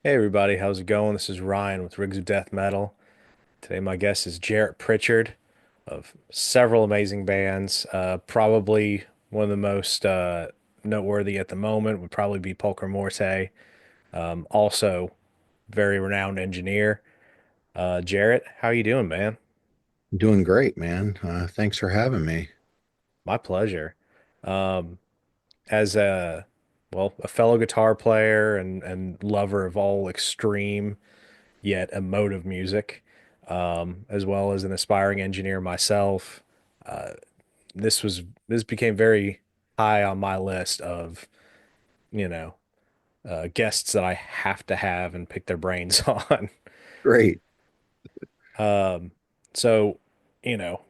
Hey everybody, how's it going? This is Ryan with Rigs of Death Metal. Today my guest is Jarrett Pritchard of several amazing bands. Probably one of the most noteworthy at the moment would probably be Pulchra Morte. Also very renowned engineer. Jarrett, how you doing, man? Doing great, man. Thanks for having me. My pleasure. Um, as a fellow guitar player and lover of all extreme yet emotive music, as well as an aspiring engineer myself. Uh, this became very high on my list of, you know, guests that I have to have and pick their brains on. Great. Um, so, you know,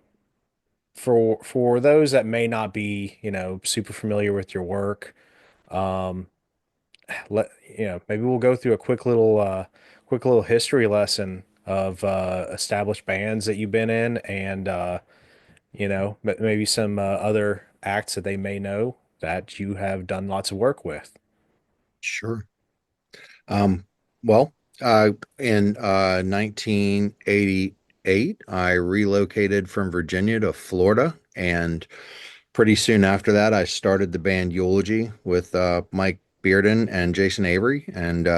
for those that may not be, super familiar with your work, um, maybe we'll go through a quick little history lesson of established bands that you've been in and maybe some other acts that they may know that you have done lots of work with. Sure. Um, well, in 1988, I relocated from Virginia to Florida, and pretty soon after that, I started the band Eulogy with Mike Bearden and Jason Avery, and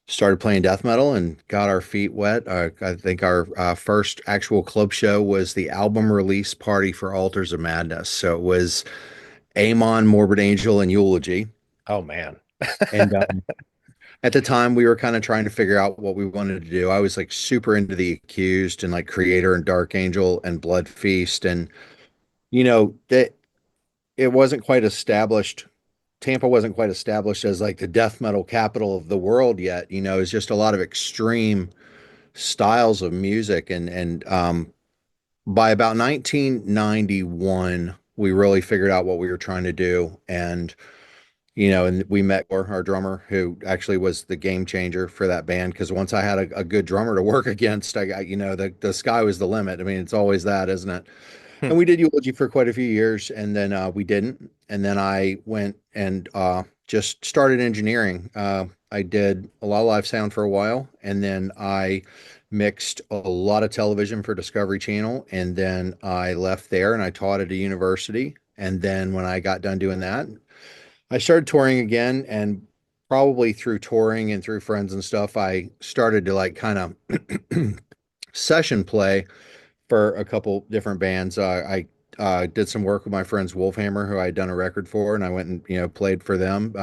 started playing death metal and got our feet wet. I think our first actual club show was the album release party for Altars of Madness. So it was Amon, Morbid Angel, and Eulogy. Oh man. And at the time, we were kind of trying to figure out what we wanted to do. I was like super into the Accused and like Creator and Dark Angel and Blood Feast, and that it wasn't quite established. Tampa wasn't quite established as like the death metal capital of the world yet. It's just a lot of extreme styles of music, and by about 1991, we really figured out what we were trying to do, and we met our drummer, who actually was the game changer for that band. Because once I had a good drummer to work against, I got, the sky was the limit. I mean, it's always that, isn't it? Hmm. And we did Eulogy for quite a few years, and then we didn't. And then I went and just started engineering. I did a lot of live sound for a while, and then I mixed a lot of television for Discovery Channel. And then I left there and I taught at a university. And then when I got done doing that, I started touring again, and probably through touring and through friends and stuff, I started to like kind of session play for a couple different bands. I did some work with my friends Wolfhammer, who I had done a record for, and I went and played for them.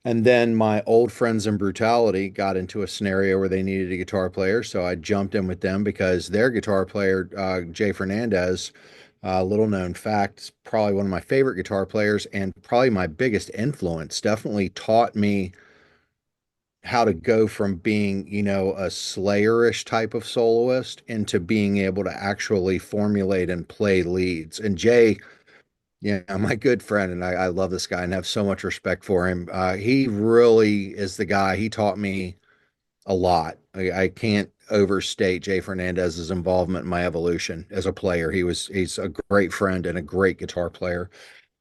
And then my old friends in Brutality got into a scenario where they needed a guitar player, so I jumped in with them because their guitar player, Jay Fernandez, little known fact, is probably one of my favorite guitar players and probably my biggest influence. Definitely taught me how to go from being, a Slayerish type of soloist into being able to actually formulate and play leads. And Jay, yeah, my good friend, and I love this guy and have so much respect for him. He really is the guy. He taught me a lot. I can't overstate Jay Fernandez's involvement in my evolution as a player. He's a great friend and a great guitar player.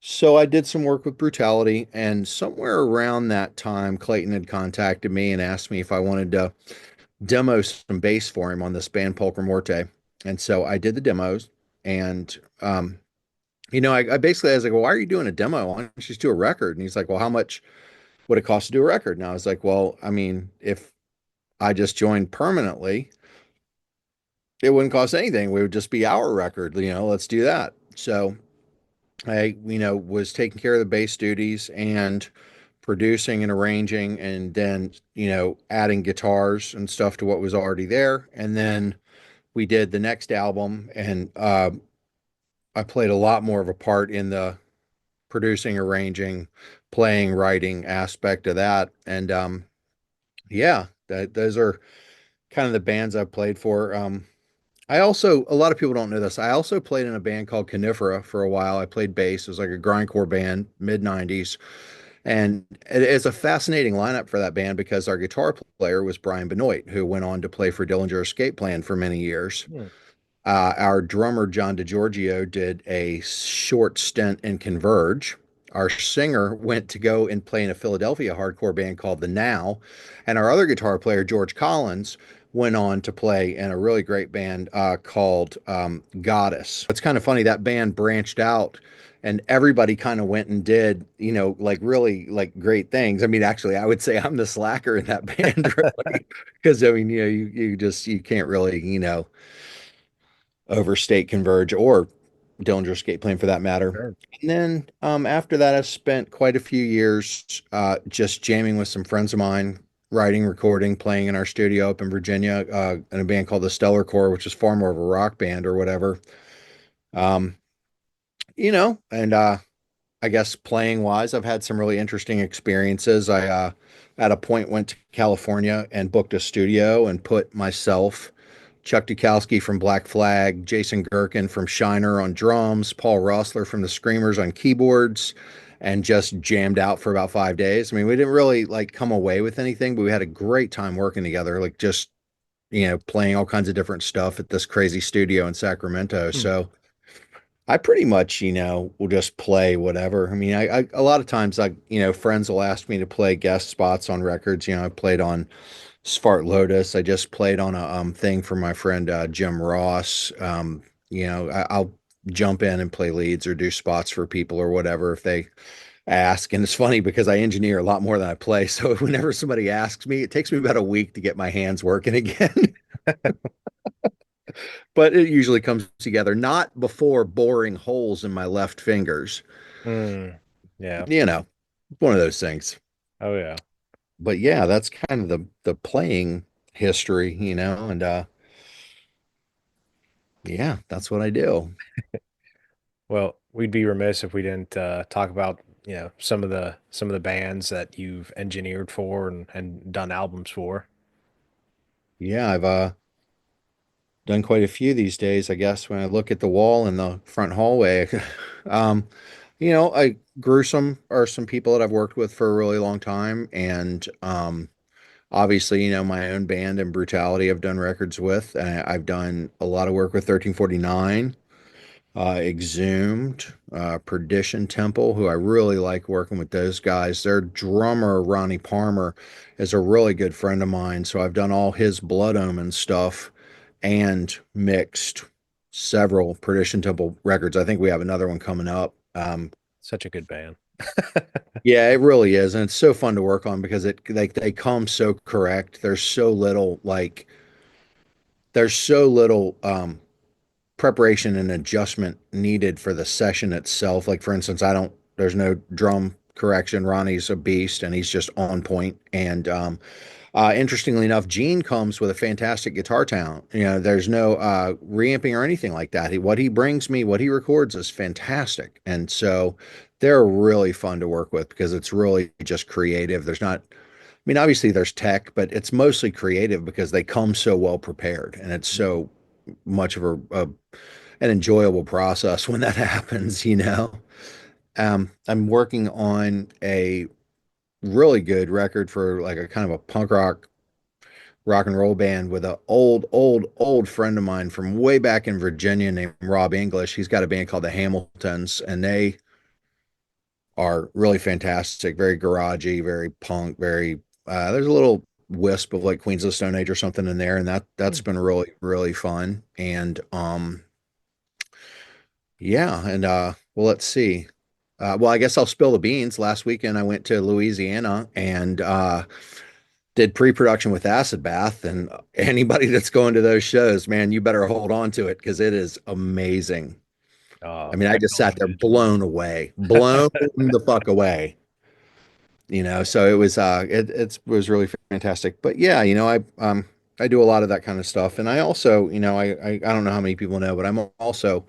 So I did some work with Brutality, and somewhere around that time, Clayton had contacted me and asked me if I wanted to demo some bass for him on this band Pulchra Morte. And so I did the demos, and I basically, I was like, "Well, why are you doing a demo? Why don't you just do a record?" And he's like, "Well, how much would it cost to do a record?" And I was like, "Well, I mean, if I just joined permanently, it wouldn't cost anything. We would just be our record. Let's do that." So I, was taking care of the bass duties and producing and arranging, and then, adding guitars and stuff to what was already there. And then we did the next album, and I played a lot more of a part in the producing, arranging, playing, writing aspect of that. And yeah, those are kind of the bands I've played for. I also, a lot of people don't know this. I also played in a band called Canifera for a while. I played bass. It was like a grindcore band, mid 90s. And it's a fascinating lineup for that band because our guitar player was Brian Benoit, who went on to play for Dillinger Escape Plan for many years. Hmm. Our drummer, John DiGiorgio, did a short stint in Converge. our singer went to go and play in a Philadelphia hardcore band called The Now, and our other guitar player, George Collins, went on to play in a really great band called Goddess. It's kind of funny that band branched out and everybody kind of went and did, like really like great things. I mean, actually, I would say I'm the slacker in that band, really, because I mean, you can't really, overstate Converge or Dillinger Escape Plan for that matter. Sure. And then after that, I spent quite a few years just jamming with some friends of mine, writing, recording, playing in our studio up in Virginia in a band called the Stellar Core, which is far more of a rock band or whatever. Um, and I guess playing wise, I've had some really interesting experiences. I at a point went to California and booked a studio and put myself, Chuck Dukowski from Black Flag, Jason Gherkin from Shiner on drums, Paul Rossler from the Screamers on keyboards, and just jammed out for about 5 days. I mean, we didn't really like come away with anything, but we had a great time working together, like just, playing all kinds of different stuff at this crazy studio in Sacramento. Hmm. So I pretty much, will just play whatever. I mean, a lot of times, friends will ask me to play guest spots on records. I played on Svart Lotus. I just played on a thing for my friend Jim Ross. I'll jump in and play leads or do spots for people or whatever if they ask. And it's funny because I engineer a lot more than I play. So whenever somebody asks me, it takes me about a week to get my hands working again. But it usually comes together not before boring holes in my left fingers. Mm. Yeah. You know, one of those things. Oh yeah. But yeah, that's kind of the playing history, and yeah, that's what I do. Well, we'd be remiss if we didn't talk about, some of the bands that you've engineered for and done albums for. Yeah, I've done quite a few these days, I guess, when I look at the wall in the front hallway. um, I Gruesome are some people that I've worked with for a really long time, and obviously, my own band and Brutality I've done records with. I've done a lot of work with 1349. Exhumed, Perdition Temple, who I really like working with those guys. Their drummer, Ronnie Palmer, is a really good friend of mine. So I've done all his Blood Omen stuff and mixed several Perdition Temple records. I think we have another one coming up. Such a good band. Yeah, it really is. And it's so fun to work on because they come so correct. There's so little preparation and adjustment needed for the session itself. Like for instance, there's no drum correction. Ronnie's a beast and he's just on point. And interestingly enough, Gene comes with a fantastic guitar talent. There's no reamping or anything like that. What he brings me, what he records is fantastic. And so they're really fun to work with because it's really just creative. There's not, I mean, obviously there's tech, but it's mostly creative because they come so well prepared and it's so much of an enjoyable process when that happens. I'm working on a really good record for like a kind of a punk rock and roll band with a old friend of mine from way back in Virginia named Rob English. He's got a band called the Hamiltons, and they are really fantastic, very garagey, very punk, very there's a little wisp of like Queens of the Stone Age or something in there, and that's Hmm. been really, really fun. And yeah, and well, let's see. Well, I guess I'll spill the beans. Last weekend, I went to Louisiana and did pre-production with Acid Bath. And anybody that's going to those shows, man, you better hold on to it because it is amazing. I mean, I I just can only sat there imagine. blown away, blown the fuck away. So it was it was really fantastic. But yeah, I do a lot of that kind of stuff, and I also, I don't know how many people know, but I'm also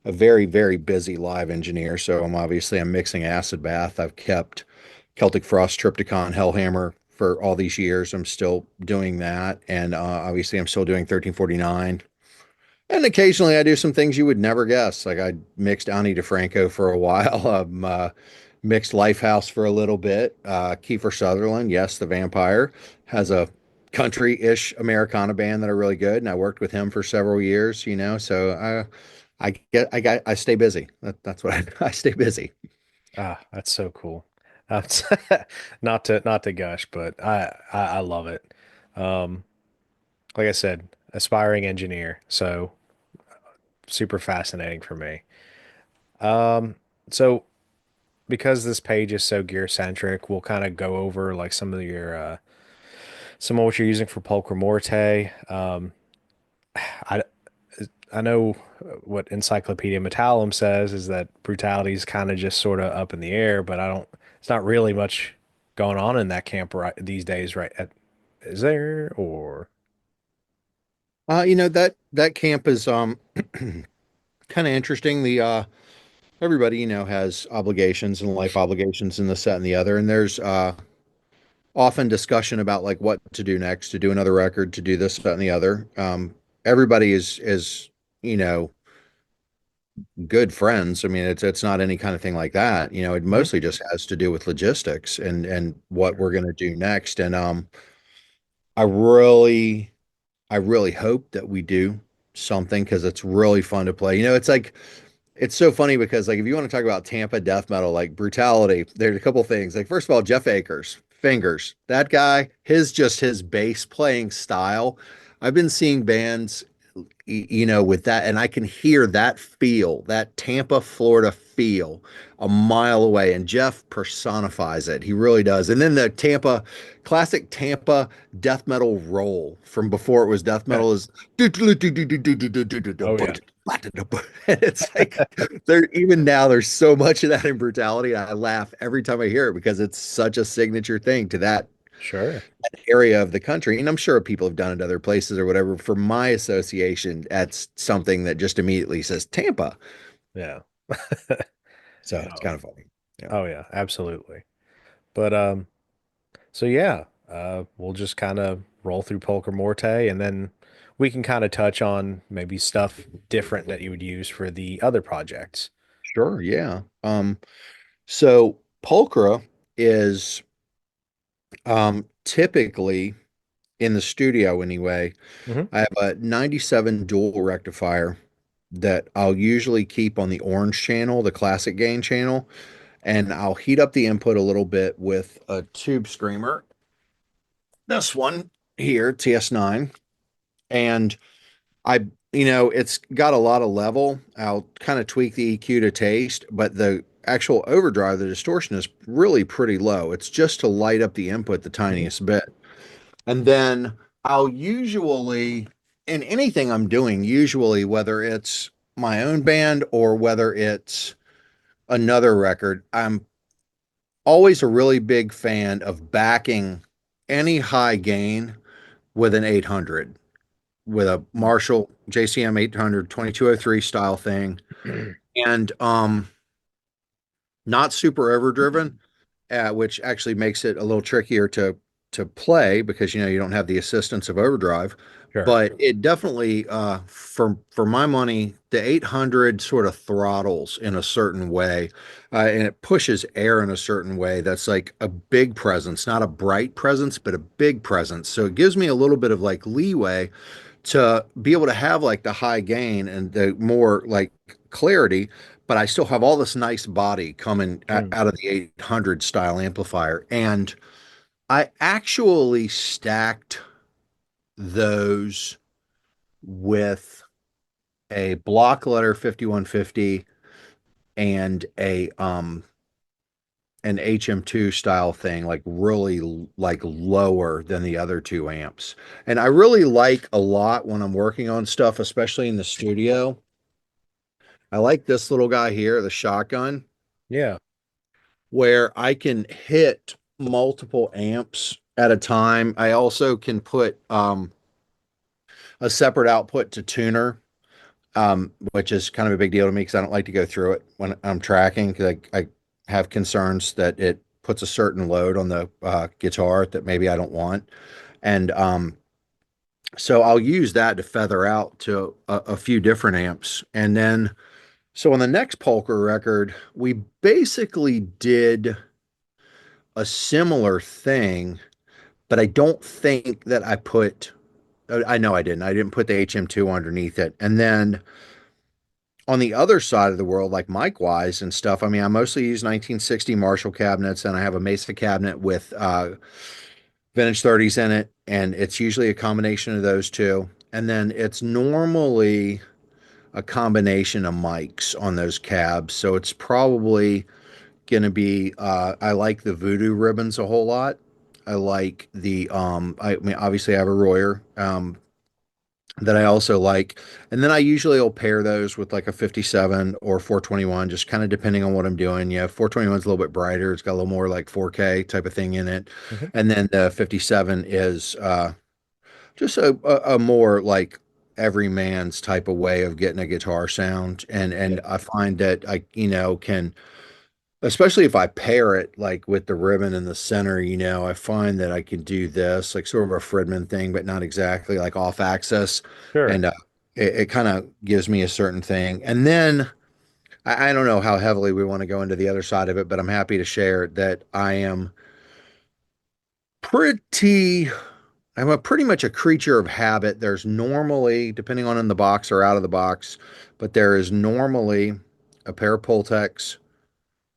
a very, very busy live engineer. So I'm mixing Acid Bath. I've kept Celtic Frost, Triptychon, Hellhammer for all these years. I'm still doing that. And obviously I'm still doing 1349. And occasionally I do some things you would never guess. Like I mixed Ani DeFranco for a while. Mixed Lifehouse for a little bit. Kiefer Sutherland, yes, the vampire, has a country-ish Americana band that are really good. And I worked with him for several years. So I stay busy. That's what I stay busy. Ah, that's so cool. That's not to gush, but I love it. Um, like I said, aspiring engineer, so super fascinating for me. Um, so because this page is so gear centric, we'll kind of go over like some of what you're using for Pulchra Morte. I I know what Encyclopedia Metallum says is that brutality is kind of just sort of up in the air, but I don't. It's not really much going on in that camp right these days, right? Is there or That camp is kind of interesting. The Everybody has obligations and life obligations and this, that, and the other, and there's often discussion about like what to do next, to do another record, to do this, that, and the other. Everybody is you know good friends. I mean, it's not any kind of thing like that. It Mhm. mostly just has to do with logistics and what we're Sure. going to do next. And I really I really hope that we do something because it's really fun to play. It's so funny because like if you want to talk about Tampa death metal, like Brutality, there's a couple things. Like first of all, Jeff Akers, fingers. That guy, his bass playing style. I've been seeing bands with that, and I can hear that feel, that Tampa, Florida feel a mile away. And Jeff personifies it. He really does. And then the classic Tampa death metal roll from before it was death metal is Oh yeah, and it's like there even now there's so much of that in Brutality. I laugh every time I hear it because it's such a signature thing to that sure. area of the country. And I'm sure people have done it other places or whatever. For my association, that's something that just immediately says Tampa. Yeah. So it's Oh, kind of funny. Yeah. oh yeah, absolutely. But so yeah, we'll just kind of roll through Pulchra Morte and then we can kind of touch on maybe stuff different that you would use for the other projects. Sure. Yeah. So Pulchra is typically in the studio anyway. Hmm. I have a 97 dual rectifier that I'll usually keep on the orange channel, the classic gain channel, and I'll heat up the input a little bit with a tube screamer. This one here, TS9, and it's got a lot of level. I'll kind of tweak the EQ to taste, but the actual overdrive, the distortion is really pretty low. It's just to light up the input the Hmm. tiniest bit. And then I'll usually, in anything I'm doing, usually whether it's my own band or whether it's another record, I'm always a really big fan of backing any high gain with an 800, with a Marshall JCM 800 2203 style thing. And not super overdriven, which actually makes it a little trickier to play because you don't have the assistance of overdrive. Sure. But it definitely, for my money, the 800 sort of throttles in a certain way, and it pushes air in a certain way. That's like a big presence, not a bright presence, but a big presence. So it gives me a little bit of like leeway to be able to have like the high gain and the more like clarity, but I still have all this nice body coming Mm. out of the 800 style amplifier. And I actually stacked those with a block letter 5150 and a an HM2 style thing, like really like lower than the other two amps. And I really like a lot when I'm working on stuff, especially in the studio. I like this little guy here, the shotgun, Yeah. where I can hit multiple amps at a time. I also can put a separate output to tuner, which is kind of a big deal to me because I don't like to go through it when I'm tracking because I have concerns that it puts a certain load on the guitar that maybe I don't want. And so I'll use that to feather out to a few different amps. And then, so on the next Polka record, we basically did a similar thing, but I don't think that I know I didn't. I didn't put the HM2 underneath it. And then on the other side of the world, like mic wise and stuff, I mean, I mostly use 1960 Marshall cabinets, and I have a Mesa cabinet with vintage 30s in it, and it's usually a combination of those two. And then it's normally a combination of mics on those cabs. So it's probably going to be, I like the Voodoo ribbons a whole lot. I like I mean, obviously I have a Royer, that I also like. And then I usually will pair those with like a 57 or 421, just kind of depending on what I'm doing. Yeah, 421 is a little bit brighter. It's got a little more like 4K type of thing in it. Hmm. And then the 57 is just a more like every man's type of way of getting a guitar sound. And Yeah. I find that can, especially if I pair it like with the ribbon in the center, I find that I can do this like sort of a Fridman thing, but not exactly like off axis. Sure. And it kind of gives me a certain thing. And then I don't know how heavily we want to go into the other side of it, but I'm happy to share that pretty, I'm a pretty much a creature of habit. There's normally, depending on in the box or out of the box, but there is normally a pair of Pultecs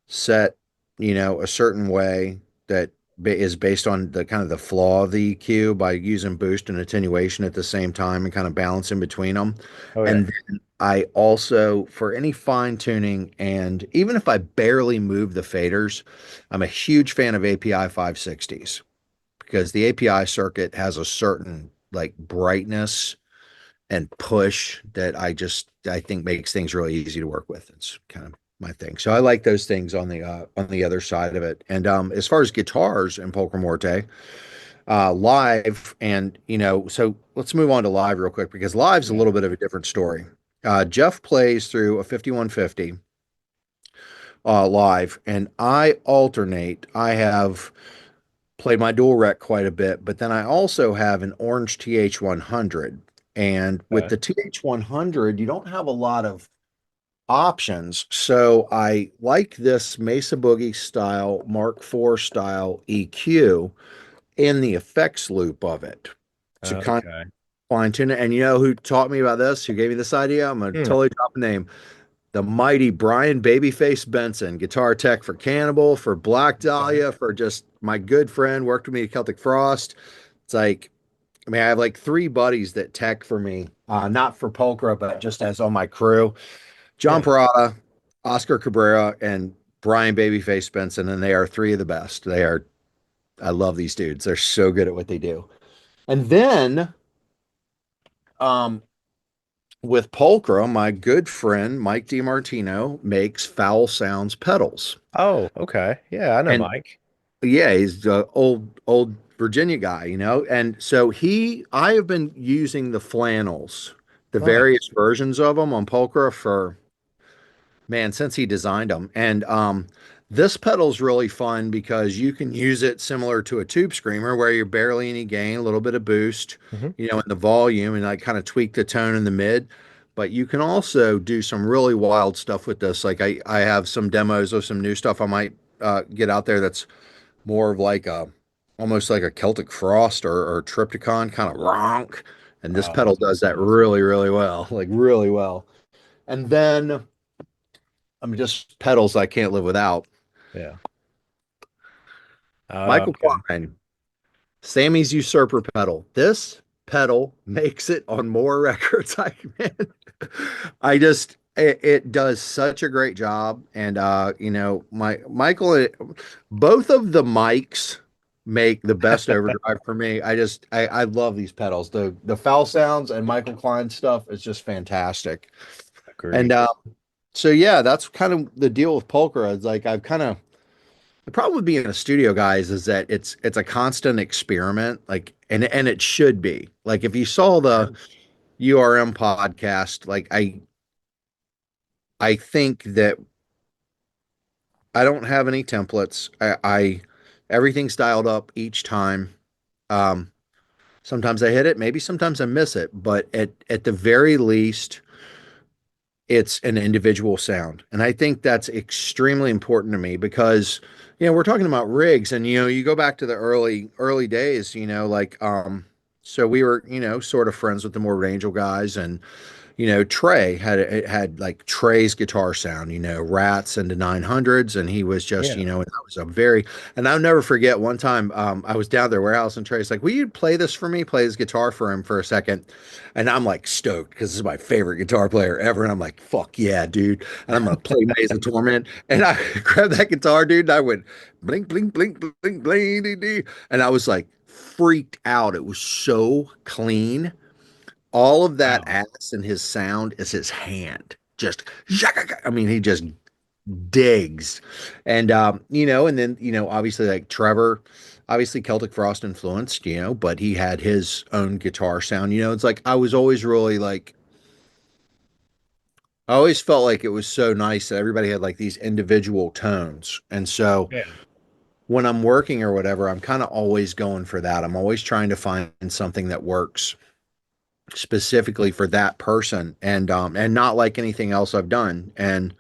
set, a certain way that is based on the kind of the flaw of the EQ by using boost and attenuation at the same time and kind of balancing between them. Oh yeah. And then I also, for any fine tuning, and even if I barely move the faders, I'm a huge fan of API 560s because the API circuit has a certain like brightness and push that I think makes things really easy to work with. It's kind of my thing. So I like those things on the other side of it. And as far as guitars in Pulchra Morte, live and so let's move on to live real quick because live's a Yeah. little bit of a different story. Jeff plays through a 5150 live, and I alternate. I have played my dual rec quite a bit, but then I also have an orange TH100. And with Okay. the TH100, you don't have a lot of options. So I like this Mesa Boogie style, Mark IV style EQ in the effects loop of it to kind of Okay. fine tune it. And you know who taught me about this? Who gave me this idea? I'm going to Hmm. totally drop a name. The mighty Brian Babyface Benson, guitar tech for Cannibal, for Black Okay. Dahlia, for just my good friend, worked with me at Celtic Frost. It's like, I mean, I have like three buddies that tech for me, not for Pulchra, but just as on my crew. John Yeah. Parada, Oscar Cabrera, and Brian Babyface Benson, and they are three of the best. I love these dudes. They're so good at what they do. And then, um, with Pulchra, my good friend Mike DiMartino makes Foul Sounds pedals. Oh, okay. Yeah, I know And Mike. yeah, he's the old Virginia guy, And so I have been using the flannels, the various Nice. versions of them on Pulchra for, man, since he designed them. And this pedal's really fun because you can use it similar to a tube screamer where you're barely any gain, a little bit of boost, Hmm. in the volume and like kind of tweak the tone in the mid. But you can also do some really wild stuff with this. Like I have some demos of some new stuff I might get out there that's more of like almost like a Celtic Frost or Triptychon kind of ronk. And this Oh, pedal that's does that awesome. really, really well, like really well. And then I'm just pedals I can't live without. Yeah. Michael Okay. Klein, Sammy's Usurper pedal. This pedal makes it on more records. Man, it does such a great job. And my Michael, both of the mics make the best overdrive for me. I love these pedals. The foul sounds and Michael Klein stuff is just fantastic. And Agreed. so yeah, that's kind of the deal with Pulchra. It's like I've kind of the problem with being a studio, guys, is that it's a constant experiment, like and it should be. Like if you saw Yeah. the URM podcast, like I think that I don't have any templates. I everything's dialed up each time. Um, Sometimes I hit it, maybe sometimes I miss it, but at the very least, it's an individual sound. And I think that's extremely important to me because, we're talking about rigs and, you go back to the early days, like, so we were, sort of friends with the more Angel guys. And, Trey had it had like Trey's guitar sound, Rats into 900s, and he was just, Yeah. and that was a very, and I'll never forget one time I was down there warehouse and Trey's like, "Will you play this for me? Play his guitar for him for a second." And I'm like stoked because this is my favorite guitar player ever, and I'm like, "Fuck yeah, dude!" And I'm gonna play Maze of Torment, and I grabbed that guitar, dude, and I went blink, blink, blink, blink, blink, dee, dee. And I was like freaked out. It was so clean. All of that Wow. ass and his sound is his hand. Just, I mean, he just digs. And, and then, obviously like Trevor, obviously Celtic Frost influenced, but he had his own guitar sound. It's like I was always really like, I always felt like it was so nice that everybody had like these individual tones. And so Yeah. when I'm working or whatever, I'm kind of always going for that. I'm always trying to find something that works specifically for that person and not like anything else I've done. And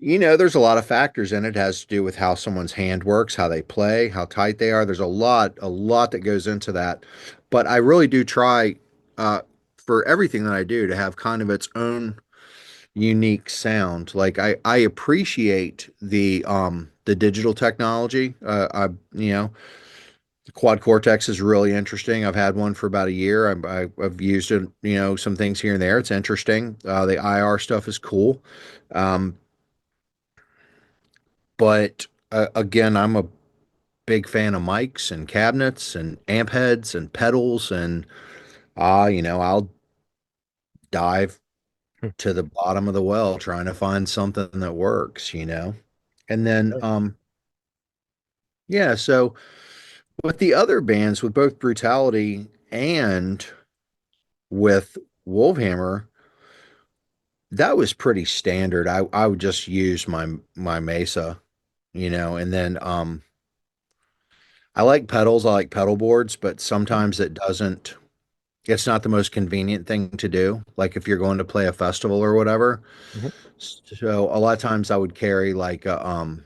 there's a lot of factors in it. It has to do with how someone's hand works, how they play, how tight they are. There's a lot that goes into that. But I really do try uh for everything that I do to have kind of its own unique sound. Like I appreciate the digital technology. The quad cortex is really interesting. I've had one for about a year. I've used it, some things here and there. It's interesting. The IR stuff is cool. Um, but again, I'm a big fan of mics and cabinets and amp heads and pedals. And, I'll dive Hmm. to the bottom of the well trying to find something that works. And then, Yeah. yeah, so with the other bands, with both Brutality and with Wolfhammer, that was pretty standard. I would just use my Mesa, and then I like pedals, I like pedal boards, but sometimes it's not the most convenient thing to do. Like if you're going to play a festival or whatever. Mhm. So a lot of times I would carry like an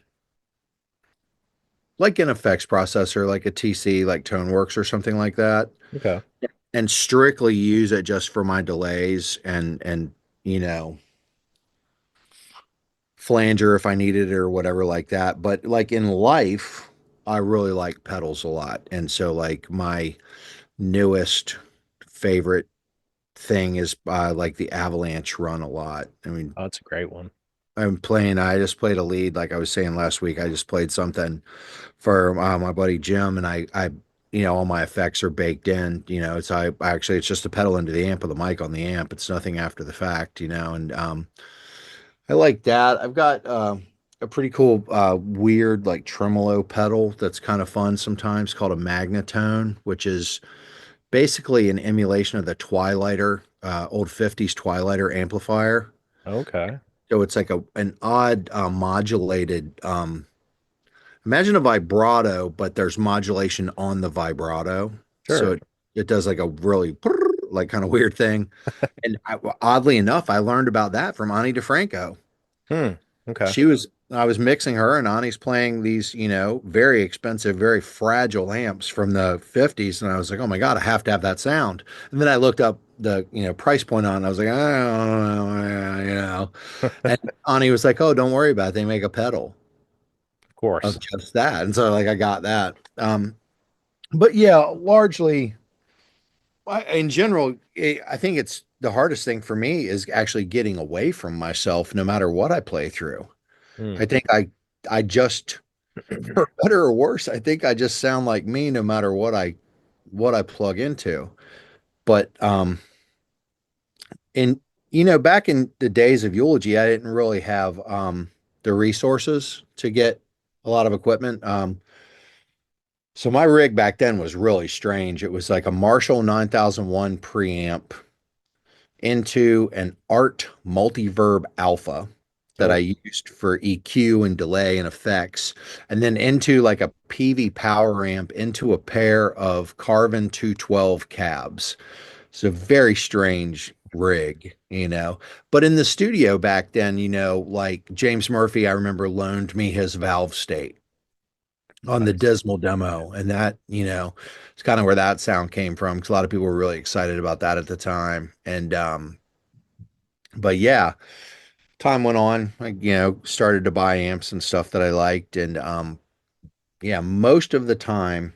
effects processor, like a TC, like ToneWorks or something like that, Okay. and strictly use it just for my delays and you know flanger if I needed it or whatever like that. But like in life, I really like pedals a lot. And so like my newest favorite thing is like the Avalanche run a lot. I mean, Oh, that's a great one. I just played a lead, like I was saying last week. I just played something for my buddy Jim, and all my effects are baked in. It's just a pedal into the amp with a mic on the amp. It's nothing after the fact, and I like that. I've got a pretty cool, weird, like tremolo pedal that's kind of fun sometimes called a magnetone, which is basically an emulation of the Twilighter, old 50s Twilighter amplifier. Okay. So it's like an odd modulated, imagine a vibrato, but there's modulation on the vibrato. So Sure. it does like a really like kind of weird thing. And oddly enough, I learned about that from Ani DeFranco. Hmm. Okay. I was mixing her and Ani's playing these, very expensive, very fragile amps from the 50s. And I was like, oh my God, I have to have that sound. And then I looked up the, price point on it. I was like, and Ani was like, oh, don't worry about it. They make a pedal Of of course. just that. And so like, I got that. But yeah, largely in general, I think it's the hardest thing for me is actually getting away from myself no matter what I play through. Hmm. I think I just for better or worse, I think I just sound like me no matter what I plug into. But in back in the days of Eulogy, I didn't really have the resources to get a lot of equipment. So my rig back then was really strange. It was like a Marshall 9001 preamp into an Art Multiverb Alpha that I Oh, used for EQ and delay and effects, and then into like a PV power amp into a pair of Carvin 212 cabs. It's a very strange rig. But in the studio back then, like James Murphy, I remember loaned me his valve state on the nice. Dismal demo, and that, it's kind of where that sound came from because a lot of people were really excited about that at the time. And But yeah, time went on. I, started to buy amps and stuff that I liked, and yeah, most of the time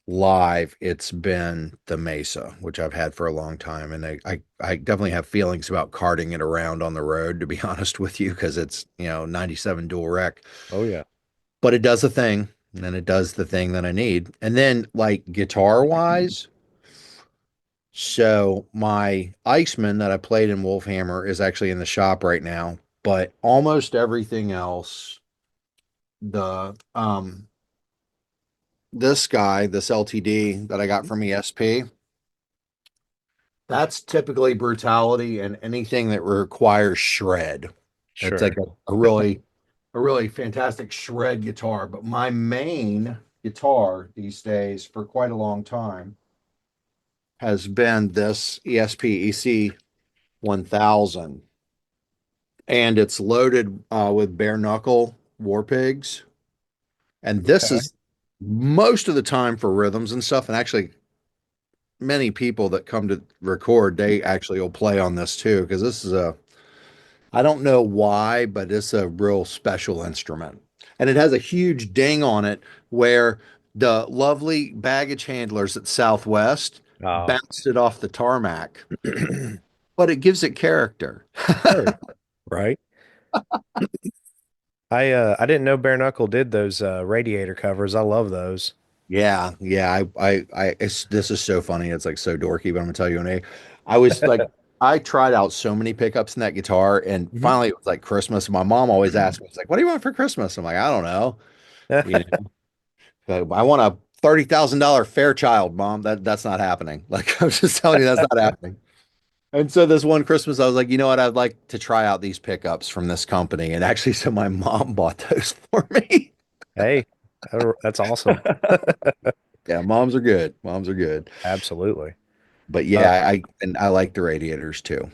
live, it's been the Mesa, which I've had for a long time, and I definitely have feelings about carting it around on the road, to be honest with you, because it's 97 dual rec, Oh yeah. but it does the thing, and it does the thing that I need. And then like guitar wise, so my Iceman that I played in Wolfhammer is actually in the shop right now, but almost everything else, the this guy, this LTD that I got from ESP, that's typically Brutality and anything that requires shred. It's like Sure. a really fantastic shred guitar. But my main guitar these days for quite a long time has been this ESP EC 1000. And it's loaded with bare knuckle war pigs. And this Okay. is most of the time for rhythms and stuff. And actually, many people that come to record, they actually will play on this too, because this is I don't know why, but it's a real special instrument. And it has a huge ding on it where the lovely baggage handlers at Southwest Oh. bounced it off the tarmac, but it gives it character. Sure. Right. I didn't know Bare Knuckle did those radiator covers. I love those. Yeah, yeah. This is so funny. It's like so dorky, but I'm gonna tell you, I was like, I tried out so many pickups in that guitar, and Mhm. finally it was like Christmas. My mom always asked me, it's like, what do you want for Christmas? I'm like, I don't know. You I want a $30,000 Fairchild, Mom. That's not happening. Like I'm just telling you, that's not happening. And so this one Christmas, I was like, you know what? I'd like to try out these pickups from this company. And actually, so my mom bought those for me. Hey, that's awesome. Yeah, moms are good. Moms are good. Absolutely. But Uh, yeah, I like the radiators too.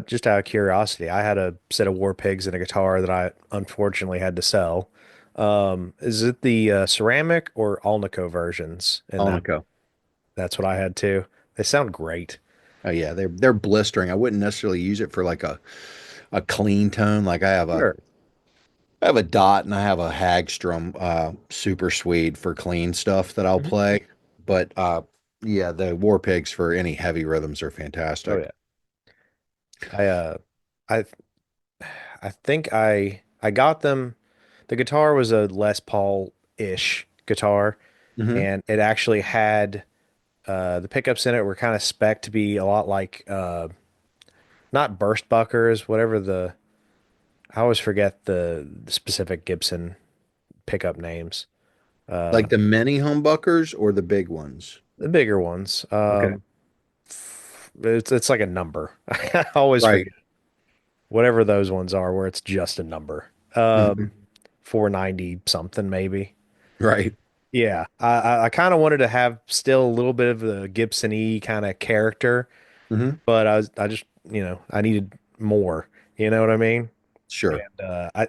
just out of curiosity, I had a set of War Pigs and a guitar that I unfortunately had to sell. Is it the ceramic or Alnico versions in that? Alnico. That's what I had too. They sound great. Oh yeah, they're blistering. I wouldn't necessarily use it for like a clean tone. Like Sure. I have a Dot and I have a Hagstrom Super Swede for clean stuff that I'll Mhm. play. But yeah, the War Pigs for any heavy rhythms are Oh fantastic. yeah. I I I think I got them. The guitar was a Les Paul-ish guitar, Hmm. and it actually had the pickups in it were kind of spec to be a lot like not burst buckers, whatever the I always forget the specific Gibson pickup names. Like the mini humbuckers or the big ones. The bigger ones. Okay. It's like a number. I always Right. forget whatever those ones are where it's just a number. Hmm. 490 something maybe. Right. Yeah, I kind of wanted to have still a little bit of the Gibson-y kind of character, Hmm. but I just I needed more. You know what I mean? Sure. And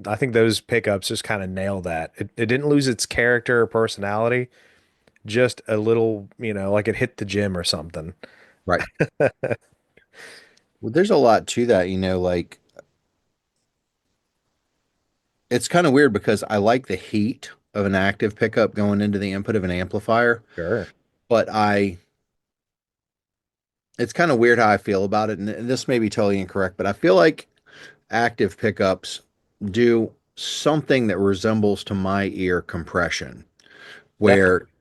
I think those pickups just kind of nail that. It didn't lose its character or personality, just a little, like it hit the gym or something. Right. Well, there's a lot to that, like it's kind of weird because I like the heat of an active pickup going into the input of an amplifier, Sure. but it's kind of weird how I feel about it. And this may be totally incorrect, but I feel like active pickups do something that resembles to my ear compression, where Definitely.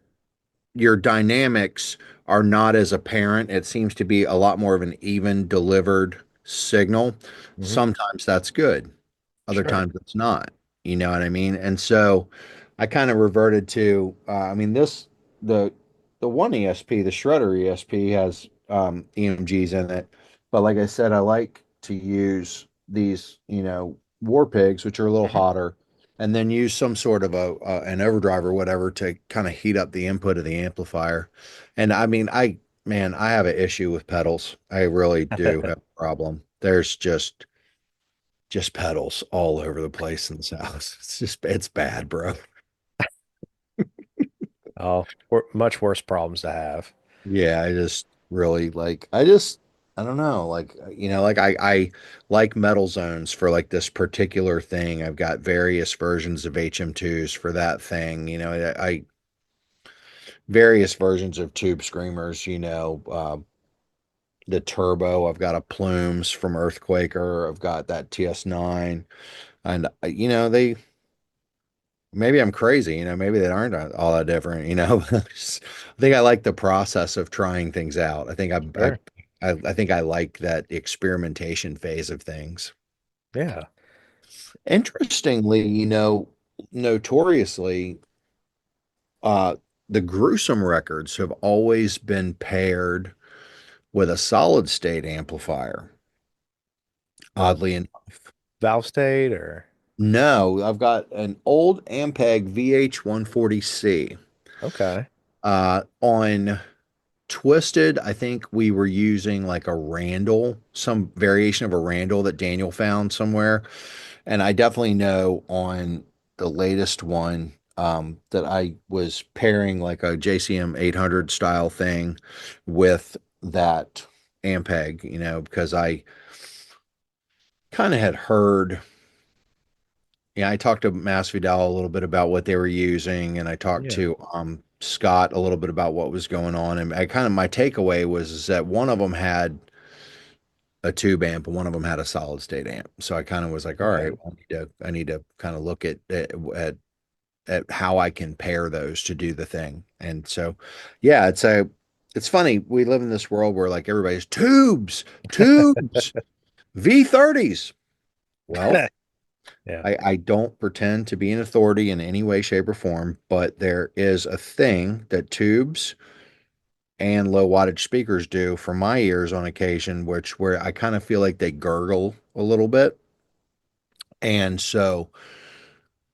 your dynamics are not as apparent. It seems to be a lot more of an even delivered signal. Hmm. Sometimes that's good, other Sure. times it's not. You know what I mean? And so I kind of reverted to, I mean, the the one ESP, the Shredder ESP has EMGs in it, but like I said, I like to use these, War Pigs, which are a little Hmm. hotter, and then use some sort of an overdrive or whatever to kind of heat up the input of the amplifier. And I mean, man, I have an issue with pedals. I really do have a problem. There's just pedals all over the place in this house. It's bad, bro. Oh, much worse problems to have. Yeah, I just really like, I just I don't know, like like I like metal zones for like this particular thing. I've got various versions of HM2s for that thing. I various versions of tube screamers. The turbo. I've got a Plumes from Earthquaker. I've got that TS9, and they maybe I'm crazy. Maybe they aren't all that different. I think I like the process of trying things out. Sure. I think I like that experimentation phase of things. Yeah. Interestingly, notoriously, uh, the gruesome records have always been paired with a solid state amplifier, The oddly enough. valve state or No, I've got an old Ampeg VH140C. okay. On Twisted, I think we were using like a Randall, some variation of a Randall that Daniel found somewhere. And I definitely know on the latest one that I was pairing like a JCM 800 style thing with that Ampeg, because I kind of had heard, yeah, I talked to Masvidal a little bit about what they were using, and I talked Yeah. to Scott a little bit about what was going on. And I kind of my takeaway was is that one of them had a tube amp and one of them had a solid state amp. So I kind of was like, all Okay. right, well, I need to kind of look at how I can pair those to do the thing. And so, yeah, it's funny. We live in this world where like everybody's tubes, V30s. Well, Yeah. I don't pretend to be an authority in any way, shape, or form, but there is a thing that tubes and low wattage speakers do for my ears on occasion, which where I kind of feel like they gurgle a little bit. And so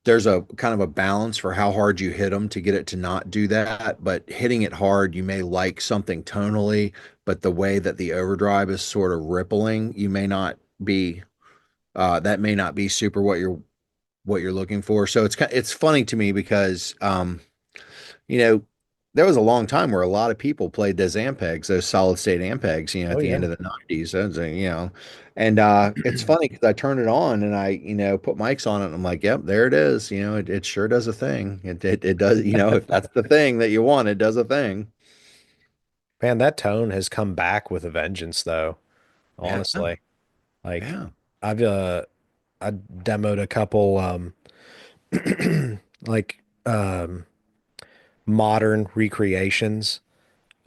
there's a kind of a balance for how hard you hit them to get it to not do that. But hitting it hard, you may like something tonally, but the way that the overdrive is sort of rippling, you may not be that may not be super what you're looking for. So it's funny to me because you know, there was a long time where a lot of people played those Ampegs, those solid state Ampegs, Oh at the end yeah. of the 90s. And it's funny because I turned it on and I, put mics on it and I'm like, yep, there it is. It sure does a thing. It does, if that's the thing that you want, it does a thing. Man, that tone has come back with a vengeance though, Yeah. honestly. Like Yeah. I've I demoed a couple like modern recreations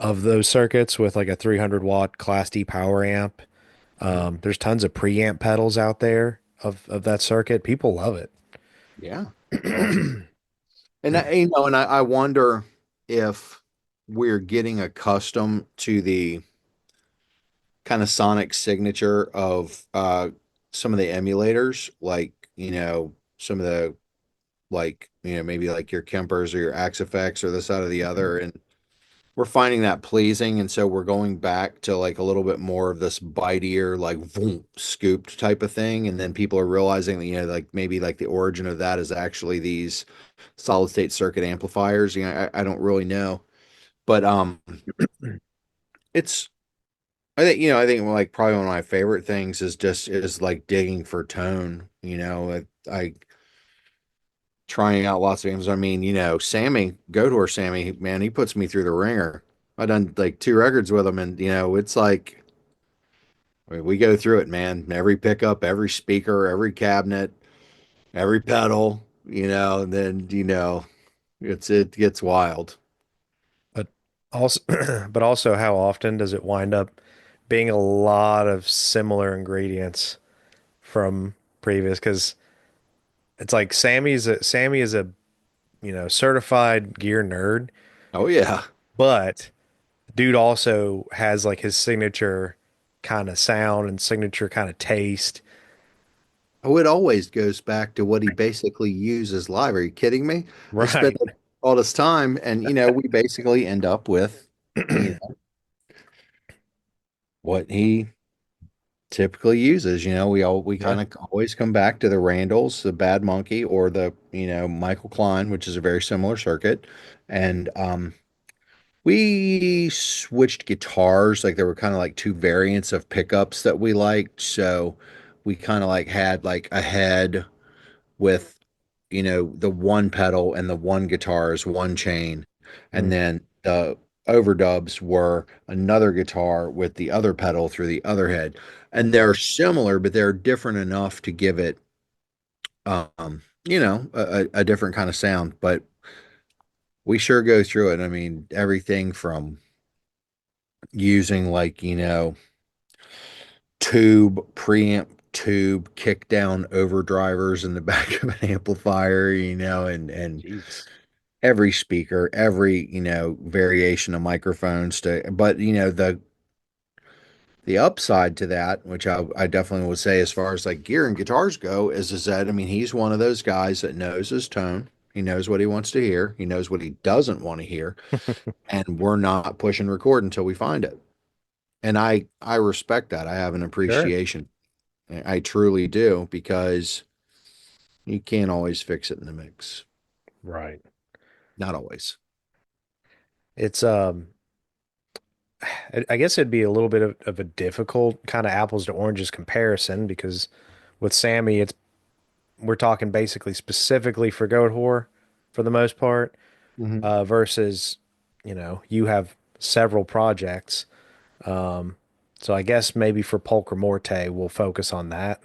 of those circuits with like a 300 watt Class D power amp. There's tons of preamp pedals out there of that circuit. People love it. Yeah. Awesome. And I wonder if we're getting accustomed to the kind of sonic signature of some of the emulators, like some of the like maybe like your Kempers or your Axe effects or this out of the other, and we're finding that pleasing, and so we're going back to like a little bit more of this bitier, like vroom, scooped type of thing, and then people are realizing that like maybe like the origin of that is actually these solid state circuit amplifiers. I don't really know, but it's I think like probably one of my favorite things is just is like digging for tone. I trying out lots of games. I mean, Sammy, go to her Sammy, man, he puts me through the ringer. I done like two records with him, and it's like I mean, we go through it, man. Every pickup, every speaker, every cabinet, every pedal, and then it gets wild. But also, but also, how often does it wind up being a lot of similar ingredients from previous? Because it's like Sammy is a certified gear nerd, Oh yeah. but dude also has like his signature kind of sound and signature kind of taste. Oh, it always goes back to what he basically uses live. Are you kidding me? We spent Right. all this time, and we basically end up with, you know, what he typically uses. We Yeah. kind of always come back to the Randalls, the Bad Monkey, or the Michael Klein, which is a very similar circuit, and We switched guitars, like there were kind of like two variants of pickups that we liked. So we kind of like had like a head with, the one pedal and the one guitar is one chain. And Mm, then the overdubs were another guitar with the other pedal through the other head. And okay. they're similar, but they're different enough to give it, a different kind of sound. But we sure go through it. I mean, everything from using like, tube preamp tube kick down overdrivers in the back of an amplifier, and Jeez. every speaker, every, variation of microphones to, but the upside to that, which I definitely would say as far as like gear and guitars go, is that I mean he's one of those guys that knows his tone. He knows what he wants to hear. He knows what he doesn't want to hear. And we're not pushing record until we find it. And I respect that. I have an Sure. appreciation. I truly do because you can't always fix it in the mix. Right. Not always. It's I guess it'd be a little bit of a difficult kind of apples to oranges comparison because with Sammy, it's we're talking basically specifically for goat whore for the most part, Hmm. versus, you have several projects. So I guess maybe for Pulchra Morte, we'll focus on that.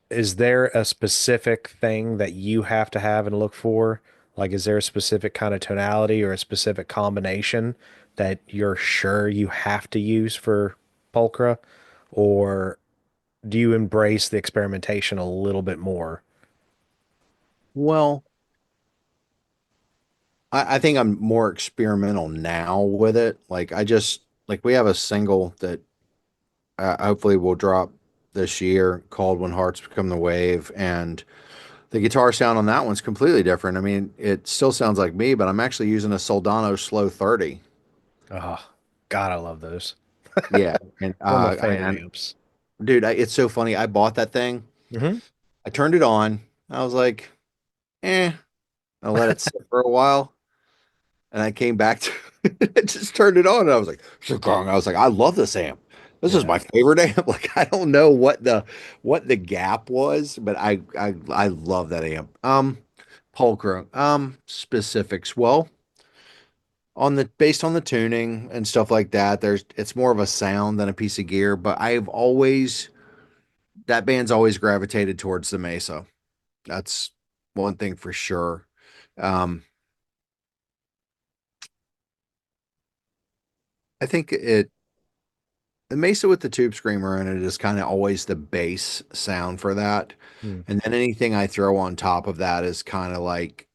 Is there a specific thing that you have to have and look for? Like, is there a specific kind of tonality or a specific combination that you're sure you have to use for Pulchra? Or do you embrace the experimentation a little bit more? Well, I think I'm more experimental now with it. Like I just like we have a single that hopefully will drop this year called "When Hearts Become the Wave," and the guitar sound on that one's completely different. I mean, it still sounds like me, but I'm actually using a Soldano Slow 30. Oh, God, I love those. Yeah, and One of my favorite amps. dude, it's so funny. I bought that thing. Hmm. I turned it on. I was like, eh. I let it sit for a while, and I came back to it. Just turned it on, and I was like, "Shugong." I was like, I love this amp. This is Yeah. my favorite amp. Like, I don't know what the gap was, but I love that amp. Pulcra, specifics. Well, on the based on the tuning and stuff like that, it's more of a sound than a piece of gear. But I've always that band's always gravitated towards the Mesa. That's one thing for sure. Um, I think the Mesa with the tube screamer in it is kind of always the bass sound for that. Hmm. And then anything I throw on top of that is kind of like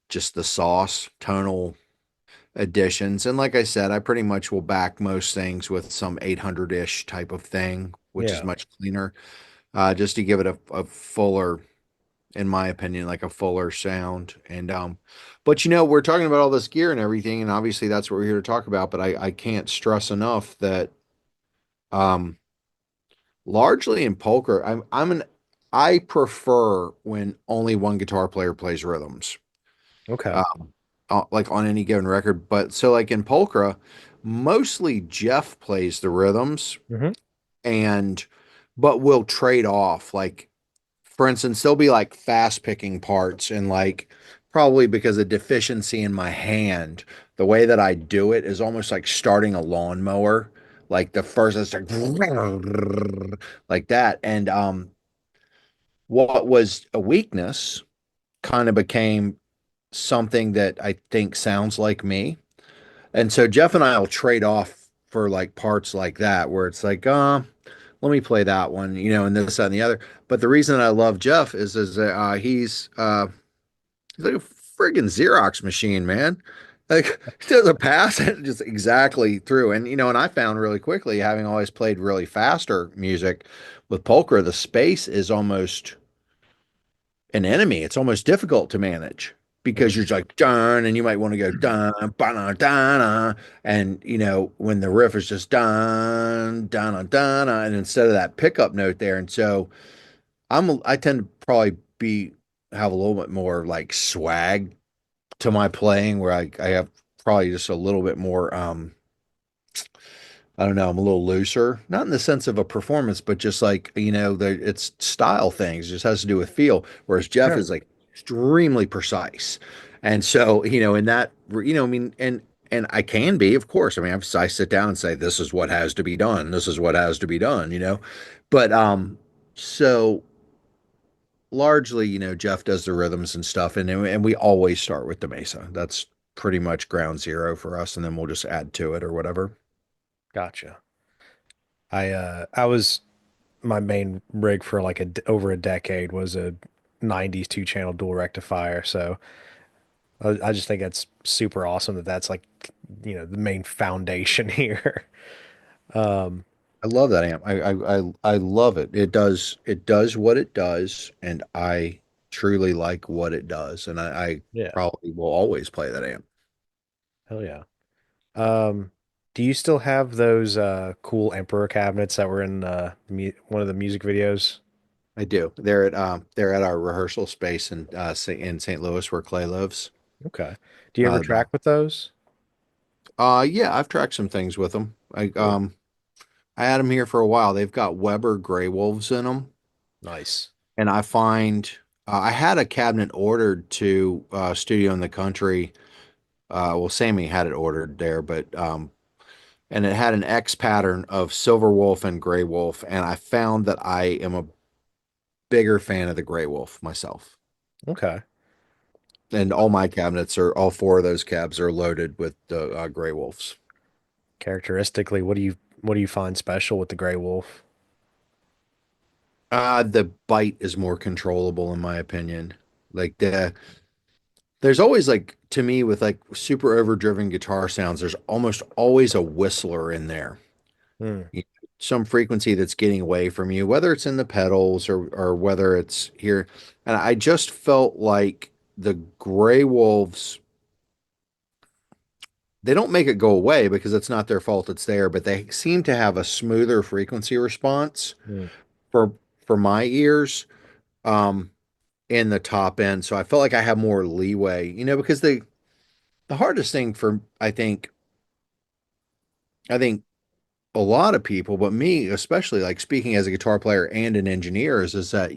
just the sauce, tonal additions. And like I said, I pretty much will back most things with some 800-ish type of thing, which is Yeah. much cleaner, just to give it a fuller, in my opinion, like a fuller sound. And but we're talking about all this gear and everything, and obviously that's what we're here to talk about. But I can't stress enough that um largely in poker, I prefer when only one guitar player plays rhythms, Okay. um, like on any given record. But so like in polka, mostly Jeff plays the rhythms, Hmm. and but we'll trade off. Like for instance, there'll be like fast picking parts, and like probably because of deficiency in my hand, the way that I do it is almost like starting a lawnmower. Like the first, it's like like that, and what was a weakness kind of became something that I think sounds like me. And so Jeff and I will trade off for like parts like that, where it's like, let me play that one, and this, that, and the other. But the reason I love Jeff is he's like a friggin' Xerox machine, man. Like he does a pass and just exactly through. And and I found really quickly, having always played really faster music with Pulchra, the space is almost an enemy. It's almost difficult to manage because you're just like dun, and you might want to go dun, ba dun, and when the riff is just dun, dun, dun, and instead of that pickup note there, and so I tend to probably be have a little bit more like swag to my playing, where I have probably just a little bit more I don't know, I'm a little looser, not in the sense of a performance, but just like, it's style things, it just has to do with feel. Whereas Jeff Sure. is like extremely precise. And so, in that, I mean, and I can be, of course. I mean, I sit down and say, this is what has to be done. This is what has to be done. But so largely, Jeff does the rhythms and stuff, and we always start with the Mesa. That's pretty much ground zero for us, and then we'll just add to it or whatever. Gotcha. I was my main rig for like over a decade was a 90s two channel dual rectifier. So I just think that's super awesome that that's like, the main foundation here. Um, I love that amp. I love it. It does what it does, and I truly like what it does. And I yeah, probably will always play that amp. hell yeah. Um, do you still have those cool Emperor cabinets that were in one of the music videos? I do. They're at our rehearsal space in St. Louis where Clay lives. Okay. Do you ever Uh, track with those? yeah, I've tracked some things with them. Cool. I had them here for a while. They've got Weber Gray Wolves in them, Nice. and I find I had a cabinet ordered to Studio in the Country. Well, Sammy had it ordered there, but and it had an X pattern of Silver Wolf and Gray Wolf, and I found that I am a bigger fan of the Gray Wolf myself. Okay. And all four of those cabs are loaded with the Gray Wolves. Characteristically, what do you find special with the Gray Wolf? The bite is more controllable in my opinion. Like there's always like to me with like super overdriven guitar sounds, there's almost always a whistler in there. Hmm. You- Some frequency that's getting away from you, whether it's in the pedals or whether it's here. And I just felt like the Gray Wolves, they don't make it go away because it's not their fault it's there, but they seem to have a smoother frequency response Hmm. for my ears um in the top end. So I felt like I have more leeway, because the hardest thing for I think a lot of people, but me especially, like speaking as a guitar player and an engineer, is that,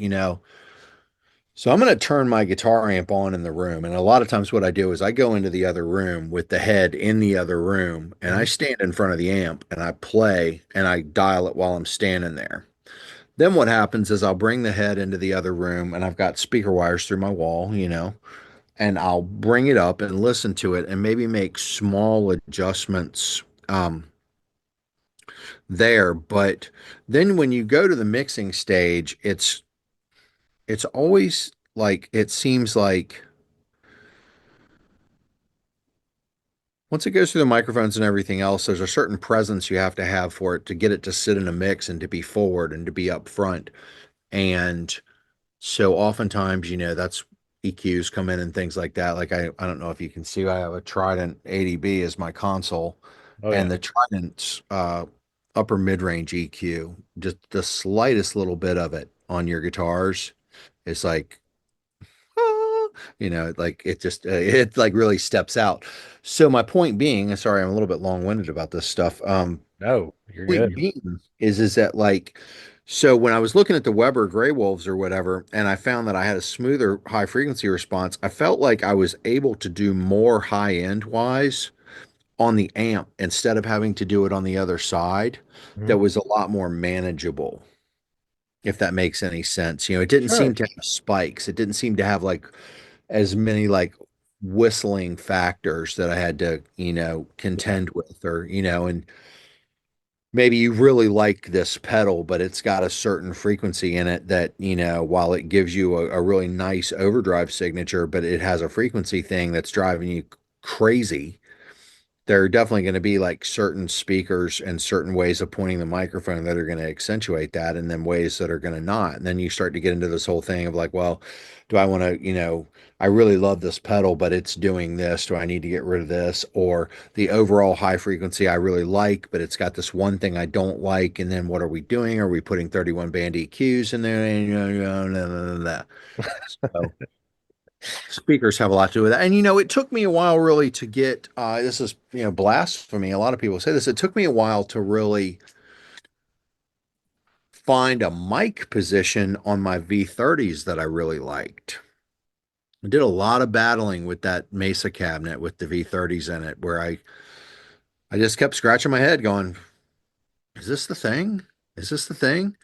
so I'm going to turn my guitar amp on in the room. And a lot of times what I do is I go into the other room with the head in the other room and I Mhm. stand in front of the amp and I play and I dial it while I'm standing there. Then what happens is I'll bring the head into the other room and I've got speaker wires through my wall, and I'll bring it up and listen to it and maybe make small adjustments there. But then when you go to the mixing stage, it's always like it seems like once it goes through the microphones and everything else, there's a certain presence you have to have for it to get it to sit in a mix and to be forward and to be up front. And so oftentimes, that's EQs come in and things like that. Like I don't know if you can see, I have a Trident 80B as my console, Oh and yeah. the Trident's upper mid-range EQ, just the slightest little bit of it on your guitars, it's like like it just it like really steps out. So my point being, and sorry, I'm a little bit long-winded about this stuff. No, you're Point good. being is that like so when I was looking at the Weber Gray Wolves or whatever, and I found that I had a smoother high frequency response, I felt like I was able to do more high end wise on the amp instead of having to do it on the other side. That Mhm. was a lot more manageable, if that makes any sense. It didn't seem Sure. to have spikes. It didn't seem to have like as many like whistling factors that I had to, Yeah. contend with and maybe you really like this pedal, but it's got a certain frequency in it that, while it gives you a really nice overdrive signature, but it has a frequency thing that's driving you crazy. There are definitely going to be like certain speakers and certain ways of pointing the microphone that are going to accentuate that, and then ways that are going to not. And then you start to get into this whole thing of like, well, do I want to, I really love this pedal, but it's doing this. Do I need to get rid of this? Or the overall high frequency I really like, but it's got this one thing I don't like. And then what are we doing? Are we putting 31 band EQs in there? So Speakers have a lot to do with that. And it took me a while really to get this is, blasphemy. A lot of people say this. It took me a while to really find a mic position on my V30s that I really liked. I did a lot of battling with that Mesa cabinet with the V30s in it, where I just kept scratching my head going, is this the thing? Is this the thing?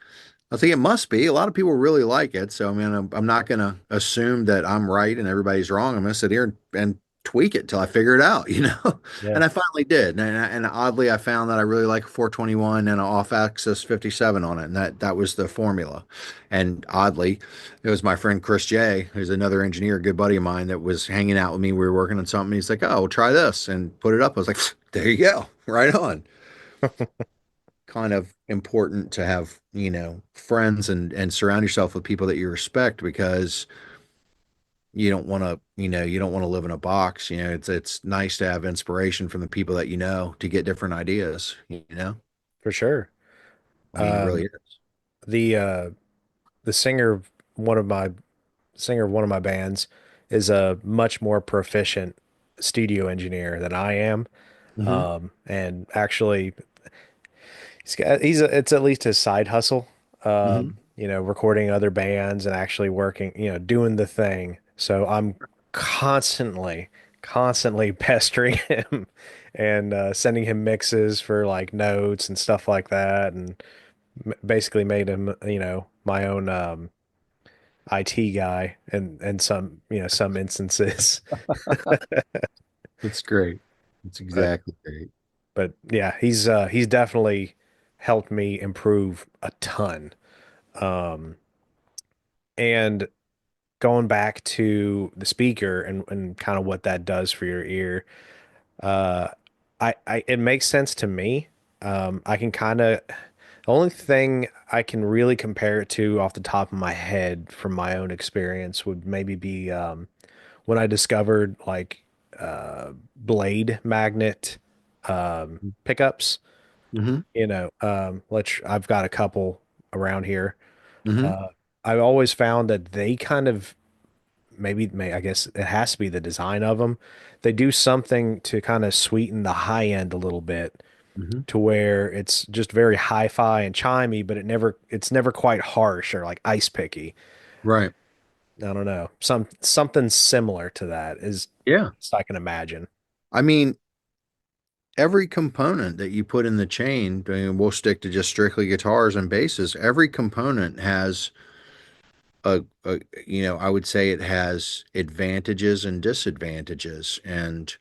I think it must be. A lot of people really like it. So, I mean, I'm not going to assume that I'm right and everybody's wrong. I'm going to sit here and tweak it till I figure it out, you know? Yeah, And I finally did. And oddly, I found that I really like a 421 and an off-axis 57 on it. And that was the formula. And oddly, it was my friend Chris J, who's another engineer, a good buddy of mine, that was hanging out with me. We were working on something. He's like, oh, well, try this and put it up. I was like, there you go. Right on. Kind of important to have, friends and surround yourself with people that you respect because you don't want to live in a box. It's nice to have inspiration from the people that you know to get different ideas. for sure. I mean, it Um, really is. the uh, the one of my singer of one of my bands is a much more proficient studio engineer than I am. Hmm. And actually, it's at least his side hustle. Hmm. Recording other bands and actually working, doing the thing. So I'm constantly pestering him and sending him mixes for like notes and stuff like that, and basically made him, my own IT guy and some, some instances. It's great. It's But exactly great. yeah, he's definitely helped me improve a ton. Um, and going back to the speaker and kind of what that does for your ear, uh, it makes sense to me. I can kind of the only thing I can really compare it to off the top of my head from my own experience would maybe be when I discovered like blade magnet pickups. Hmm. I've got a couple around here. Hmm. Uh, I've always found that they kind of I guess it has to be the design of them. They do something to kind of sweeten the high end a little bit Hmm. to where it's just very hi-fi and chimey, but it's never quite harsh or like ice picky. Right. I don't know. Something similar to that is Yeah. I can imagine. I mean, every component that you put in the chain, I mean, we'll stick to just strictly guitars and basses. Every component has a I would say it has advantages and disadvantages, and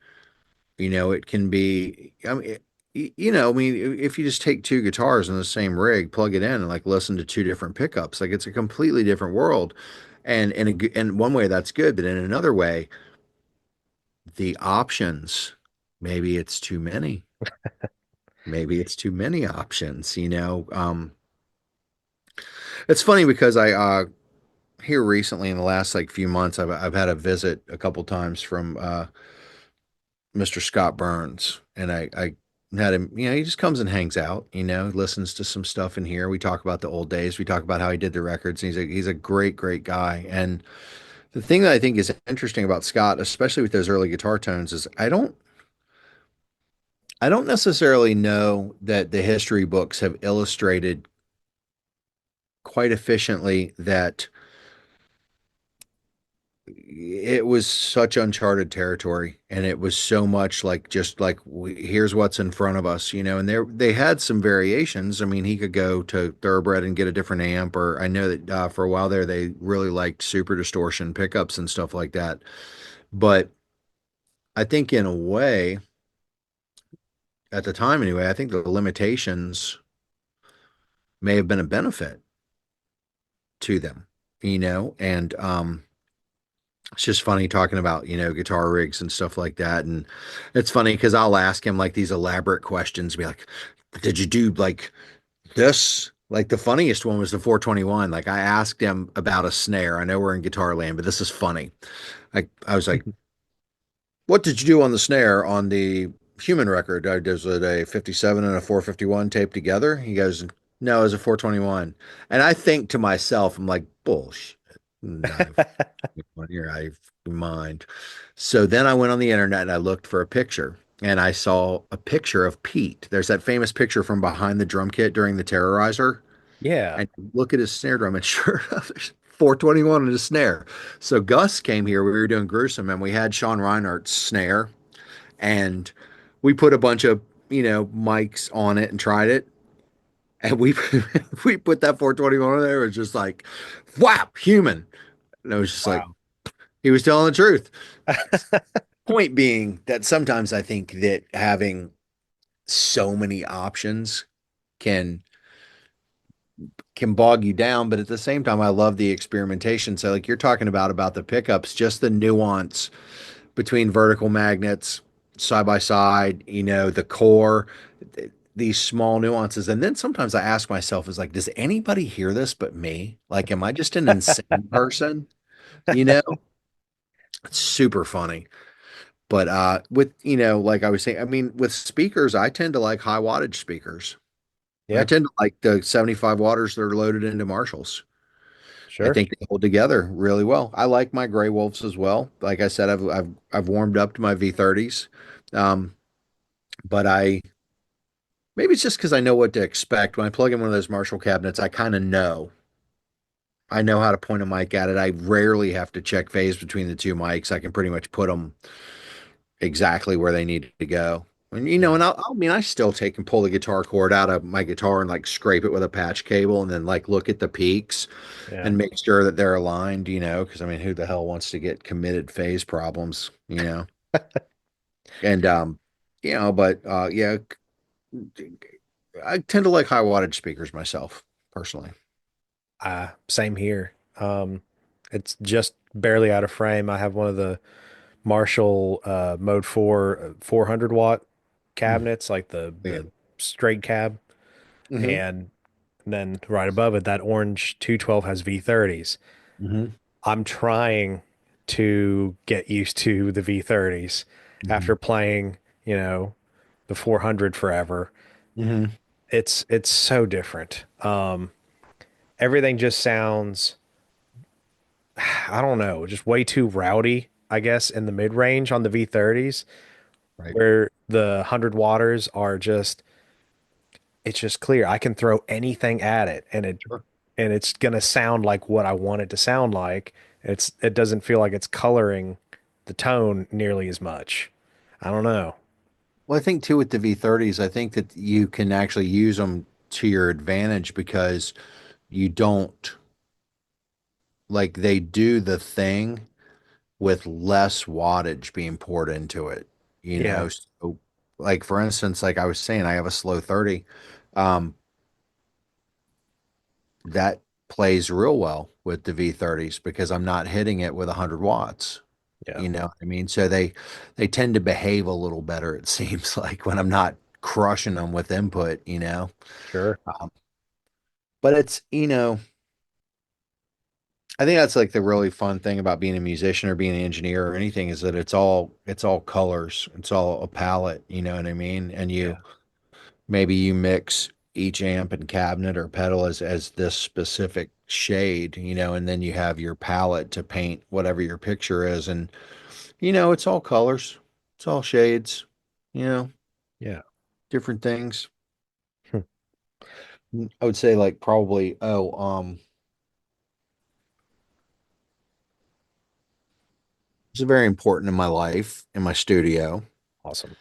it can be. I mean, I mean, if you just take two guitars in the same rig, plug it in, and like listen to two different pickups, like it's a completely different world. And one way that's good, but in another way, the options, maybe it's too many. Maybe it's too many options. It's funny because I here recently in the last like few months, I've had a visit a couple times from Mr. Scott Burns, and I had him. He just comes and hangs out. Listens to some stuff in here. We talk about the old days. We talk about how he did the records. And he's a great guy. And the thing that I think is interesting about Scott, especially with those early guitar tones, is I don't necessarily know that the history books have illustrated quite efficiently that it was such uncharted territory, and it was so much like just like here's what's in front of us. And they had some variations. I mean, he could go to Thoroughbred and get a different amp, or I know that for a while there they really liked super distortion pickups and stuff like that. But I think in a way, at the time anyway, I think the limitations may have been a benefit to them. And it's just funny talking about, guitar rigs and stuff like that. And it's funny because I'll ask him like these elaborate questions, be like, did you do like this? Like the funniest one was the 421. Like I asked him about a snare. I know we're in guitar land, but this is funny. I was like, what did you do on the snare on the human record? Was it a 57 and a 451 taped together? He goes, no, it was a 421. And I think to myself, I'm like, bullshit. No, you're out of your mind. So then I went on the internet and I looked for a picture and I saw a picture of Pete. There's that famous picture from behind the drum kit during the Terrorizer. Yeah. And look at his snare drum and sure enough, there's 421 in his snare. So Gus came here. We were doing Gruesome and we had Sean Reinhardt's snare and we put a bunch of, mics on it and tried it. And we we put that 421 on there. It was just like, wow, human. And it was just like, Wow. he was telling the truth. Point being that sometimes I think that having so many options can bog you down, but at the same time, I love the experimentation. So, like you're talking about the pickups, just the nuance between vertical magnets, side by side, the core, these small nuances. And then sometimes I ask myself, is like, does anybody hear this but me? Like, am I just an insane person? You know, it's super funny. But with, like I was saying, I mean, with speakers, I tend to like high wattage speakers. I Yeah, tend to like the 75 waters that are loaded into Marshalls. I sure. think they hold together really well. I like my Gray Wolves as well. Like I said, I've warmed up to my V30s. Um, but maybe it's just because I know what to expect. When I plug in one of those Marshall cabinets, I kind of know. I know how to point a mic at it. I rarely have to check phase between the two mics. I can pretty much put them exactly where they need to go. And Yeah. and I mean, I still take and pull the guitar cord out of my guitar and like scrape it with a patch cable and then like look at the peaks Yeah. and make sure that they're aligned, because I mean, who the hell wants to get committed phase problems? And but yeah, I tend to like high wattage speakers myself, personally. Same here. It's just barely out of frame. I have one of the Marshall Mode 4 400 watt Mm, cabinets, like the yeah. straight cab, Hmm. and then right above it, that orange 212 has V30s. Hmm. I'm trying to get used to the V30s Hmm. after playing, you know, the 400 forever. Hmm. It's so different. Everything just sounds, I don't know, just way too rowdy, I guess, in the mid range on the V30s, Right. where the 100 waters are just, it's just clear. I can throw anything at it Sure. and it's gonna sound like what I want it to sound like. It doesn't feel like it's coloring the tone nearly as much. I don't know. Well, I think too with the V30s, I think that you can actually use them to your advantage because you don't like they do the thing with less wattage being poured into it, Yeah, So, like for instance, like I was saying, I have a slow 30. Um, that plays real well with the V30s because I'm not hitting it with 100 watts. yeah, You know what I mean? So they tend to behave a little better, it seems like, when I'm not crushing them with input. sure. Um, but I think that's like the really fun thing about being a musician or being an engineer or anything is that it's all colors. It's all a palette, you know what I mean? And Yeah, maybe you mix each amp and cabinet or pedal as this specific shade, and then you have your palette to paint whatever your picture is. And it's all colors. It's all shades, you know, yeah. different things. I would say like probably, it's very important in my life, in my studio. Awesome.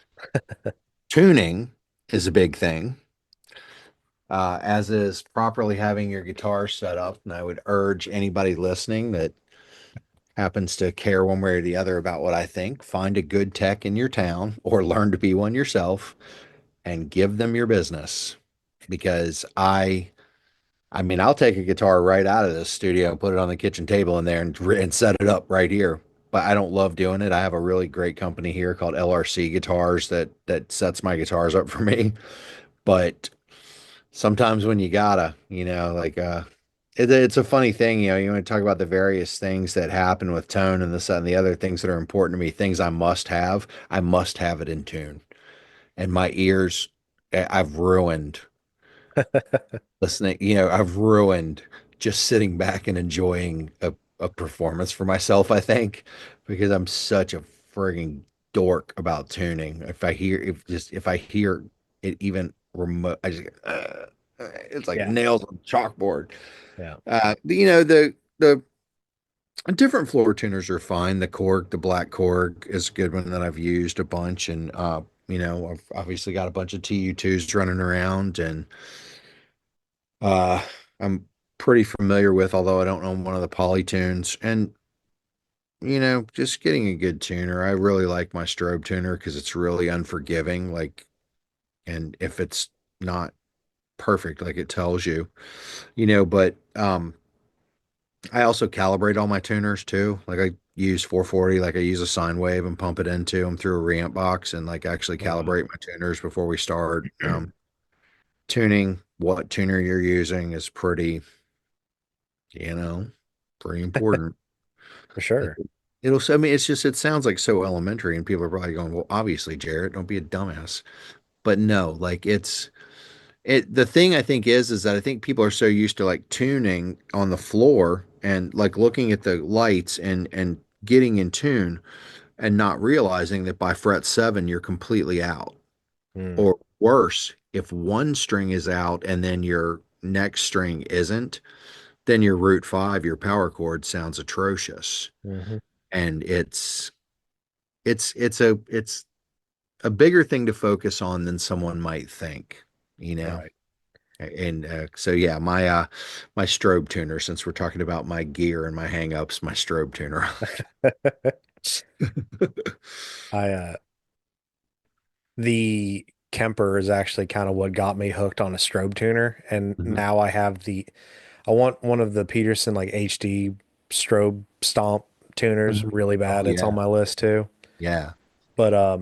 Tuning is a big thing, as is properly having your guitar set up. And I would urge anybody listening that happens to care one way or the other about what I think, find a good tech in your town or learn to be one yourself and give them your business. Because I mean, I'll take a guitar right out of this studio and put it on the kitchen table in there and set it up right here. But I don't love doing it. I have a really great company here called LRC Guitars that sets my guitars up for me. But sometimes when you gotta, like it's a funny thing, you want to talk about the various things that happen with tone and this that, and the other things that are important to me, things I must have. I must have it in tune. And my ears, I've ruined listening, I've ruined just sitting back and enjoying a performance for myself, I think, because I'm such a frigging dork about tuning. If I hear it even remote, I just it's like Yeah. nails on chalkboard. Yeah. The different floor tuners are fine. The Korg, the black Korg is a good one that I've used a bunch, and I've obviously got a bunch of TU2s running around, and uh, I'm pretty familiar with, although I don't own one of the Polytunes. And just getting a good tuner. I really like my strobe tuner because it's really unforgiving. And if it's not perfect, like it tells you, but I also calibrate all my tuners too. Like I use 440, like I use a sine wave and pump it into them through a reamp box and like actually Oh, wow. calibrate my tuners before we start. Tuning what tuner you're using is you know, pretty important. For It, sure. I mean, it sounds like so elementary, and people are probably going, well, obviously, Jarrett, don't be a dumbass. But no, like the thing I think is that I think people are so used to like tuning on the floor and like looking at the lights and getting in tune and not realizing that by fret 7 you're completely out. Mm. Or worse, if one string is out and then your next string isn't, then your root 5, your power chord sounds atrocious. Hmm. And it's a bigger thing to focus on than someone might think, you know. Right. And so yeah, my strobe tuner, since we're talking about my gear and my hangups, my strobe tuner. I The Kemper is actually kind of what got me hooked on a strobe tuner, and Mhm. now I want one of the Peterson like HD strobe stomp tuners Mhm. really Oh bad. It's on yeah, my list too. yeah. But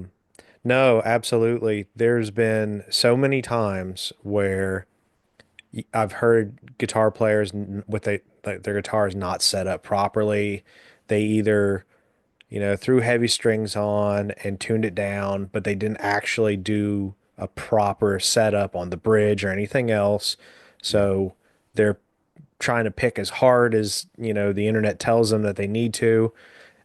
no, absolutely. There's been so many times where I've heard guitar players with like their guitars not set up properly. They either threw heavy strings on and tuned it down, but they didn't actually do a proper setup on the bridge or anything else. So they're trying to pick as hard as, the internet tells them that they need to.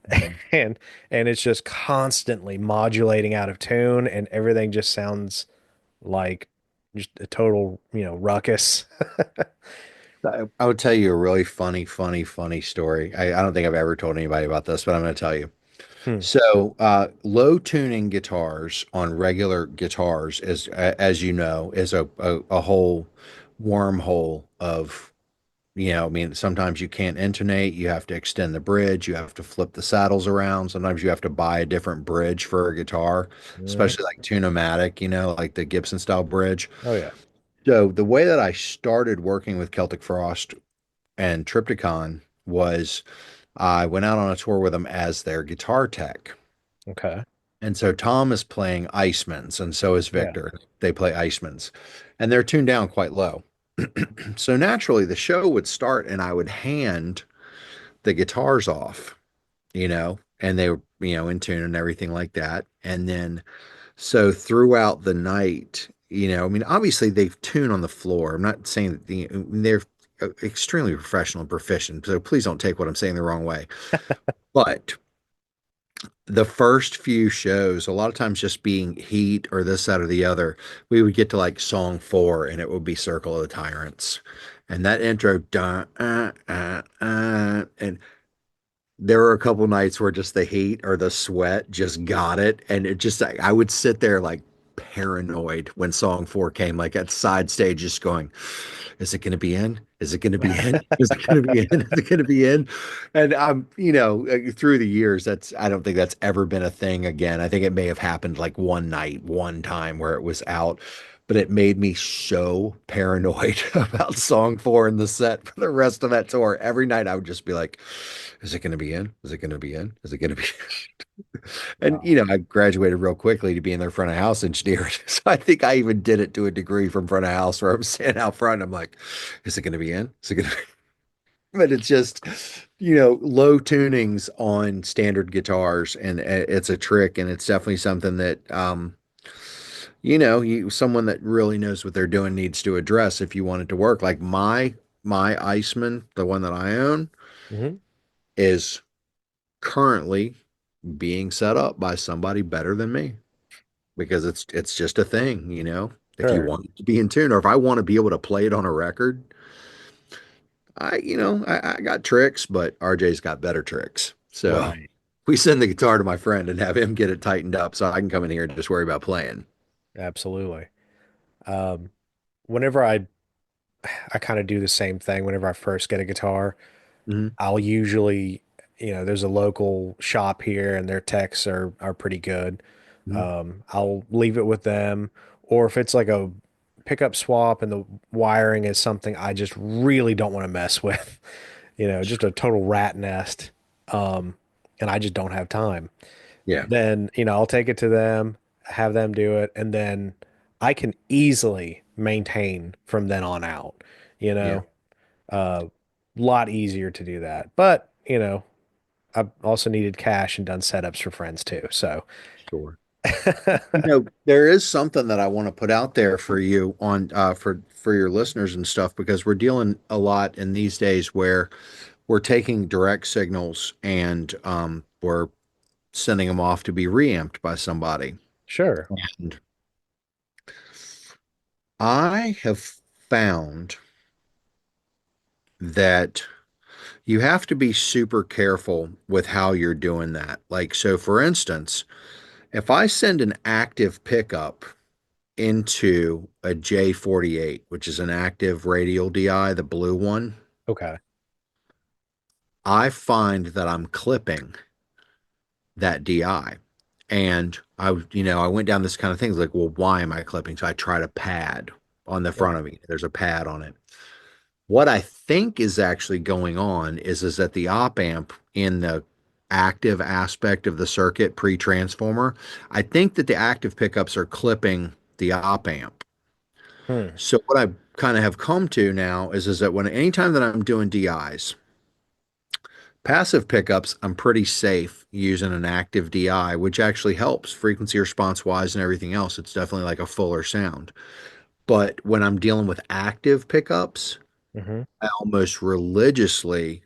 Mhm. And it's just constantly modulating out of tune and everything just sounds like just a total, ruckus. I would tell you a really funny story. I don't think I've ever told anybody about this, but I'm going to tell you. Hmm. So, low tuning guitars on regular guitars is, as you know, is a whole wormhole of, I mean, sometimes you can't intonate, you have to extend the bridge, you have to flip the saddles around. Sometimes you have to buy a different bridge for a guitar, Mhm. especially like Tune-o-matic, like the Gibson style bridge. Oh yeah. So, the way that I started working with Celtic Frost and Triptychon was I went out on a tour with them as their guitar tech. Okay. And so Tom is playing Icemans, and so is Yeah. Victor. They play Icemans, and they're tuned down quite low. So naturally, the show would start, and I would hand the guitars off, and they were, in tune and everything like that. And then, so throughout the night, I mean, obviously they tune on the floor. I'm not saying that they're extremely professional and proficient, so please don't take what I'm saying the wrong way. But the first few shows, a lot of times just being Heat or this, that, or the other, we would get to like song 4 and it would be Circle of the Tyrants. And that intro, dun, and there were a couple nights where just the heat or the sweat just got it. And it just, I would sit there like paranoid when song 4 came, like at side stage, just going, is it going to be in? Is it going to be in? Is it going to be in? Is it going to be in? And through the years, I don't think that's ever been a thing again. I think it may have happened like one night, one time where it was out, but it made me so paranoid about song 4 in the set for the rest of that tour. Every night I would just be like, is it going to be in? Is it going to be in? Is it going to be? And Wow. I graduated real quickly to being their front of house engineer. So I think I even did it to a degree from front of house where I'm standing out front. I'm like, is it going to be in? Is it going to be? But it's just, low tunings on standard guitars, and it's a trick, and it's definitely something that, someone that really knows what they're doing needs to address if you want it to work. Like my Iceman, the one that I own, Hmm. is currently being set up by somebody better than me because it's just a thing, you know. If you Sure. want it to be in tune, or if I want to be able to play it on a record, I got tricks, but RJ's got better tricks. So Right. we send the guitar to my friend and have him get it tightened up so I can come in here and just worry about playing. Absolutely. Um, whenever I kind of do the same thing whenever I first get a guitar. Hmm. I'll usually, there's a local shop here and their techs are pretty good. Hmm. I'll leave it with them. Or if it's like a pickup swap and the wiring is something I just really don't want to mess with, just a total rat nest. Um, and I just don't have time. Yeah, Then, I'll take it to them, have them do it, and then I can easily maintain from then on out, you yeah, know? Lot easier to do that. But, I've also needed cash and done setups for friends too. So, sure. There is something that I want to put out there for you on for your listeners and stuff because we're dealing a lot in these days where we're taking direct signals and we're sending them off to be reamped by somebody. sure. And I have found that you have to be super careful with how you're doing that. Like, so for instance, if I send an active pickup into a J48, which is an active radial DI, the blue one, Okay. I find that I'm clipping that DI. And I went down this kind of thing like, well, why am I clipping? So I tried a pad on the front Right. of me. There's a pad on it. What I think is actually going on is that the op amp in the active aspect of the circuit pre-transformer, I think that the active pickups are clipping the op amp. Hmm. So what I kind of have come to now is that when anytime that I'm doing DIs, passive pickups, I'm pretty safe using an active DI, which actually helps frequency response wise and everything else. It's definitely like a fuller sound. But when I'm dealing with active pickups, Hmm. I almost religiously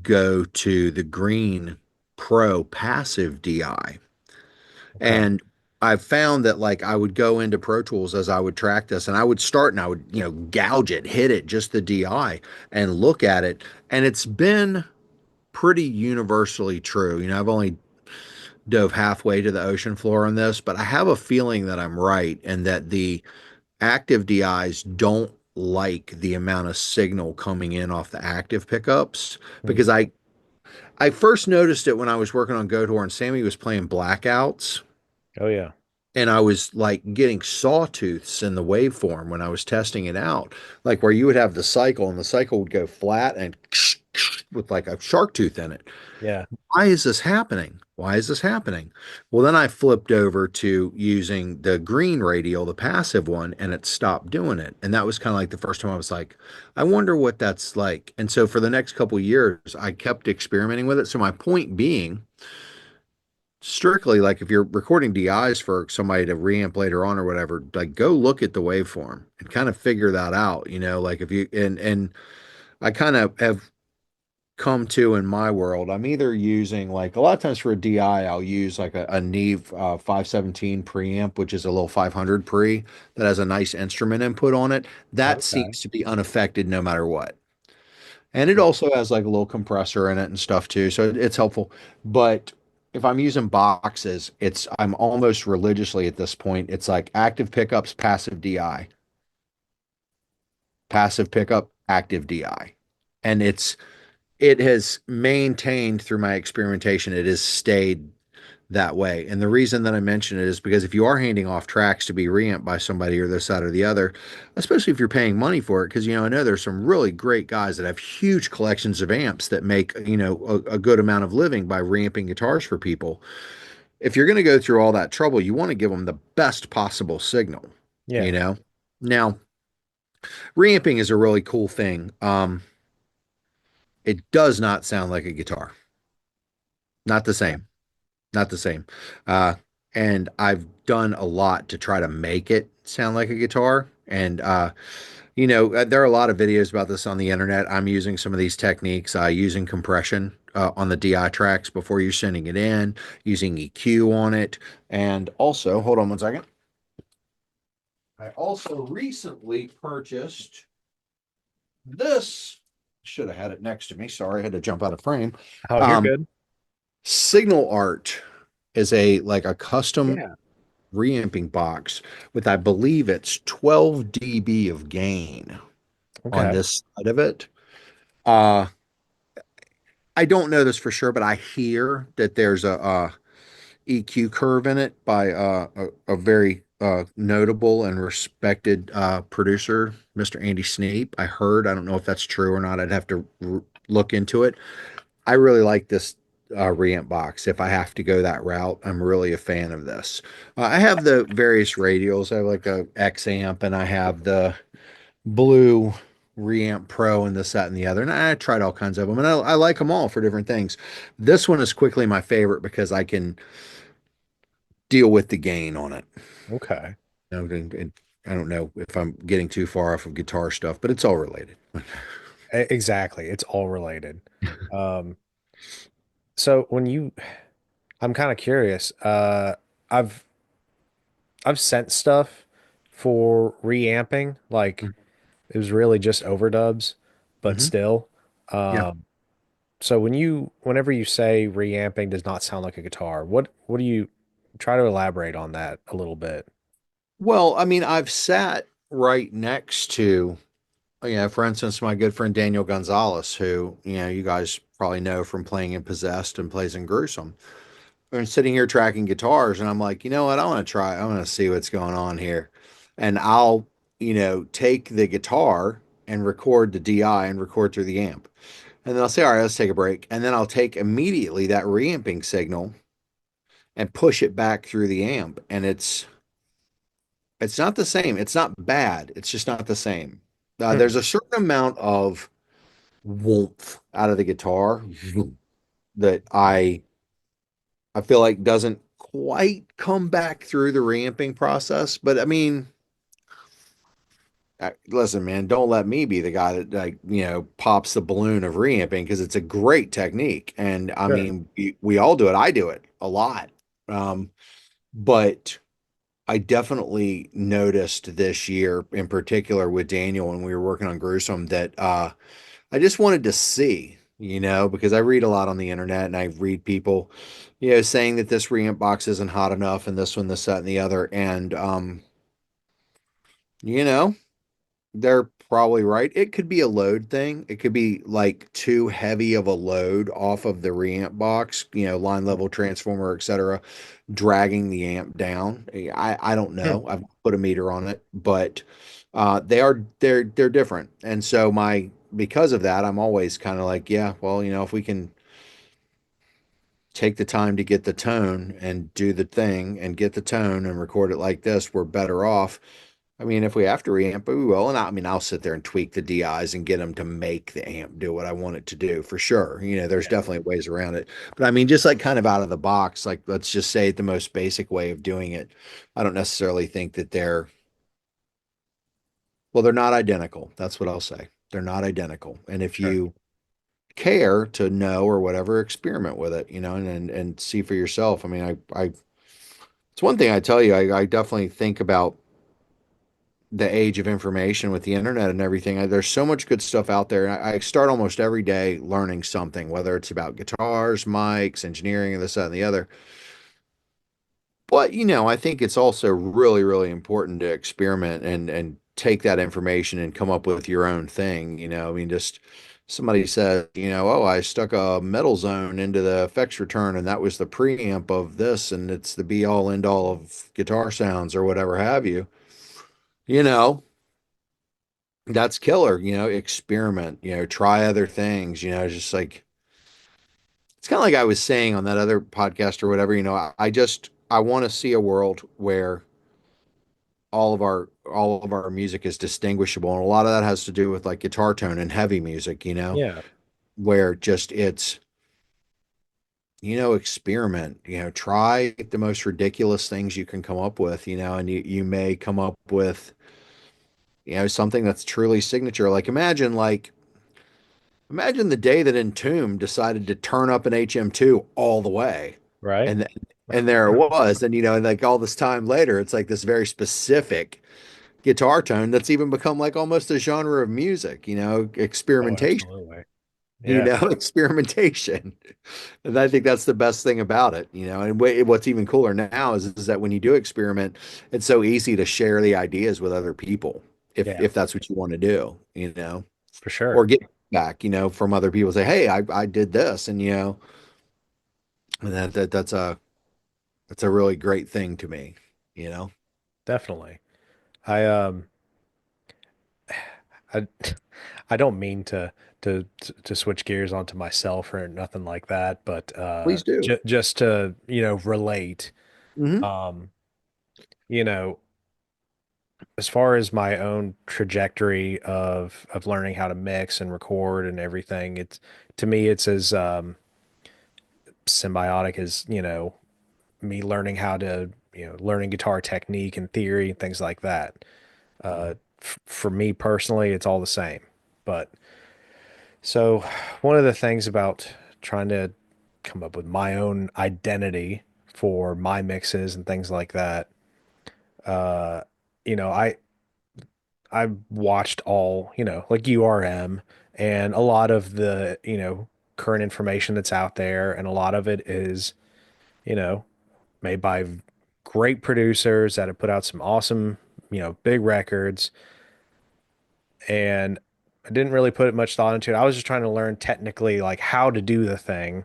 go to the Green Pro passive DI. Okay. And I've found that like I would go into Pro Tools as I would track this and I would start and I would, gouge it, hit it, just the DI and look at it. And it's been pretty universally true. I've only dove halfway to the ocean floor on this, but I have a feeling that I'm right and that the active DIs don't like the amount of signal coming in off the active pickups Hmm. because I first noticed it when I was working on Goat and Sammy was playing blackouts Oh yeah. and I was like getting sawtooths in the waveform when I was testing it out, like where you would have the cycle and the cycle would go flat and with like a shark tooth in it. Yeah. Why is this happening? Why is this happening? Well, then I flipped over to using the green radial, the passive one, and it stopped doing it. And that was kind of like the first time I was like, I wonder what that's like. And so for the next couple of years, I kept experimenting with it. So my point being, strictly like if you're recording DIs for somebody to reamp later on or whatever, like go look at the waveform and kind of figure that out, like if you and I kind of have come to in my world, I'm either using like a lot of times for a DI, I'll use like a Neve 517 preamp, which is a little 500 pre that has a nice instrument input on it. That Okay. seems to be unaffected no matter what. And it Yeah. also has like a little compressor in it and stuff too, so it's helpful. But if I'm using boxes, I'm almost religiously at this point, it's like active pickups, passive DI, passive pickup, active DI. And it has maintained through my experimentation, it has stayed that way. And the reason that I mention it is because if you are handing off tracks to be reamped by somebody or this side or the other, especially if you're paying money for it, because I know there's some really great guys that have huge collections of amps that make a good amount of living by reamping guitars for people. If you're going to go through all that trouble, you want to give them the best possible signal. You Yeah. know. Now, reamping is a really cool thing. It does not sound like a guitar. Not the Okay. same. Not the same. Uh, and I've done a lot to try to make it sound like a guitar. And there are a lot of videos about this on the internet. I'm using some of these techniques, using compression. on the DI tracks before you're sending it in, using EQ on it. And also, hold on one second. I also recently purchased this. Should have had it next to me. Sorry, I had to jump out of frame. Oh, you're Um, good. Signal Art is a like a custom Yeah. reamping box with I believe it's 12 dB of gain on Okay. this side of it. Uh, I don't know this for sure, but I hear that there's a EQ curve in it by a very notable and respected producer, Mr. Andy Sneap. I heard. I don't know if that's true or not. I'd have to look into it. I really like this reamp box. If I have to go that route, I'm really a fan of this. I have the various radials. I have like a X amp, and I have the Blue Reamp Pro and this, that, and the other. And I tried all kinds of them, and I like them all for different things. This one is quickly my favorite because I can deal with the gain on it. Okay. I don't know if I'm getting too far off of guitar stuff, but it's all related. Exactly. It's all related. Um, so I'm kind of curious. I've I've sent stuff for reamping, like it was really just overdubs, but Mm-hmm. still. Yeah. Um, so whenever you say reamping does not sound like a guitar, what do you try to elaborate on that a little bit? Well, I mean, I've sat right next to, for instance, my good friend Daniel Gonzalez, who, you guys probably know from playing in Possessed and plays in Gruesome. And sitting here tracking guitars, and I'm like, you know what? I want to try. I want to see what's going on here. And I'll, take the guitar and record the DI and record through the amp. And then I'll say, all right, let's take a break. And then I'll take immediately that reamping signal and push it back through the amp. And it's not the same. It's not bad. It's just not the same. Hmm. There's a certain amount of warmth out of the guitar that I feel like doesn't quite come back through the reamping process. But I mean, listen, man, don't let me be the guy that like pops the balloon of reamping because it's a great technique, and I Sure. mean we all do it. I do it a lot, but I definitely noticed this year, in particular with Daniel, when we were working on Gruesome, that I just wanted to see, because I read a lot on the internet and I read people, saying that this reamp box isn't hot enough and this one, this, that, and the other. And, you know, they're probably right. It could be a load thing. It could be like too heavy of a load off of the reamp box, line level transformer, etc., dragging the amp down. I don't Hmm. know. I've put a meter on it, but they're different. And so because of that, I'm always kind of like, yeah, well, if we can take the time to get the tone and do the thing and get the tone and record it like this, we're better off. I mean, if we have to reamp, we will. And I mean, I'll sit there and tweak the DIs and get them to make the amp do what I want it to do for sure. There's Yeah. definitely ways around it. But I mean, just like kind of out of the box, like let's just say the most basic way of doing it. I don't necessarily think that they're not identical. That's what I'll say. They're not identical. And if Sure. you care to know or whatever, experiment with it, and see for yourself. I mean, it's one thing I tell you, I definitely think about the age of information with the internet and everything. There's so much good stuff out there. And I start almost every day learning something, whether it's about guitars, mics, engineering, and this, that, and the other. But, I think it's also really, really important to experiment and take that information and come up with your own thing. I mean, just somebody said, oh, I stuck a metal zone into the effects return and that was the preamp of this and it's the be all end all of guitar sounds or whatever have you. You know, that's killer, experiment, try other things, just like it's kind of like I was saying on that other podcast or whatever, I want to see a world where all of our music is distinguishable, and a lot of that has to do with like guitar tone and heavy music, Yeah. where just it's experiment, try the most ridiculous things you can come up with, and you may come up with something that's truly signature. Like imagine like Imagine the day that Entomb decided to turn up an HM2 all the way. Right? And and there it was. And and like all this time later, it's like this very specific guitar tone that's even become like almost a genre of music, Oh, experimentation, absolutely. Yeah, experimentation. And I think that's the best thing about it. And what's even cooler now is that when you do experiment, it's so easy to share the ideas with other people yeah, if that's what you want to do, for sure. or get back, from other people say, hey, I did this. And and that's a really great thing to me, you know. Definitely. I I I don't mean to switch gears onto myself or nothing like that, but Please do. just to, relate, Hmm. um, you know, as far as my own trajectory of learning how to mix and record and everything, it's to me it's as symbiotic as, me learning how to, learning guitar technique and theory and things like that. For me personally, it's all the same. But so one of the things about trying to come up with my own identity for my mixes and things like that, uh, you know, I've watched all, like URM and a lot of the, current information that's out there, and a lot of it is, you know, made by great producers that have put out some awesome, big records. And I didn't really put much thought into it. I was just trying to learn technically like how to do the thing,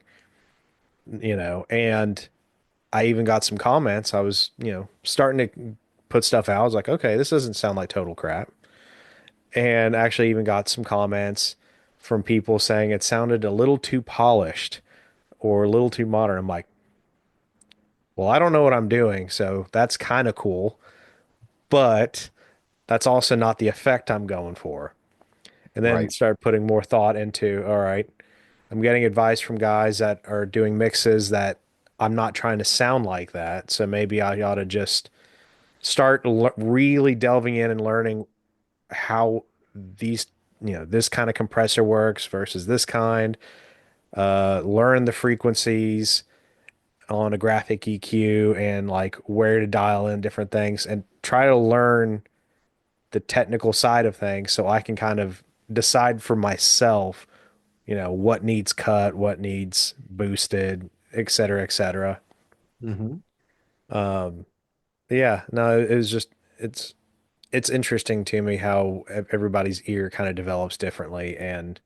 and I even got some comments. I was, starting to put stuff out. I was like, okay, this doesn't sound like total crap. And actually even got some comments from people saying it sounded a little too polished or a little too modern. I'm like, well, I don't know what I'm doing, so that's kind of cool, but that's also not the effect I'm going for. And then Right. start putting more thought into, all right, I'm getting advice from guys that are doing mixes that I'm not trying to sound like that. So maybe I ought to just start really delving in and learning how these, this kind of compressor works versus this kind, learn the frequencies on a graphic EQ and like where to dial in different things and try to learn the technical side of things so I can kind of decide for myself, what needs cut, what needs boosted, et cetera, et cetera. Hmm. Um, yeah, no, it was just it's interesting to me how everybody's ear kind of develops differently, and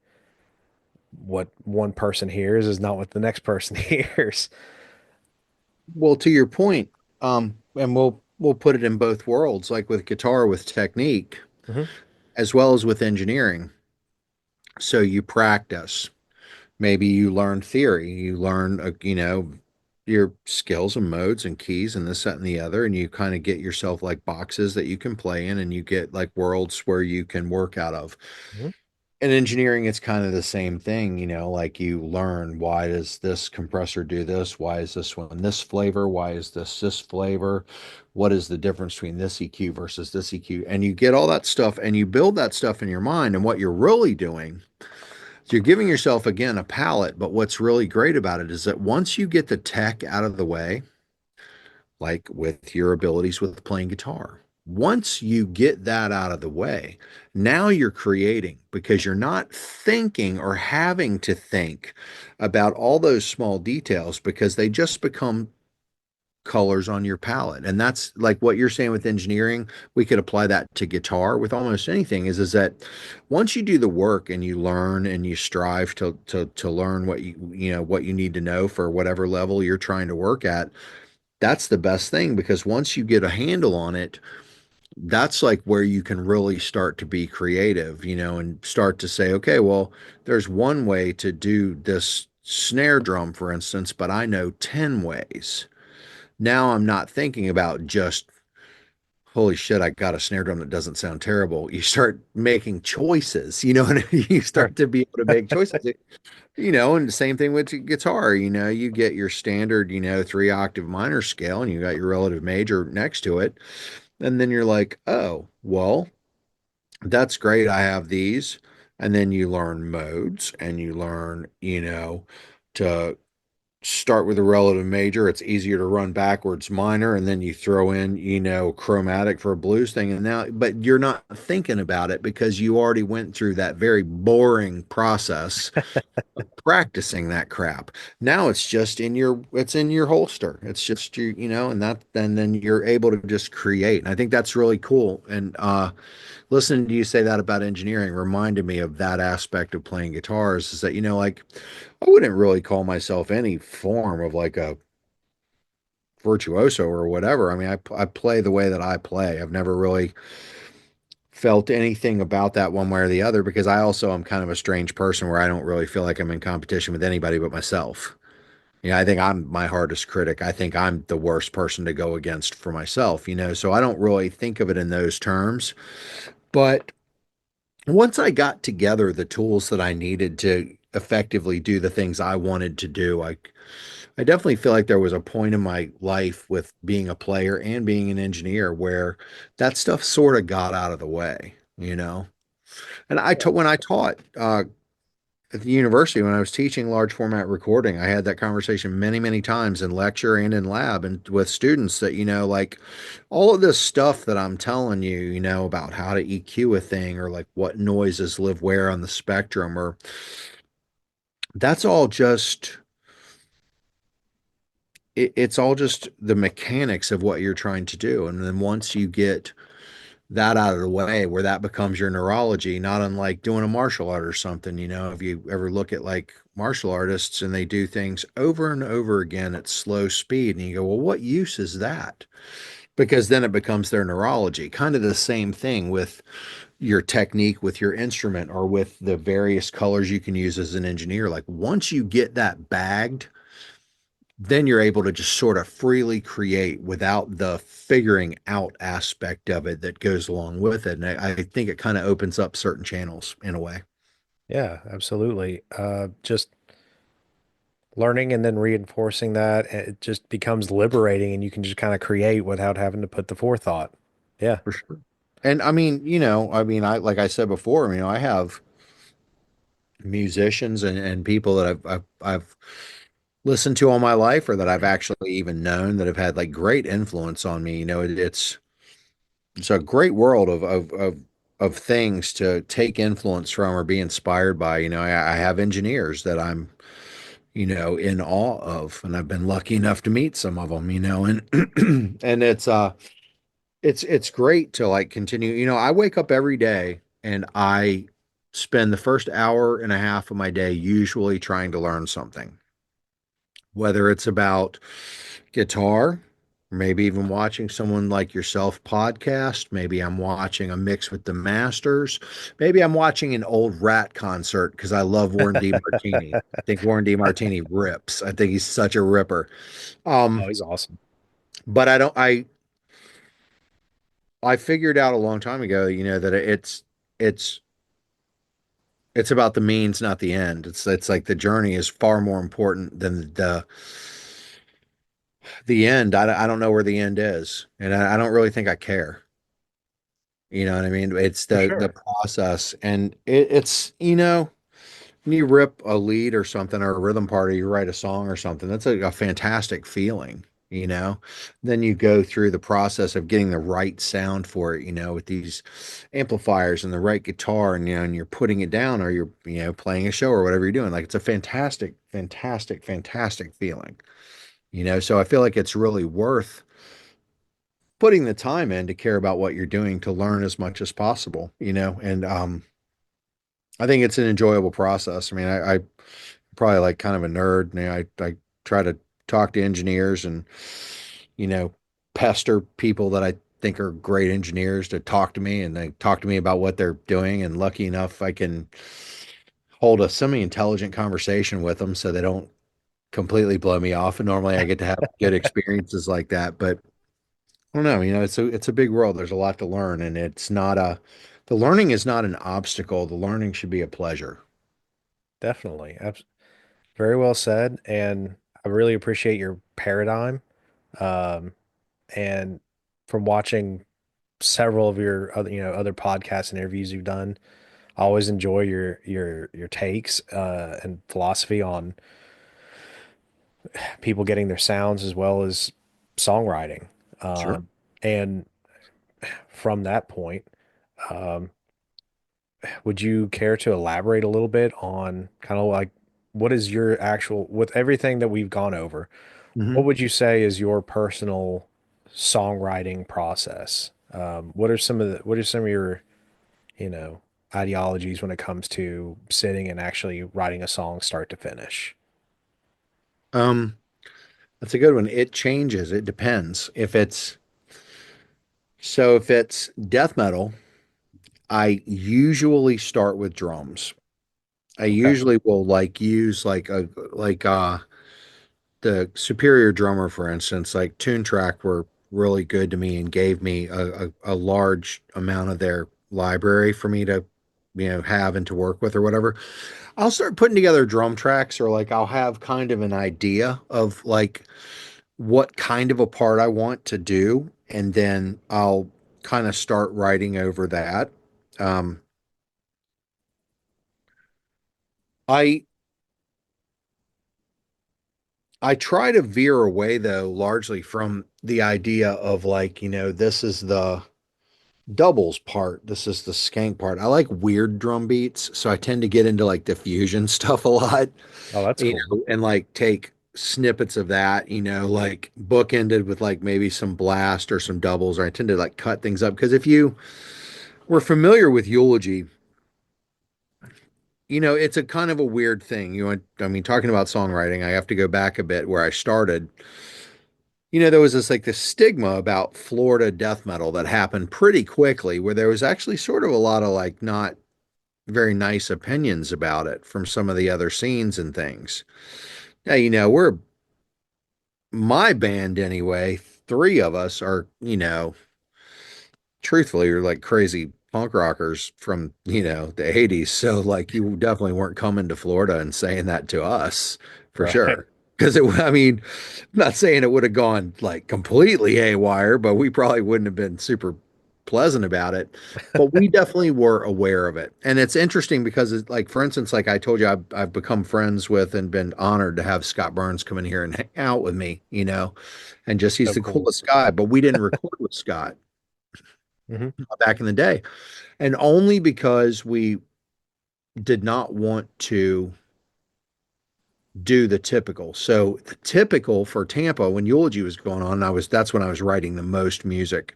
what one person hears is not what the next person hears. Well, to your point, and we'll put it in both worlds, like with guitar, with technique, Hmm. as well as with engineering. So you practice. Maybe you learn theory. You learn, your skills and modes and keys and this, that, and the other, and you kind of get yourself like boxes that you can play in, and you get like worlds where you can work out of. Hmm. In engineering, it's kind of the same thing, like you learn, why does this compressor do this? Why is this one this flavor? Why is this flavor? What is the difference between this EQ versus this EQ? And you get all that stuff and you build that stuff in your mind. And what you're really doing is you're giving yourself again a palette. But what's really great about it is that once you get the tech out of the way, like with your abilities with playing guitar. Once you get that out of the way, now you're creating because you're not thinking or having to think about all those small details because they just become colors on your palette. And that's like what you're saying with engineering. We could apply that to guitar with almost anything is that once you do the work and you learn and you strive to learn what what you need to know for whatever level you're trying to work at, that's the best thing because once you get a handle on it, that's like where you can really start to be creative, and start to say, okay, well, there's one way to do this snare drum, for instance, but I know 10 ways. Now I'm not thinking about just, holy shit, I got a snare drum that doesn't sound terrible. You start making choices, and you Sure. start to be able to make choices. And the same thing with guitar, you get your standard, 3 octave minor scale and you got your relative major next to it. And then you're like, oh, well, that's great. I have these. and then you learn modes and you learn, to start with a relative major. It's easier to run backwards minor, and then you throw in, chromatic for a blues thing. And now, but you're not thinking about it because you already went through that very boring process practicing that crap. Now it's in your holster. It's just and then you're able to just create. And I think that's really cool. And listening to you say that about engineering reminded me of that aspect of playing guitars, is that, like, I wouldn't really call myself any form of like a virtuoso or whatever. I mean, I play the way that I play. I've never really felt anything about that one way or the other, because I also am kind of a strange person where I don't really feel like I'm in competition with anybody but myself. I think I'm my hardest critic. I think I'm the worst person to go against for myself, so I don't really think of it in those terms. But once I got together the tools that I needed to effectively do the things I wanted to do, I definitely feel like there was a point in my life with being a player and being an engineer where that stuff sort of got out of the way. And Yeah. when I taught at the university, when I was teaching large format recording, I had that conversation many, many times in lecture and in lab and with students that, like, all of this stuff that I'm telling you, about how to EQ a thing, or like what noises live where on the spectrum, or that's all just, it's all just the mechanics of what you're trying to do. And then once you get that out of the way, where that becomes your neurology, not unlike doing a martial art or something. If you ever look at like martial artists and they do things over and over again at slow speed, and you go, well, what use is that? Because then it becomes their neurology. Kind of the same thing with your technique with your instrument, or with the various colors you can use as an engineer. Like, once you get that bagged, then you're able to just sort of freely create without the figuring out aspect of it that goes along with it. And I think it kind of opens up certain channels in a way. Yeah, absolutely. Just learning and then reinforcing that, it just becomes liberating and you can just kind of create without having to put the forethought. Yeah, For sure. And I mean, like I said before, I have musicians and people that I've listened to all my life, or that I've actually even known, that have had like great influence on me. It's a great world of things to take influence from or be inspired by. I have engineers that I'm, in awe of, and I've been lucky enough to meet some of them, and and it's great to like continue. I wake up every day and I spend the first hour and a half of my day usually trying to learn something, whether it's about guitar, maybe even watching someone like yourself podcast. Maybe I'm watching a mix with the Masters. Maybe I'm watching an old Rat concert because I love Warren D. Martini. I think Warren D. Martini rips. I think he's such a ripper. oh, Um, he's awesome. but I figured out a long time ago, that it's it's about the means, not the end. It's like the journey is far more important than the end. I don't know where the end is, and I don't really think I care. You know what I mean? It's For the sure. process, and it's when you rip a lead or something, or a rhythm part, or you write a song or something, that's a fantastic feeling. Then you go through the process of getting the right sound for it, with these amplifiers and the right guitar, and you're putting it down, or you're playing a show or whatever you're doing. Like, it's a fantastic, fantastic, fantastic feeling. So I feel like it's really worth putting the time in to care about what you're doing, to learn as much as possible, and I think it's an enjoyable process. I mean, I probably like kind of a nerd. I try to talk to engineers and, you know, pester people that I think are great engineers to talk to me, and they talk to me about what they're doing. And lucky enough, I can hold a semi-intelligent conversation with them so they don't completely blow me off. And normally I get to have good experiences like that. But I don't know, it's a big world. There's a lot to learn, and the learning is not an obstacle. The learning should be a pleasure. Definitely. Very well said. And I really appreciate your paradigm. Um, and from watching several of your other, other podcasts and interviews you've done, I always enjoy your takes and philosophy on people getting their sounds as well as songwriting. Sure. And from that point, um, would you care to elaborate a little bit on kind of like what is your actual, with everything that we've gone over, what Hmm. would you say is your personal songwriting process? What are some of your, you know, ideologies when it comes to sitting and actually writing a song start to finish? Um, that's a good one. It changes. It depends. If it's death metal, I usually start with drums. I Okay. usually will like use like the Superior drummer, for instance, like Tune Track were really good to me and gave me a large amount of their library for me to, have and to work with or whatever. I'll start putting together drum tracks, or like I'll have kind of an idea of like what kind of a part I want to do, and then I'll kind of start writing over that. Um, I I try to veer away though largely from the idea of like, this is the doubles part. This is the skank part. I like weird drum beats, so I tend to get into like the fusion stuff a lot, Oh, that's cool. and like take snippets of that, like bookended with like maybe some blast or some doubles, or I tend to like cut things up because if you were familiar with Eulogy, it's a kind of a weird thing. I mean, talking about songwriting, I have to go back a bit where I started. There was this stigma about Florida death metal that happened pretty quickly, where there was actually sort of a lot of like not very nice opinions about it from some of the other scenes and things. Now, we're my band anyway. Three of us are, truthfully, are like crazy punk rockers from, the 80s. So, like, you definitely weren't coming to Florida and saying that to us for Right. sure. Because I mean, I'm not saying it would have gone like completely haywire, but we probably wouldn't have been super pleasant about it. But we definitely were aware of it. And it's interesting because, it's like, for instance, like I told you, I've become friends with and been honored to have Scott Burns come in here and hang out with me, and just he's So the cool. coolest guy. But we didn't record with Scott Hmm. back in the day. And only because we did not want to do the typical. So the typical for Tampa when Eulogy was going on, that's when I was writing the most music.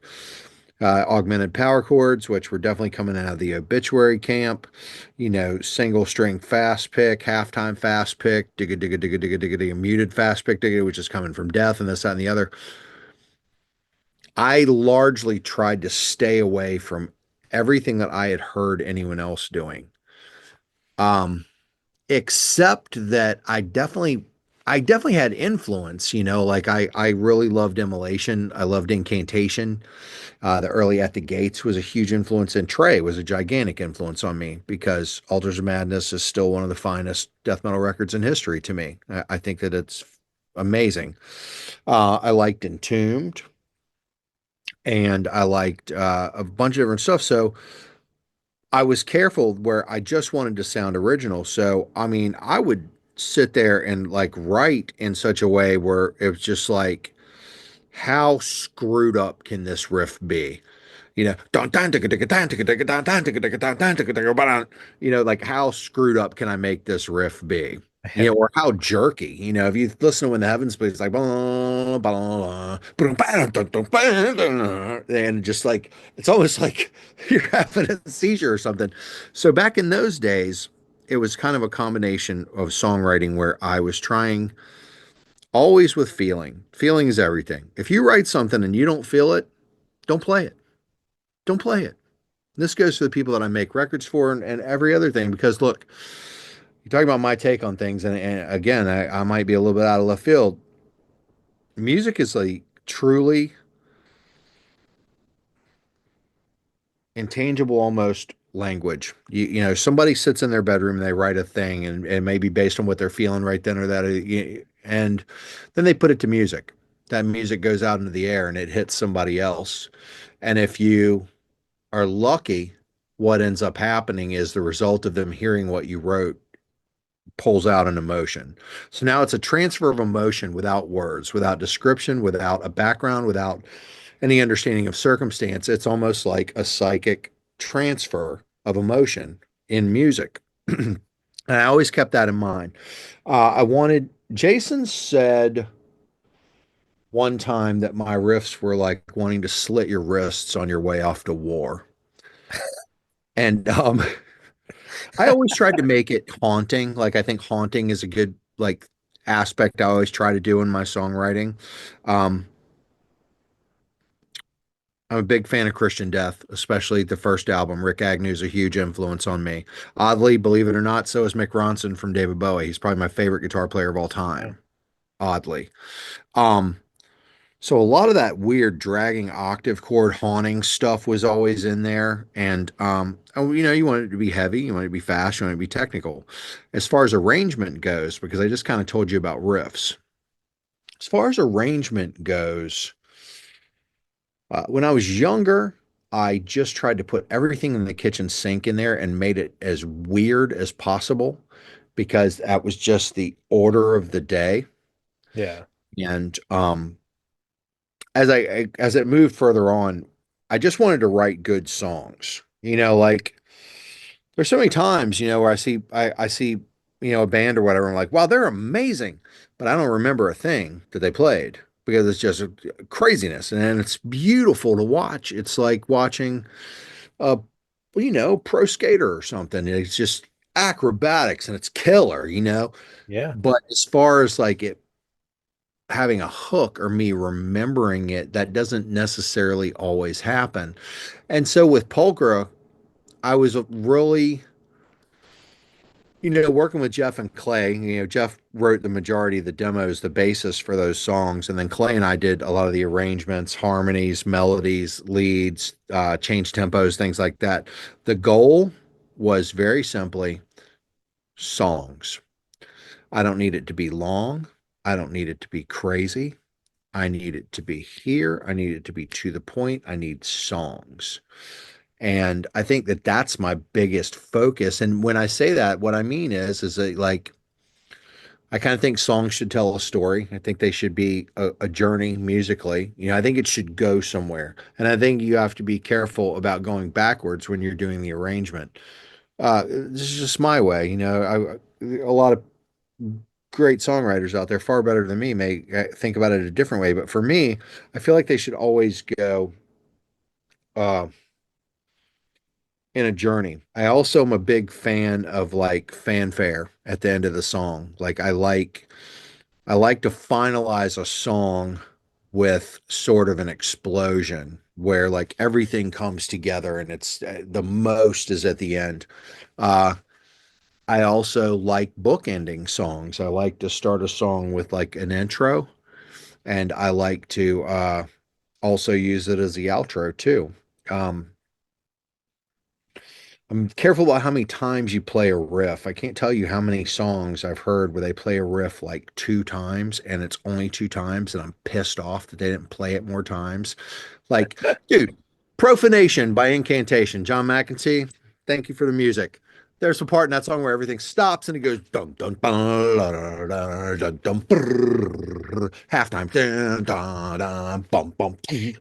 Augmented power chords, which were definitely coming out of the obituary camp, single string fast pick, halftime fast pick, digga digga digga digga digga digga, muted fast pick digga, which is coming from death and this, that, and the other. I largely tried to stay away from everything that I had heard anyone else doing. Um, except that I definitely had influence, like I really loved Immolation. I loved Incantation. The early At the Gates was a huge influence, and Trey was a gigantic influence on me because Altars of Madness is still one of the finest death metal records in history to me. I think that it's amazing. I liked Entombed, and I liked a bunch of different stuff. So I was careful where I just wanted to sound original. So, I mean, I would sit there and like write in such a way where it was just like, how screwed up can this riff be? Like how screwed up can I make this riff be? Or how jerky. If you listen to When the Heavens Bleed, it's like, blah, blah, blah, and just like, it's almost like you're having a seizure or something. So back in those days, it was kind of a combination of songwriting where I was trying always with feeling. Feeling is everything. If you write something and you don't feel it, don't play it. Don't play it. This goes to the people that I make records for and every other thing. Because look, you talk about my take on things, and again, I might be a little bit out of left field. Music is like truly intangible, almost language. Somebody sits in their bedroom and they write a thing, and maybe based on what they're feeling right then or that, and then they put it to music. That music goes out into the air and it hits somebody else. And if you are lucky, what ends up happening is the result of them hearing what you wrote pulls out an emotion. So now it's a transfer of emotion without words, without description, without a background, without any understanding of circumstance. It's almost like a psychic transfer of emotion in music. And I always kept that in mind. Jason said one time that my riffs were like wanting to slit your wrists on your way off to war. And I always tried to make it haunting. Like I think haunting is a good like aspect I always try to do in my songwriting. Um, I'm a big fan of Christian Death, especially the first album. Rick Agnew's a huge influence on me. Oddly, believe it or not, so is Mick Ronson from David Bowie. He's probably my favorite guitar player of all Yeah. time. Oddly. Um, so a lot of that weird dragging octave chord haunting stuff was always in there. And you want it to be heavy, you want it to be fast, you want it to be technical. As far as arrangement goes, because I just kind of told you about riffs. As far as arrangement goes, when I was younger, I just tried to put everything in the kitchen sink in there and made it as weird as possible because that was just the order of the day. Yeah. And as it moved further on, I just wanted to write good songs. Like there's so many times, where I see, a band or whatever. I'm like, wow, they're amazing, but I don't remember a thing that they played because it's just craziness, and it's beautiful to watch. It's like watching a, pro skater or something. It's just acrobatics and it's killer. Yeah. But as far as like it having a hook or me remembering it, that doesn't necessarily always happen. And so with Pulchra, I was really, working with Jeff and Clay. Jeff wrote the majority of the demos, the basis for those songs, and then Clay and I did a lot of the arrangements, harmonies, melodies, leads, change tempos, things like that. The goal was very simply songs. I don't need it to be long. I don't need it to be crazy. I need it to be here. I need it to be to the point. I need songs. And I think that that's my biggest focus. And when I say that, what I mean is that like, I kind of think songs should tell a story. I think they should be a journey musically. I think it should go somewhere. And I think you have to be careful about going backwards when you're doing the arrangement. This is just my way. A lot of great songwriters out there, far better than me, may think about it a different way. But for me, I feel like they should always go uh, in a journey. I also am a big fan of like fanfare at the end of the song. Like I like to finalize a song with sort of an explosion where like everything comes together and it's the most is at the end. Uh, I also like bookending songs. I like to start a song with like an intro, and I like to also use it as the outro too. Um, I'm careful about how many times you play a riff. I can't tell you how many songs I've heard where they play a riff like two times and it's only two times, and I'm pissed off that they didn't play it more times. Like, dude, Profanation by Incantation, John McEntee, thank you for the music. There's a part in that song where everything stops and it goes dun dun dun dun dun dun dun brrr, halftime dun dun dun bum bum. They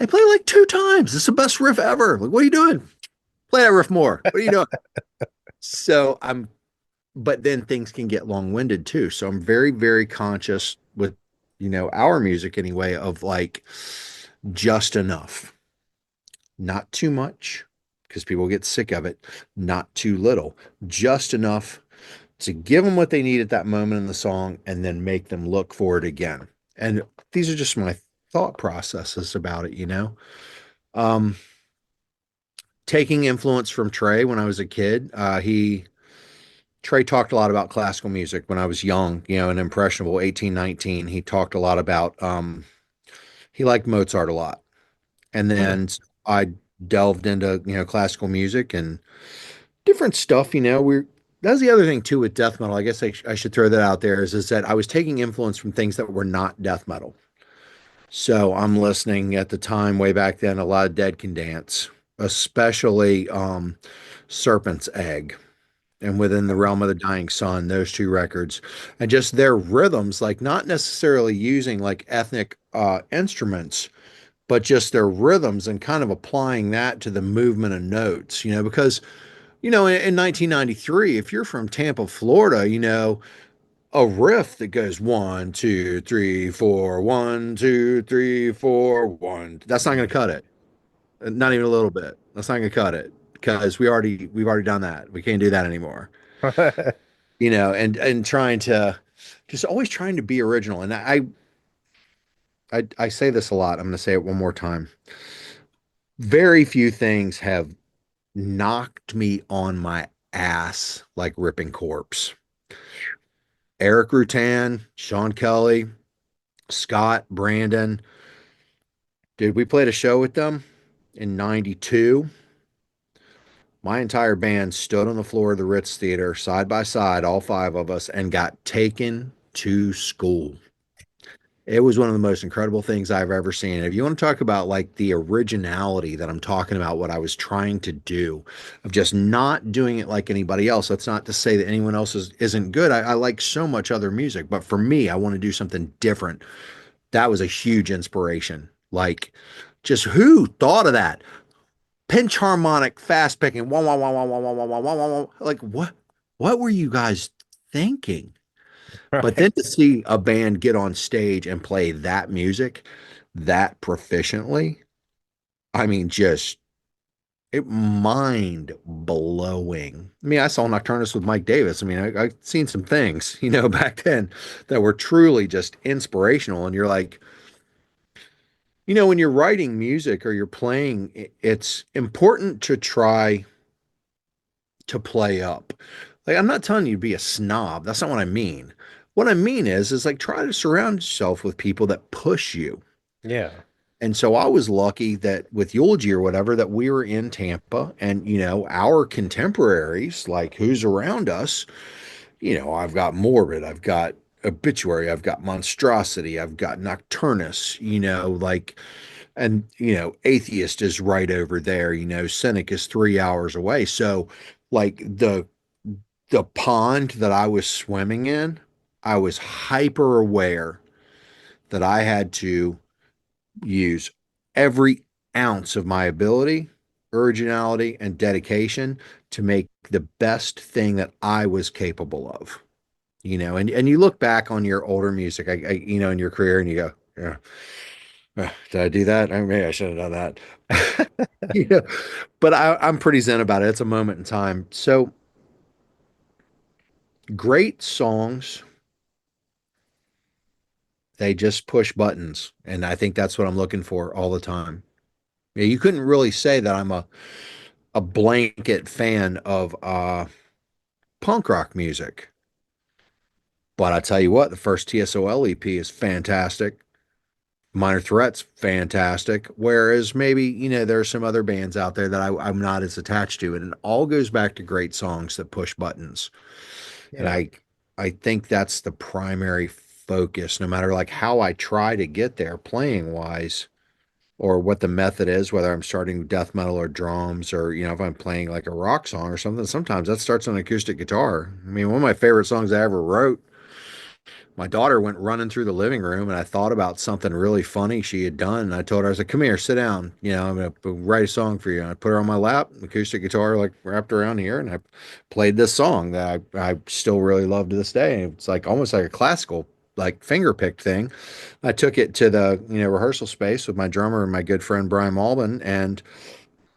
play it like two times. It's the best riff ever. Like, what are you doing? Play that riff more. What are you doing? So but then things can get long-winded too. So I'm very, very conscious with, our music anyway, of like just enough, not too much, because people get sick of it, not too little, just enough to give them what they need at that moment in the song and then make them look for it again. And these are just my thought processes about it. Um, Taking influence from Trey when I was a kid, Trey talked a lot about classical music when I was young, an impressionable 18, 19. He talked a lot about, he liked Mozart a lot. And Hmm. then I delved into, classical music and different stuff. That's the other thing too with death metal. I guess I should throw that out there is that I was taking influence from things that were not death metal. So I'm listening at the time, way back then, a lot of Dead Can Dance. especially Serpent's Egg and Within the Realm of the Dying Sun, those two records, and just their rhythms, like not necessarily using like ethnic instruments, but just their rhythms and kind of applying that to the movement of notes, because, in 1993, if you're from Tampa, Florida, a riff that goes 1, 2, 3, 4, 1, 2, 3, 4, 1, that's not going to cut it. Not even a little bit. That's not going to cut it because we've already done that. We can't do that anymore. And trying to just always trying to be original. And I say this a lot. I'm going to say it one more time. Very few things have knocked me on my ass like Ripping Corpse. Eric Rutan, Sean Kelly, Scott, Brandon. Dude, we played a show with them in 92. My entire band stood on the floor of the Ritz Theater side by side, all five of us, and got taken to school. It was one of the most incredible things I've ever seen. If you want to talk about like the originality that I'm talking about, what I was trying to do, of just not doing it like anybody else. That's not to say that anyone else isn't good. I like so much other music, but for me, I want to do something different. That was a huge inspiration. Like, just who thought of that? Pinch harmonic, fast picking, wah, wah, wah, wah, wah, wah, wah, wah, wah, wah. Like, what were you guys thinking? But then Right. to see a band get on stage and play that music that proficiently, I mean, just it mind blowing. I mean, I saw Nocturnus with Mike Davis. I mean, I've seen some things, back then that were truly just inspirational. And you're like, when you're writing music or you're playing, it's important to try to play up. Like, I'm not telling you to be a snob. That's not what I mean. What I mean is like try to surround yourself with people that push you. Yeah. And so I was lucky that with Eulogy or whatever, that we were in Tampa and, our contemporaries, like who's around us, I've got Morbid, I've got Obituary, I've got Monstrosity, I've got Nocturnus, like, and, Atheist is right over there, Cynic is 3 hours away. So like the pond that I was swimming in, I was hyper aware that I had to use every ounce of my ability, originality, and dedication to make the best thing that I was capable of. And you look back on your older music, in your career, and you go, yeah, did I do that? Maybe I should have done that. Yeah, but I'm pretty zen about it. It's a moment in time. So great songs, they just push buttons, and I think that's what I'm looking for all the time. Yeah, you couldn't really say that I'm a blanket fan of punk rock music. But I tell you what, the first TSOL EP is fantastic. Minor Threat's fantastic. Whereas maybe, there are some other bands out there that I'm not as attached to. And it all goes back to great songs that push buttons. And Yeah. I think that's the primary focus, no matter like how I try to get there playing wise, or what the method is, whether I'm starting with death metal or drums, or, if I'm playing like a rock song or something, sometimes that starts on acoustic guitar. I mean, one of my favorite songs I ever wrote, my daughter went running through the living room and I thought about something really funny she had done. And I told her, I was like, come here, sit down. I'm going to write a song for you. And I put her on my lap, acoustic guitar, like wrapped around here. And I played this song that I still really love to this day. It's like almost like a classical, like finger picked thing. I took it to the, rehearsal space with my drummer and my good friend Brian Malvin, and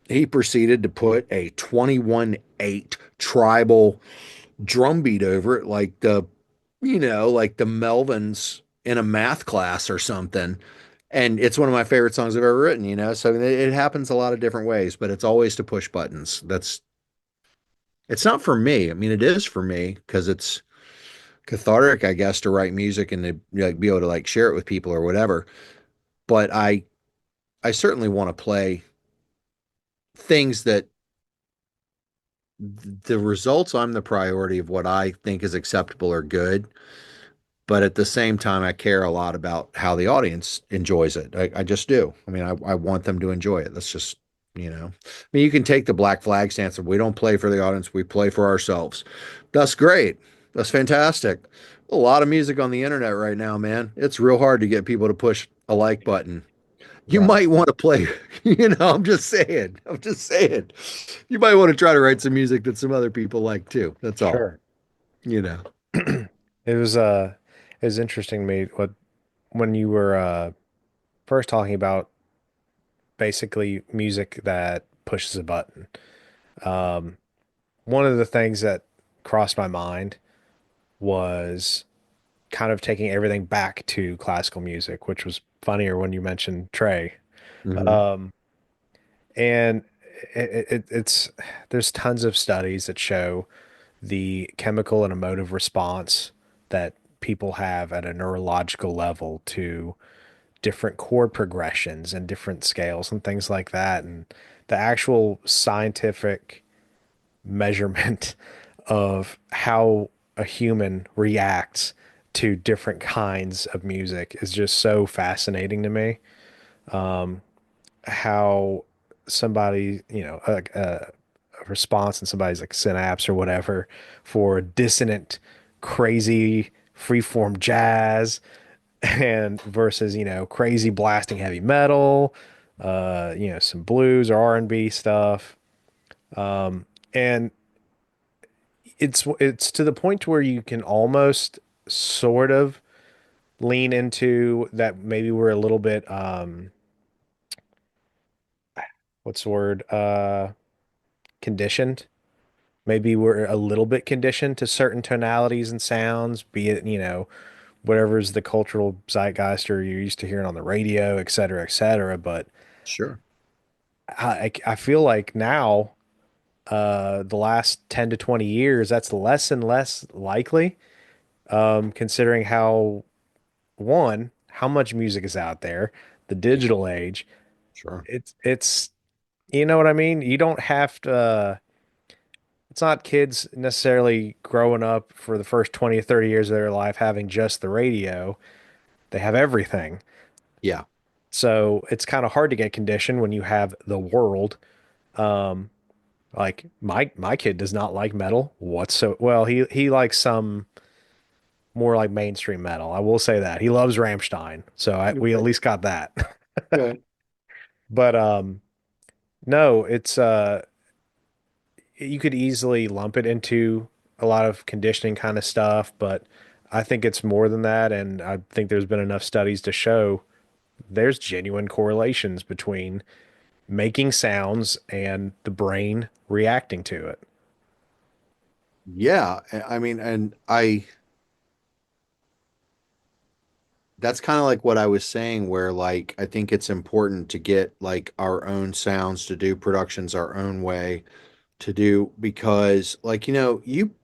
he proceeded to put a 21/8 tribal drum beat over it, like the Melvins in a math class or something. And it's one of my favorite songs I've ever written, So I mean, it happens a lot of different ways, but it's always to push buttons. It's not for me. I mean, it is for me because it's cathartic, I guess, to write music and to like be able to like share it with people or whatever. But I certainly want to play things that the results, I'm the priority of what I think is acceptable or good. But at the same time, I care a lot about how the audience enjoys it. I just do. I mean, I want them to enjoy it. That's just, you know. I mean, you can take the black flag stance of we don't play for the audience, we play for ourselves. That's great. That's fantastic. A lot of music on the internet right now, man. It's real hard to get people to push a like button. You Right. might want to play, I'm just saying. I'm just saying. You might want to try to write some music that some other people like too. That's all, Sure. you know. It was it was interesting to me what when you were first talking about basically music that pushes a button. Um, one of the things that crossed my mind was kind of taking everything back to classical music, which was funnier when you mentioned Trey. Hmm. Um, and it's there's tons of studies that show the chemical and emotive response that people have at a neurological level to different chord progressions and different scales and things like that. And the actual scientific measurement of how a human reacts to different kinds of music is just so fascinating to me. How somebody, a response in somebody's like synapse or whatever for dissonant, crazy, freeform jazz and versus, crazy blasting heavy metal, some blues or R&B stuff. And it's to the point to where you can almost sort of lean into that maybe we're a little bit what's the word? Conditioned. Maybe we're a little bit conditioned to certain tonalities and sounds, be it, whatever's the cultural zeitgeist or you're used to hearing on the radio, et cetera, et cetera. But Sure. I feel like now, the last 10 to 20 years, that's less and less likely, considering how much music is out there, the digital age. Sure. It's, you know what I mean? You don't have to, it's not kids necessarily growing up for the first 20 or 30 years of their life having just the radio. They have everything. Yeah. So it's kind of hard to get conditioned when you have the world. Um, like my kid does not like metal whatsoever. Well, he likes some more like mainstream metal. I will say that. He loves Rammstein. So we at Okay. least got that. Okay. But no, it's you could easily lump it into a lot of conditioning kind of stuff, but I think it's more than that, and I think there's been enough studies to show there's genuine correlations between making sounds and the brain reacting to it. Yeah. I mean, and that's kind of like what I was saying, where like I think it's important to get like our own sounds to do productions our own way to do because like you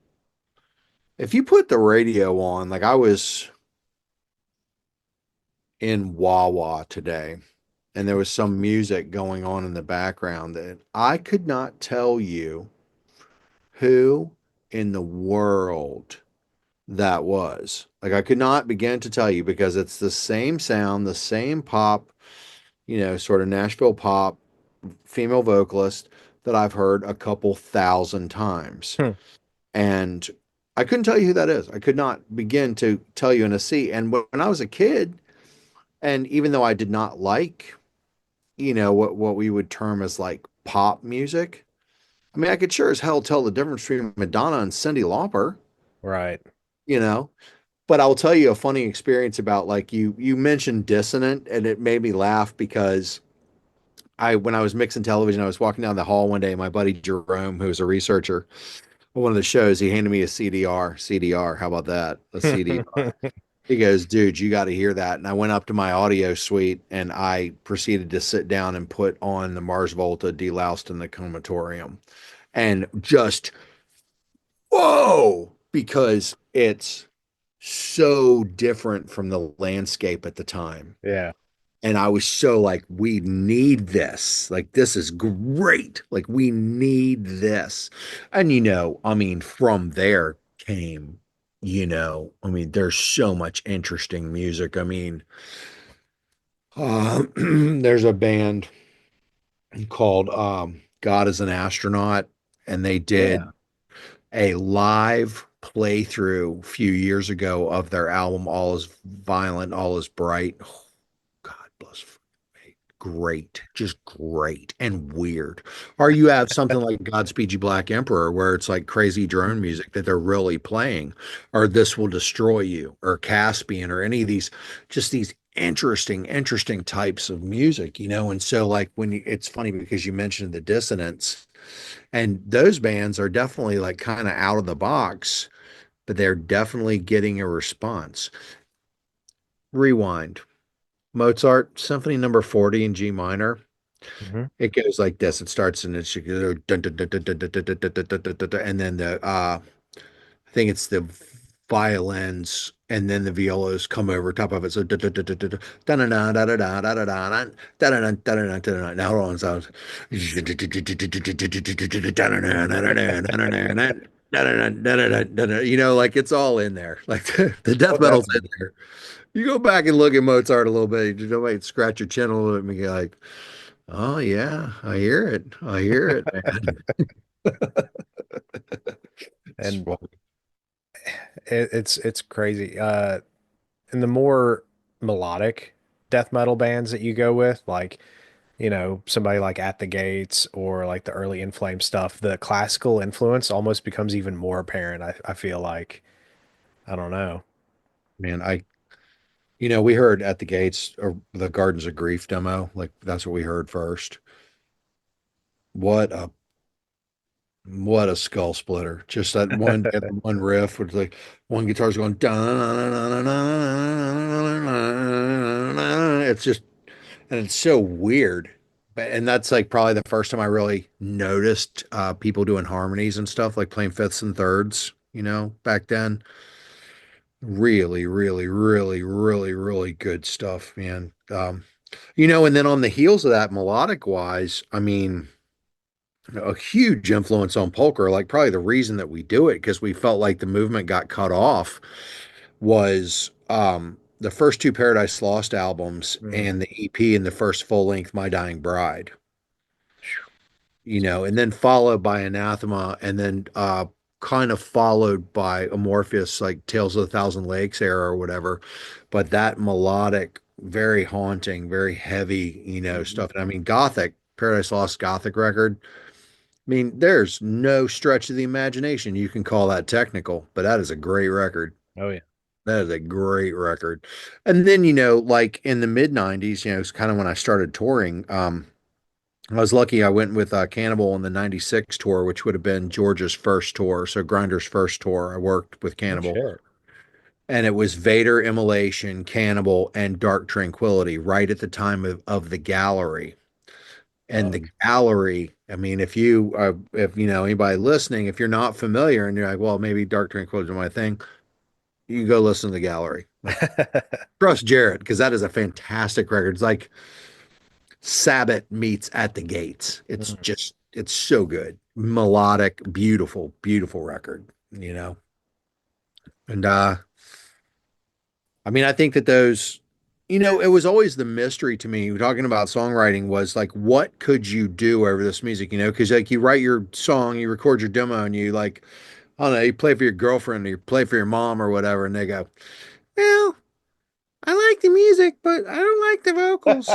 if you put the radio on, like I was in Wawa today and there was some music going on in the background that I could not tell you who in the world that was. Like I could not begin to tell you because it's the same sound, the same pop, sort of Nashville pop, female vocalist that I've heard a couple thousand times. Hmm. And I couldn't tell you who that is. I could not begin to tell you in a sea. And when I was a kid, and even though I did not like, what we would term as like pop music, I mean, I could sure as hell tell the difference between Madonna and Cyndi Lauper, Right. you know. But I'll tell you a funny experience about like you mentioned dissonant, and it made me laugh because I when I was mixing television, I was walking down the hall one day, and my buddy Jerome, who was a researcher on one of the shows, he handed me a CDR. CDR, how about that? A CDR. He goes, dude, you got to hear that. And I went up to my audio suite and I proceeded to sit down and put on the Mars Volta deloused in the comatorium and just, whoa, because it's so different from the landscape at the time. Yeah. And I was so like, we need this. Like, this is great. Like, we need this. And, I mean, from there came, I mean, there's so much interesting music. I mean, there's a band. called God is an Astronaut, and they did Yeah. a live playthrough a few years ago of their album All Is Violent, All Is Bright. Oh, God bless me. Great, just great and weird. Or you have something like Godspeed You Black Emperor, where it's like crazy drone music that they're really playing, or This Will Destroy You, or Caspian, or any of these, just these interesting types of music, you know. And so, like, it's funny because you mentioned the dissonance, and those bands are definitely like kind of out of the box, but they're definitely getting a response. Rewind. Mozart Symphony Number 40 in G minor. Hmm. It goes like this. It starts and it's dun, dun, dun, dun, dun, dun, dun, dun, dun, dun, dun, dun, dun, and then I think it's the violins and then the violas come over top of it. So dun, dun, dun, dun, dun, dun, dun, dun, dun, dun, dun, dun, dun, dun, dun, dun, dun, dun, dun. Now hold on, sounds. You know, like it's all in there. Like the death Oh, metal's in definitely. there. You go back and look at Mozart a little bit, you might scratch your chin a little bit and be like, oh yeah, I hear it. I hear it, man. It's And it's crazy. And the more melodic death metal bands that you go with, like, somebody like At the Gates or like the early In Flame stuff, the classical influence almost becomes even more apparent. I feel like, I don't know. man, we heard at the gates or the Gardens of Grief demo, like that's what we heard first. What a what a skull splitter. Just that one riff with like one guitar's going it's just and it's so weird. And that's like probably the first time I really noticed people doing harmonies and stuff, like playing fifths and thirds, back then. Really good stuff, man. And then on the heels of that, melodic wise, I mean, a huge influence on Pulchra. Like probably the reason that we do it because we felt like the movement got cut off was the first two Paradise Lost albums Mm. and the EP and the first full length My Dying Bride. And then followed by Anathema, and then kind of followed by Amorphous, like Tales of a Thousand Lakes era or whatever. But that melodic, very haunting, very heavy, Mhm. stuff. And I mean, Gothic, Paradise Lost Gothic record. I mean, there's no stretch of the imagination you can call that technical, but that is a great record. Oh yeah. That is a great record. And then, like in the mid 90s, it's kind of when I started touring. I was lucky I went with Cannibal on the 96 tour, which would have been George's first tour. So Grinder's first tour. I worked with Oh Cannibal. shit. And it was Vader, Immolation, Cannibal, and Dark Tranquility right at the time of the gallery. And the Fuck. gallery, I mean, if anybody listening, if you're not familiar and you're like, well, maybe Dark Tranquility is my thing, you can go listen to the gallery. Like, trust Jarrett, because that is a fantastic record. It's like Sabbath meets At the Gates. Mm. It's so good. Melodic, beautiful record, And I mean, I think that those, it was always the mystery to me talking about songwriting was like, what could you do over this music, because like you write your song, you record your demo, and you like, I don't know, you play for your girlfriend or you play for your mom or whatever, and they go, well, I like the music, but I don't like the vocals.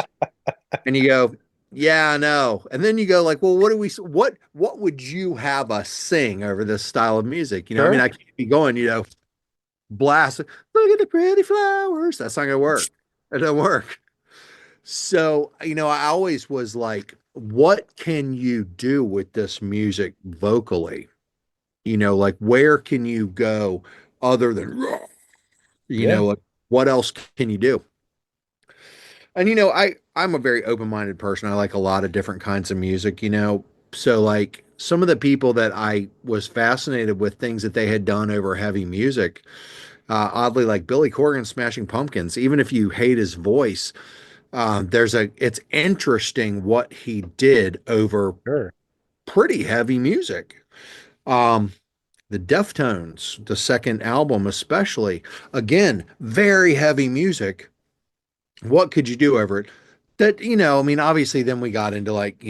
And you go, yeah, I know. And then you go like, well, what would you have us sing over this style of music? I mean, Sure. I can't be going, blast, look at the pretty flowers. That's not gonna work. It doesn't work. So, I always was like, what can you do with this music vocally? Like where can you go other than, Yeah. like, what else can you do? And I'm a very open-minded person. I like a lot of different kinds of music, So like some of the people that I was fascinated with things that they had done over heavy music, oddly like Billy Corgan Smashing Pumpkins, even if you hate his voice, it's interesting what he did over Sure. pretty heavy music. Um, the Deftones, the second album especially, again, very heavy music. What could you do over it? that, I mean, obviously then we got into like,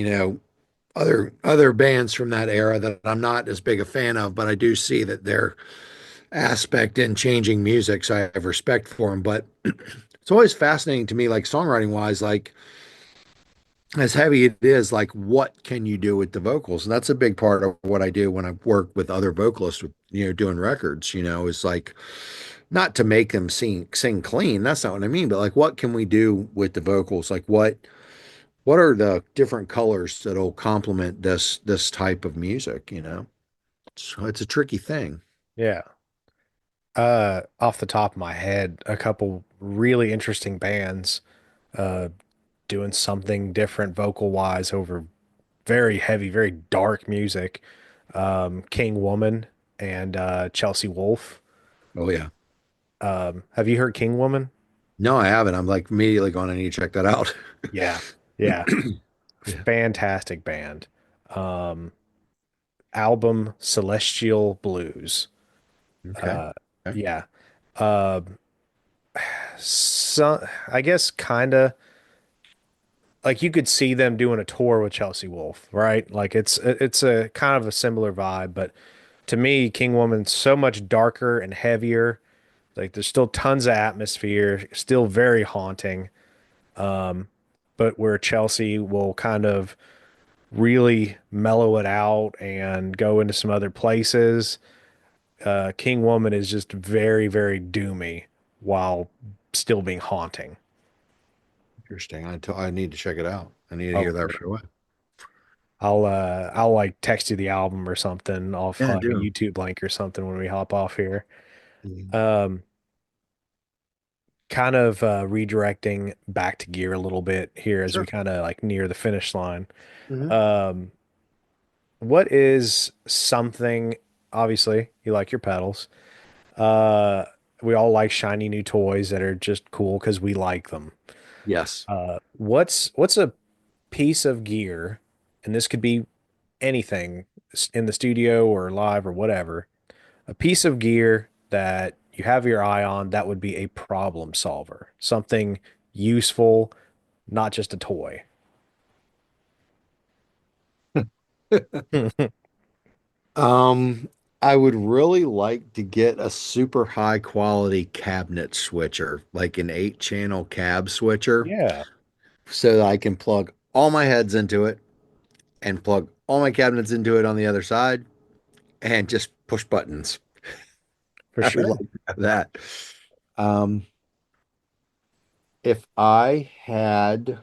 other bands from that era that I'm not as big a fan of, but I do see that their aspect in changing music, so I have respect for them. But it's always fascinating to me, like songwriting wise, like as heavy it is, like what can you do with the vocals? And that's a big part of what I do when I work with other vocalists with, doing records, is like not to make them sing clean. That's not what I mean, but like what can we do with the vocals? Like what are the different colors that'll complement this type of music, So it's a tricky thing. Yeah. Off the top of my head, a couple really interesting bands uh doing something different vocal wise over very heavy, very dark music. King Woman and Chelsea Wolfe. Oh yeah. Have you heard King Woman? No, I haven't. I'm like immediately going, I need to check that out. Yeah. Yeah. Yeah. Fantastic band. Um, Album Celestial Blues. Okay. Uh, Okay. yeah. Um, so I guess kind of like you could see them doing a tour with Chelsea Wolfe, right? Like it's a kind of a similar vibe, but to me, King Woman's so much darker and heavier. Like there's still tons of atmosphere, still very haunting. But where Chelsea will kind of really mellow it out and go into some other places. King Woman is just very, very doomy while still being haunting. Interesting. I need to check it out. I need to Oh, hear for that sure. right away. I'll like text you the album or something off Yeah, I like a do. YouTube link or something when we hop off here. Mhm. Um, Kind of redirecting back to gear a little bit here as we Sure. kind of like near the finish line. Hmm. Um, what is something, obviously, you like your pedals. Uh, we all like shiny new toys that are just cool because we like them. Yes. What's a piece of gear, and this could be anything in the studio or live or whatever, a piece of gear that you have your eye on that would be a problem solver, something useful, not just a toy. Um, I would really like to get a super high quality cabinet switcher, like an 8-channel cab switcher, Yeah, so that I can plug all my heads into it and plug all my cabinets into it on the other side and just push buttons. for I would sure. like to have that. Um, if I had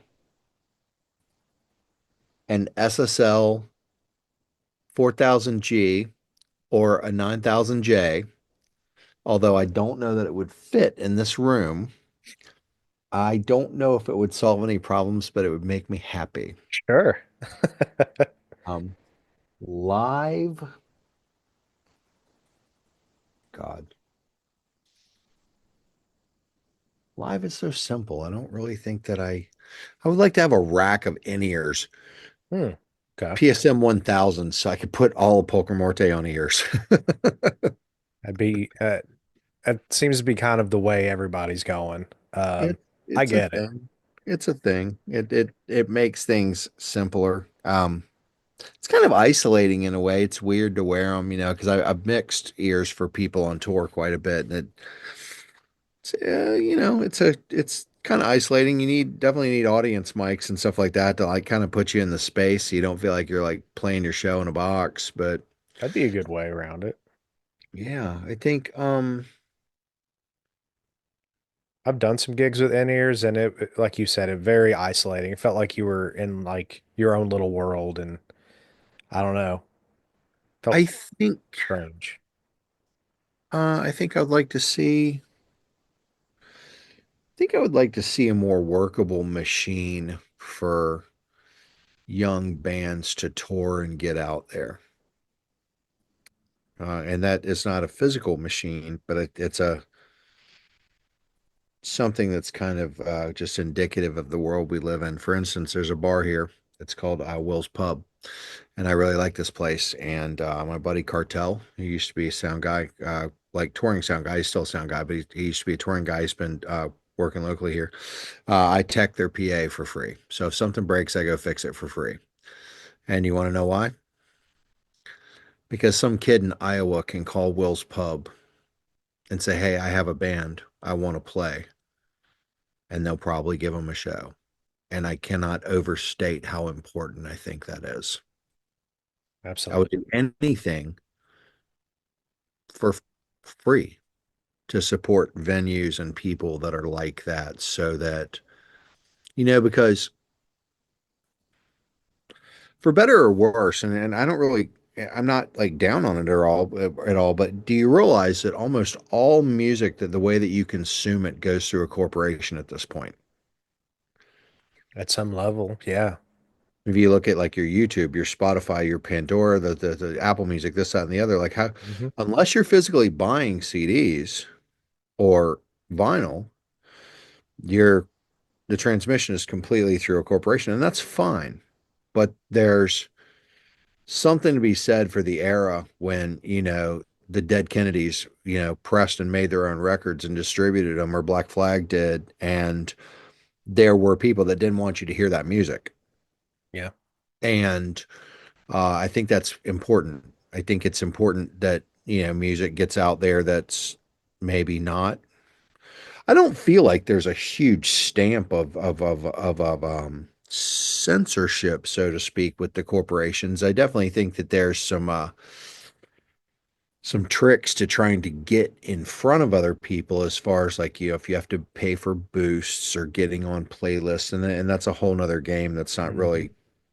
an SSL 4000G or a 9000J, although I don't know that it would fit in this room, I don't know if it would solve any problems, but it would make me happy. Sure. Um, live, God, live is so simple. I don't really think that I would like to have a rack of in-ears, Hmm. Okay. PSM 1000, so I could put all of Pulchra Morte on ears. That'd be it seems to be kind of the way everybody's going. It I it's a get it. thing. It's a thing. It makes things simpler. It's kind of isolating in a way. It's weird to wear them, because I've mixed ears for people on tour quite a bit, and it's kind of isolating. You definitely need audience mics and stuff like that to like kind of put you in the space so you don't feel like you're like playing your show in a box. But That'd be a good way around it. yeah, I think I've done some gigs with in-ears and like you said, it very isolating. It felt like you were in like your own little world and I don't know, felt I think strange. I think I'd like to see I think I would like to see a more workable machine for young bands to tour and get out there. And that is not a physical machine, but it's a something that's kind of just indicative of the world we live in. For instance, there's a bar here. It's called Will's Pub, and I really like this place. And my buddy Cartel, who used to be a sound guy, like touring sound guy, he's still a sound guy, but he used to be a touring guy. He's been working locally here. I tech their PA for free. So if something breaks, I go fix it for free. And you want to know why? Because some kid in Iowa can call Will's Pub and say, "Hey, I have a band. I want to play." And they'll probably give him a show. And I cannot overstate how important I think that is. I would Absolutely. do anything for free to support venues and people that are like that so that, because for better or worse, and I don't really, I'm not like down on it at all, but do you realize that almost all music, that the way that you consume it goes through a corporation at this point? At some level, yeah. If you look at like your YouTube, your Spotify, your Pandora, the Apple Music, this, that, and the other, like how, Hmm. unless you're physically buying CDs or vinyl, you're the transmission is completely through a corporation, and that's fine. But there's something to be said for the era when, the Dead Kennedys, pressed and made their own records and distributed them, or Black Flag did, and there were people that didn't want you to hear that music. Yeah, And I think that's important. I think it's important that, music gets out there that's maybe not. I don't feel like there's a huge stamp of censorship, so to speak, with the corporations. I definitely think that there's some tricks to trying to get in front of other people, as far as like, if you have to pay for boosts or getting on playlists, and that's a whole nother game that's not hmm really,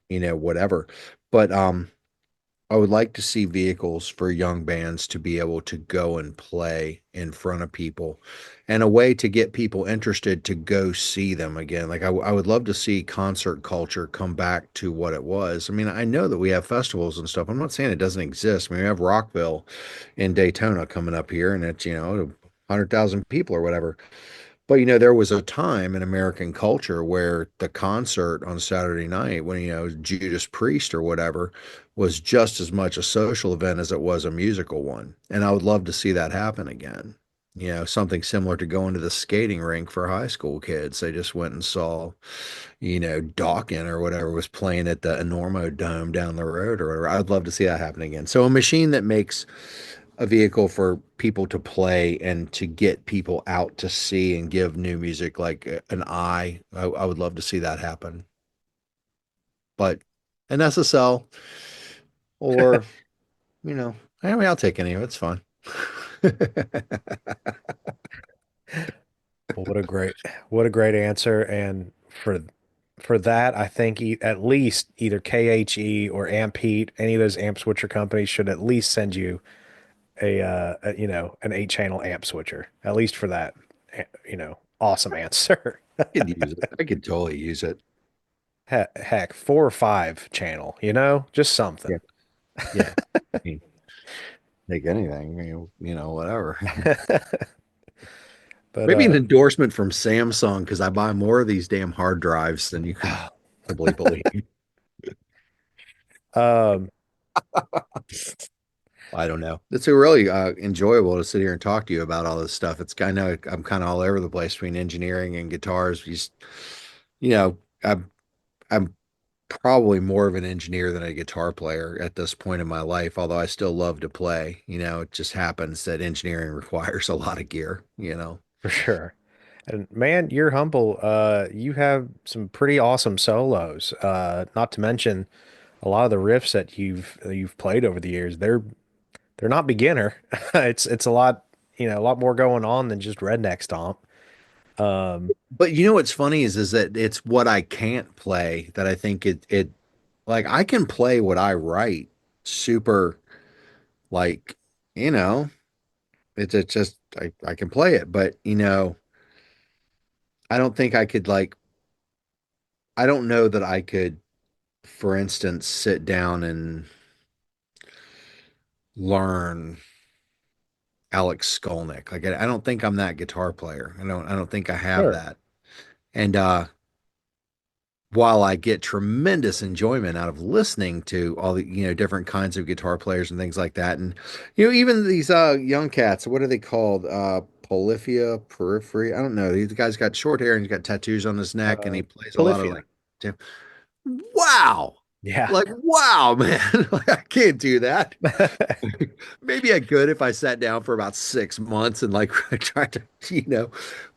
whatever. But I would like to see vehicles for young bands to be able to go and play in front of people, and a way to get people interested to go see them again. Like I would love to see concert culture come back to what it was. I mean, I know that we have festivals and stuff. I'm not saying it doesn't exist. I mean, we have Rockville in Daytona coming up here, and it's, 100,000 people or whatever. But there was a time in American culture where the concert on Saturday night, when Judas Priest or whatever, was just as much a social event as it was a musical one. And I would love to see that happen again. Something similar to going to the skating rink for high school kids. They just went and saw, Dawkins or whatever was playing at the Enormo Dome down the road or whatever. I'd love to see that happen again. So a machine that makes a vehicle for people to play and to get people out to see and give new music like an eye. I would love to see that happen. But an SSL, or, you know, I mean, I'll take any of it. It's fun. Well, what a great answer. And for that, I think at least either KHE or Ampete, any of those amp switcher companies should at least send you an 8 channel amp switcher, at least for that, awesome answer. Could use it. I could totally use it. Heck, 4 or 5 channel, just something. Yeah. Yeah. I mean, take anything, whatever. But Maybe an endorsement from Samsung, because I buy more of these damn hard drives than you could possibly believe. um, I don't know. It's a really enjoyable to sit here and talk to you about all this stuff. It's kind of I'm kind of all over the place between engineering and guitars. You know, I'm probably more of an engineer than a guitar player at this point in my life, although I still love to play. It just happens that engineering requires a lot of gear. for sure. And man, you're humble. You have some pretty awesome solos. Not to mention a lot of the riffs that you've played over the years. They're not beginner. It's a lot more going on than just redneck stomp. Um, But what's funny is that it's what I can't play that I think it like I can play what I write super, like, you know, it's just I can play it, but I don't think I could, like, I don't know that I could, for instance, sit down and learn Alex Skolnick. Like I don't think I'm that guitar player. I don't think I have sure. that. And while I get tremendous enjoyment out of listening to all the, different kinds of guitar players and things like that, and even these young cats, what are they called? Polyphia periphery. I don't know. The guy's got short hair and he's got tattoos on his neck and he plays a lot of Polyphia. like, wow. Yeah. Like, wow, man. Like, I can't do that. Maybe I could if I sat down for about 6 months and like tried to,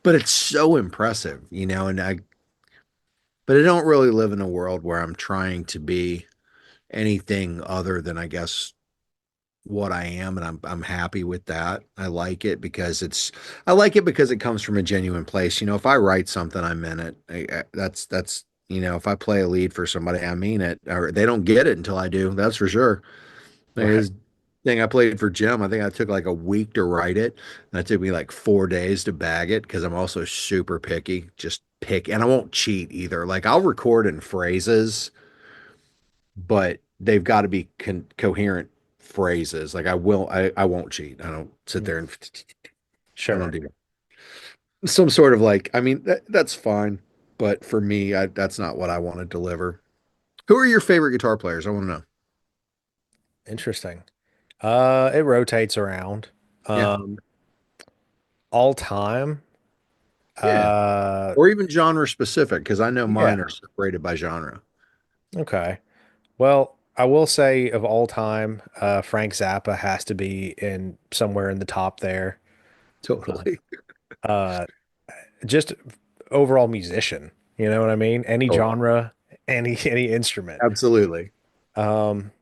but it's so impressive, but I don't really live in a world where I'm trying to be anything other than, I guess, what I am, and I'm happy with that. I like it because it comes from a genuine place. If I write something, I meant it. That's if I play a lead for somebody, I mean it, or they don't get it until I do. That's for sure. Like Right. his thing I played for Jim, I think I took like a week to write it, and it took me like 4 days to bag it because I'm also super picky. Just pick, and I won't cheat either. Like I'll record in phrases, but they've got to be coherent phrases. Like I won't cheat. I don't sit Mm. there and I don't Sure. do that. Some sort of like, I mean, that's fine, but for me, that's not what I want to deliver. Who are your favorite guitar players? I want to know. Interesting. It rotates around. Yeah, Um, all time. yeah, Uh, or even genre specific, because I know mine are yeah. separated by genre. Okay. Well, I will say of all time, Frank Zappa has to be in somewhere in the top there. Totally, Uh, just overall musician, you know what I mean? Any totally, genre, any instrument. absolutely. Um,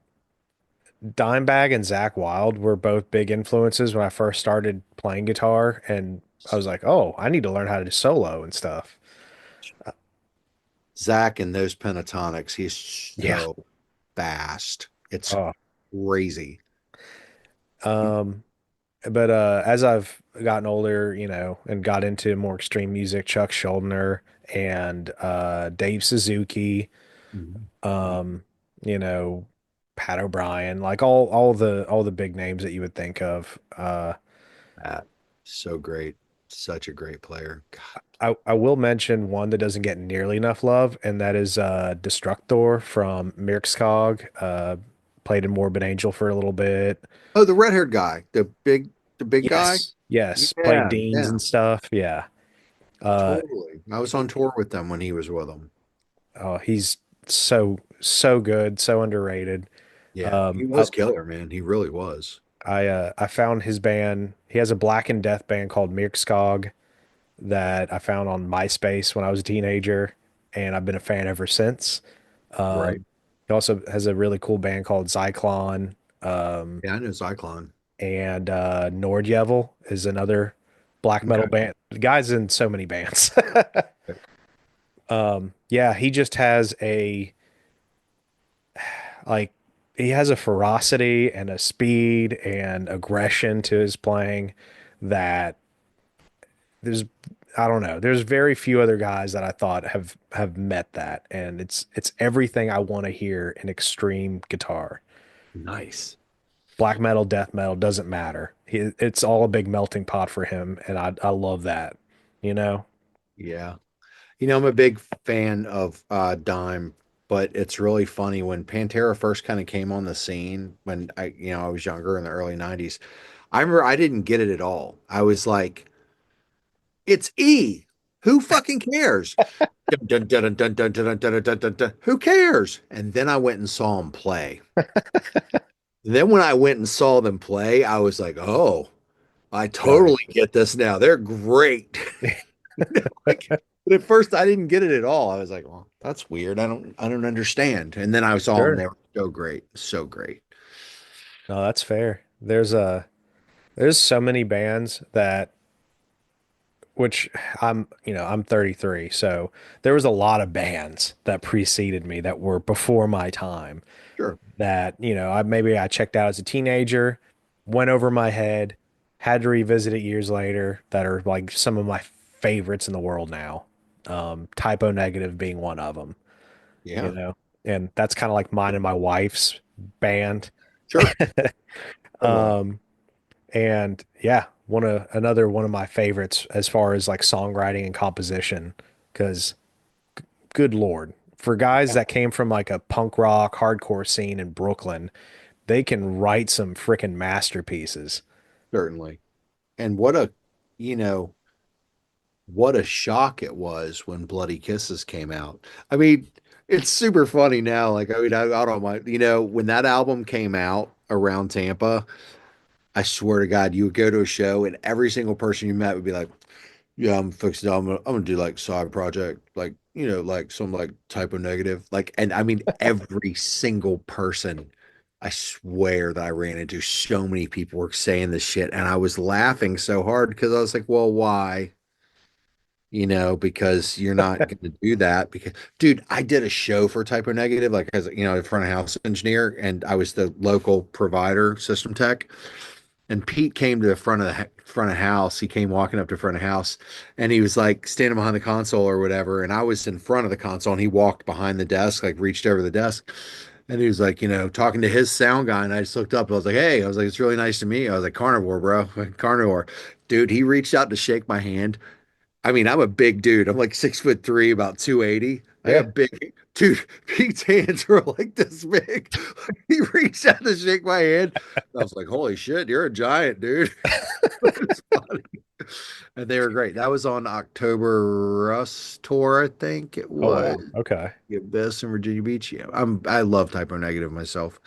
Dimebag and Zach Wild were both big influences when I first started playing guitar, and I was like, oh, I need to learn how to do solo and stuff. Zach and those pentatonics, he's Yeah. so fast. It's Oh. crazy. Um, but as I've gotten older, and got into more extreme music, Chuck Schuldiner and Dave Suzuki, Mhm. um, you know, Pat O'Brien, like all the big names that you would think of. That so great, such a great player. God. I will mention one that doesn't get nearly enough love, and that is Destructor from Mirkskog. Played in Morbid Angel for a little bit. Oh, the red-haired guy, the big guy. Yes, yes, played Yeah, Deans yeah, and stuff. Yeah. Uh, totally. I was on tour with them when he was with them. oh, he's so good, so underrated. Yeah, he Um, I was killer, man. He really was. I found his band. He has a Black and Death band called Mirkskog that I found on MySpace when I was a teenager, and I've been a fan ever since. Right. He also has a really cool band called Zyklon, Yeah, I know Zyklon. and Nordjevil is another black metal Okay. band. The guy's in so many bands. Yeah, he just has like he has a ferocity and a speed and aggression to his playing that there's I don't know. There's very few other guys that I thought have met that, and it's everything I want to hear in extreme guitar. Nice. Black metal, death metal doesn't matter. It's all a big melting pot for him, and I love that. You know? Yeah. I'm a big fan of Dime, but it's really funny when Pantera first kind of came on the scene when I was younger in the early 90s. I remember I didn't get it at all. I was like, it's E. Who fucking cares? Dun, dun, dun, dun, dun, dun, dun, dun, dun, dun, dun. Who cares? And then I went and saw them play. Then when I went and saw them play, I was like, oh, I Dug totally get this now. They're great. Like, but at first I didn't get it at all. I was like, well, that's weird. I don't understand. And then I saw them. Sure. They were so great. So great. No, that's fair. There's so many bands that which I'm 33, so there was a lot of bands that preceded me that were before my time Sure. that, I checked out as a teenager, went over my head, had to revisit it years later that are like some of my favorites in the world now. Typo Negative being one of them, you Yeah. know, and that's kind of like mine and my wife's band. Sure. Totally. Um, and yeah, another one of my favorites as far as like songwriting and composition, because good Lord, for guys Yeah, that came from like a punk rock hardcore scene in Brooklyn, they can write some freaking masterpieces. certainly. And what a you know, what a shock it was when Bloody Kisses came out. I mean, it's super funny now. Like, I mean, I don't mind, when that album came out around Tampa, I swear to God, you would go to a show and every single person you met would be like, yeah, I'm fixing, I'm gonna do like side project, like, like some like typo negative. Like, and I mean, every single person, I swear that I ran into so many people were saying this shit. And I was laughing so hard because I was like, well, why? Because you're not going to do that. Because, dude, I did a show for Typo Negative, like as a front of house engineer, and I was the local provider, system tech. And Pete came to the front of house. He came walking up to front of house, and he was like standing behind the console or whatever. And I was in front of the console, and he walked behind the desk, like reached over the desk, and he was like, talking to his sound guy. And I just looked up. I was like, "Hey," I was like, "It's really nice to meet you." I was like, "Carnivore, bro, carnivore." Dude, he reached out to shake my hand. I mean, I'm a big dude. I'm like 6'3", about 280. I Yeah. got big, dude. Pete's hands were like this big. He reached out to shake my hand. I was like, "Holy shit, you're a giant, dude." It's funny. And they were great. That was on October Rust tour, I think it Oh was. wow. Okay. The Abyss in Virginia Beach. Yeah, I love Typo Negative myself,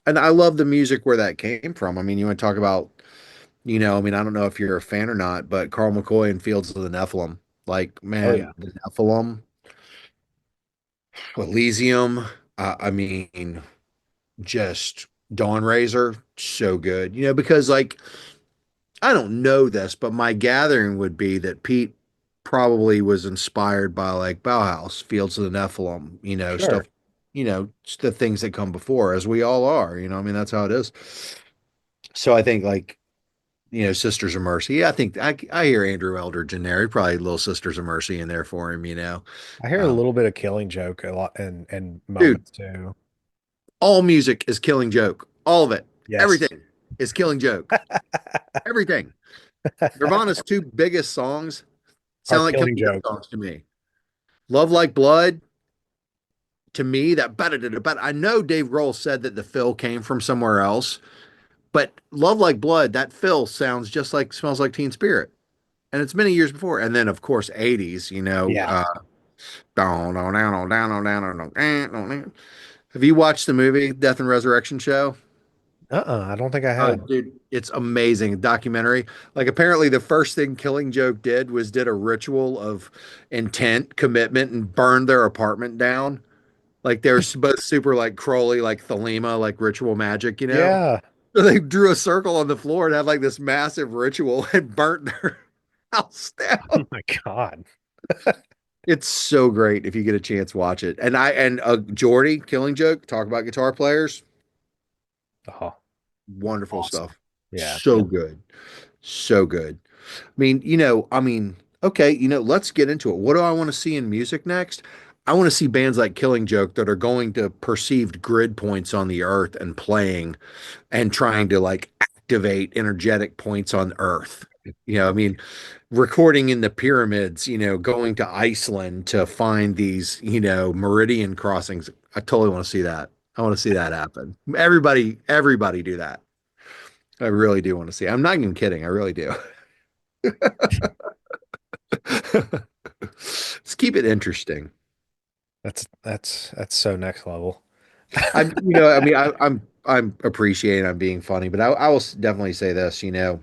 and I love the music where that came from. I mean, you want to talk about I mean, I don't know if you're a fan or not, but Carl McCoy and Fields of the Nephilim. Like, Oh yeah. man, the Nephilim, Elysium, I mean, just Dawn Razor, so good. Because like I don't know this, but my gathering would be that Pete probably was inspired by like Bauhaus, Fields of the Nephilim, Sure. stuff, the things that come before, as we all are, I mean, that's how it is. So I think like Sisters of Mercy. Yeah, I think I hear Andrew Eldridge in there. Probably Little Sisters of Mercy in there for him. I hear a Um, little bit of Killing Joke a lot and dude, moments too. all music is Killing Joke. All of it. Yes. Everything is Killing Joke. Everything. Nirvana's two biggest songs Are sound like Killing Killing Joke Joke. songs to me. Love Like Blood, to me, that but I know Dave Grohl said that the fill came from somewhere else, but Love Like Blood, that fill sounds just like Smells Like Teen Spirit. And it's many years before. And then of course 80s, Yeah. Have you watched the movie Death and Resurrection Show? I don't think I Oh, have. dude, it's amazing documentary. Like apparently the first thing Killing Joke did a ritual of intent, commitment, and burned their apartment down. Like they're both super like Crowley, like Thelema, like ritual magic. Yeah. So they drew a circle on the floor and had like this massive ritual and burnt their house down. Oh my God. It's so great if you get a chance, watch it. And Jordy, Killing Joke, talk about guitar players, Oh, wonderful awesome. stuff. Yeah. So good, so good. Okay, let's get into it. What do I want to see in music next? I want to see bands like Killing Joke that are going to perceived grid points on the earth and playing and trying to like activate energetic points on Earth. I mean, recording in the pyramids, going to Iceland to find these, meridian crossings. I totally want to see that. I want to see that happen. Everybody do that. I really do want to see. I'm not even kidding. I really do. Let's keep it interesting. That's so next level. I mean, I'm appreciating I'm being funny, but I will definitely say this. I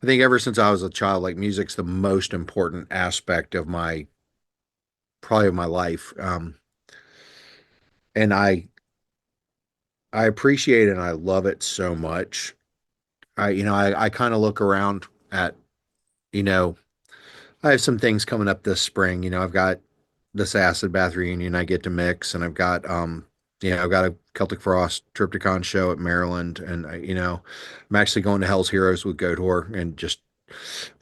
think ever since I was a child, like music's the most important aspect of my probably of my life. And I appreciate it and I love it so much. I kind of look around at, you know, I have some things coming up this spring. I've got this acid bath reunion I get to mix, and I've got a Celtic Frost Triptychon show at Maryland, and I'm actually going to Hell's Heroes with Gotor and just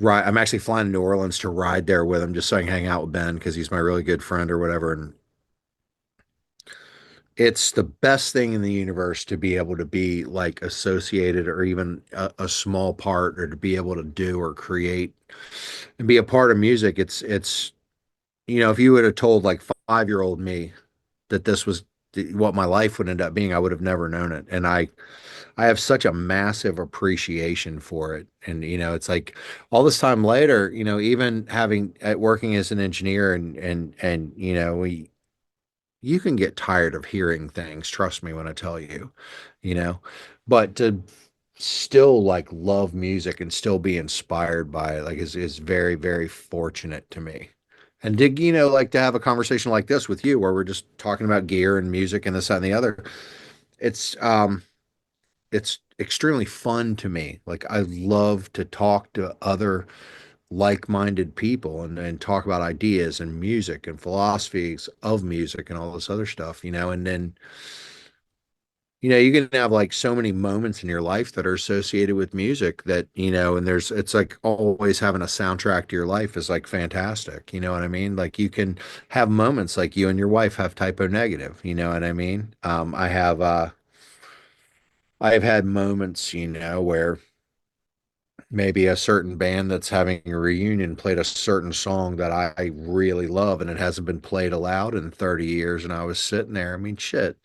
ride. I'm actually flying to New Orleans to ride there with him, just so I can hang out with Ben because he's my really good friend or whatever. And it's the best thing in the universe to be able to be like associated or even a small part or to be able to do or create and be a part of music. It's if you would have told like 5-year-old me that this was what my life would end up being, I would have never known it. And I have such a massive appreciation for it. And, it's like all this time later, even having working as an engineer and, you can get tired of hearing things. Trust me when I tell you, you know, but to still like love music and still be inspired by it, like is very, very fortunate to me. And like to have a conversation like this with you where we're just talking about gear and music and this, that, and the other. It's, um, it's extremely fun to me. Like I love to talk to other like-minded people and talk about ideas and music and philosophies of music and all this other stuff, and then you can have like so many moments in your life that are associated with music that, and it's like always having a soundtrack to your life is like fantastic. You know what I mean? Like you can have moments like you and your wife have typo negative, you know what I mean? I've had moments, where maybe a certain band that's having a reunion played a certain song that I really love and it hasn't been played aloud in 30 years. And I was sitting there. I mean, shit.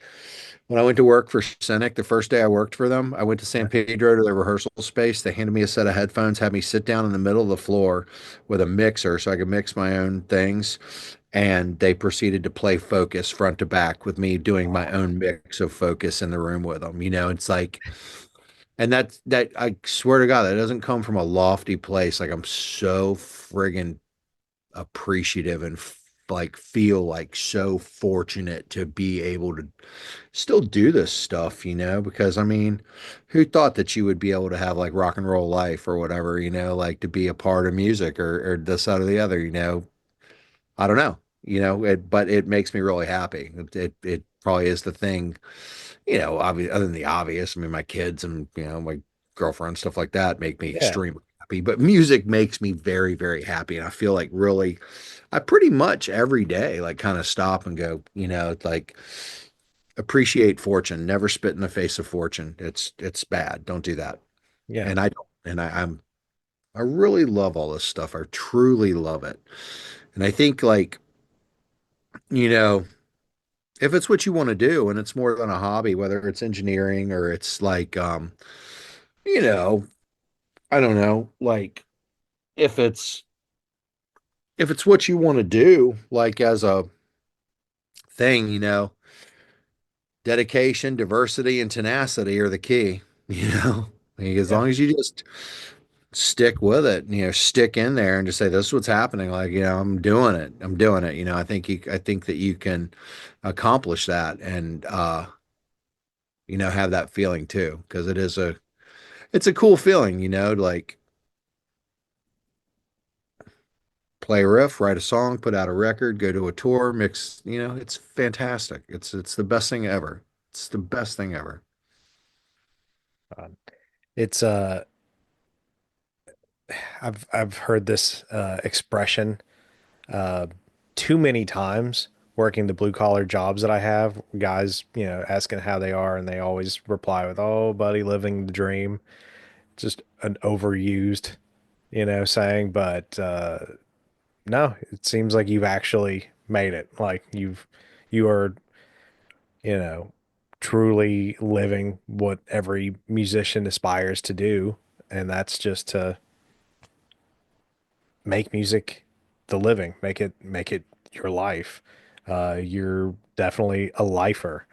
When I went to work for Cynic, the first day I worked for them, I went to San Pedro to their rehearsal space. They handed me a set of headphones, had me sit down in the middle of the floor with a mixer so I could mix my own things. And they proceeded to play Focus front to back with me doing my Oh, own mix of Focus in the room with them. It's like, and that I swear to God, that doesn't come from a lofty place. Like I'm so friggin' appreciative and like feel like so fortunate to be able to still do this stuff, because I mean, who thought that you would be able to have like rock and roll life or whatever, like to be a part of music or this, that, or the other, I don't know, but it makes me really happy. It probably is the thing, obvious, other than the obvious. I mean, my kids and, my girlfriend, stuff like that make me yeah, extremely happy, but music makes me very, very happy. And I feel like really, I pretty much every day, like kind of stop and go, it's like appreciate fortune, never spit in the face of fortune. It's bad. Don't do that. yeah, And I don't, and I really love all this stuff. I truly love it. And I think like, you know, if it's what you want to do and it's more than a hobby, whether it's engineering or it's like, you know, I don't know, like if it's if it's what you want to do, like as a thing, dedication, diversity, and tenacity are the key, Like, as yeah, long as you just stick with it, stick in there and just say, this is what's happening. Like, I'm doing it. I'm doing it. I think that you can accomplish that and, have that feeling too, because it's a cool feeling, like play a riff, write a song, put out a record, go to a tour, mix, it's fantastic. It's the best thing ever. It's the best thing ever. it's I've heard this expression uh, too many times working the blue collar jobs that I have. Guys, asking how they are, and they always reply with, "Oh, buddy, living the dream." Just an overused, saying, but no, it seems like you've actually made it. Like you are, you know, truly living what every musician aspires to do, and that's just to make music the living, make it your life. You're definitely a lifer.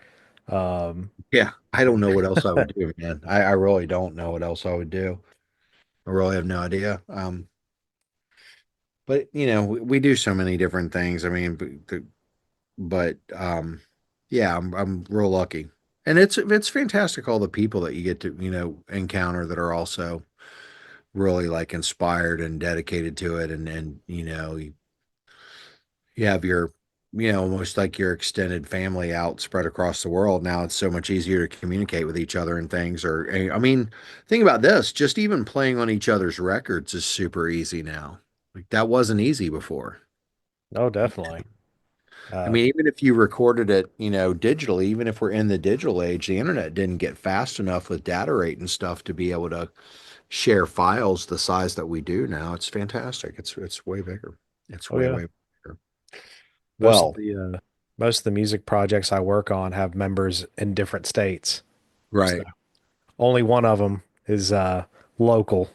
Um, Yeah, I don't know what else I would do, man. I really don't know what else I would do. I really have no idea. But we do so many different things. I mean, but yeah, I'm real lucky, and it's fantastic all the people that you get to encounter that are also really like inspired and dedicated to it, and you have your almost like your extended family out spread across the world. Now it's so much easier to communicate with each other and things. Or I mean, think about this: just even playing on each other's records is super easy now. Like that wasn't easy before. oh, definitely. I Uh, mean, even if you recorded it, digitally, even if we're in the digital age, the internet didn't get fast enough with data rate and stuff to be able to share files the size that we do now. It's fantastic. It's way bigger. It's oh way, yeah, way bigger. most of Well, the Most of the music projects I work on have members in different states. So Right. only one of them is local.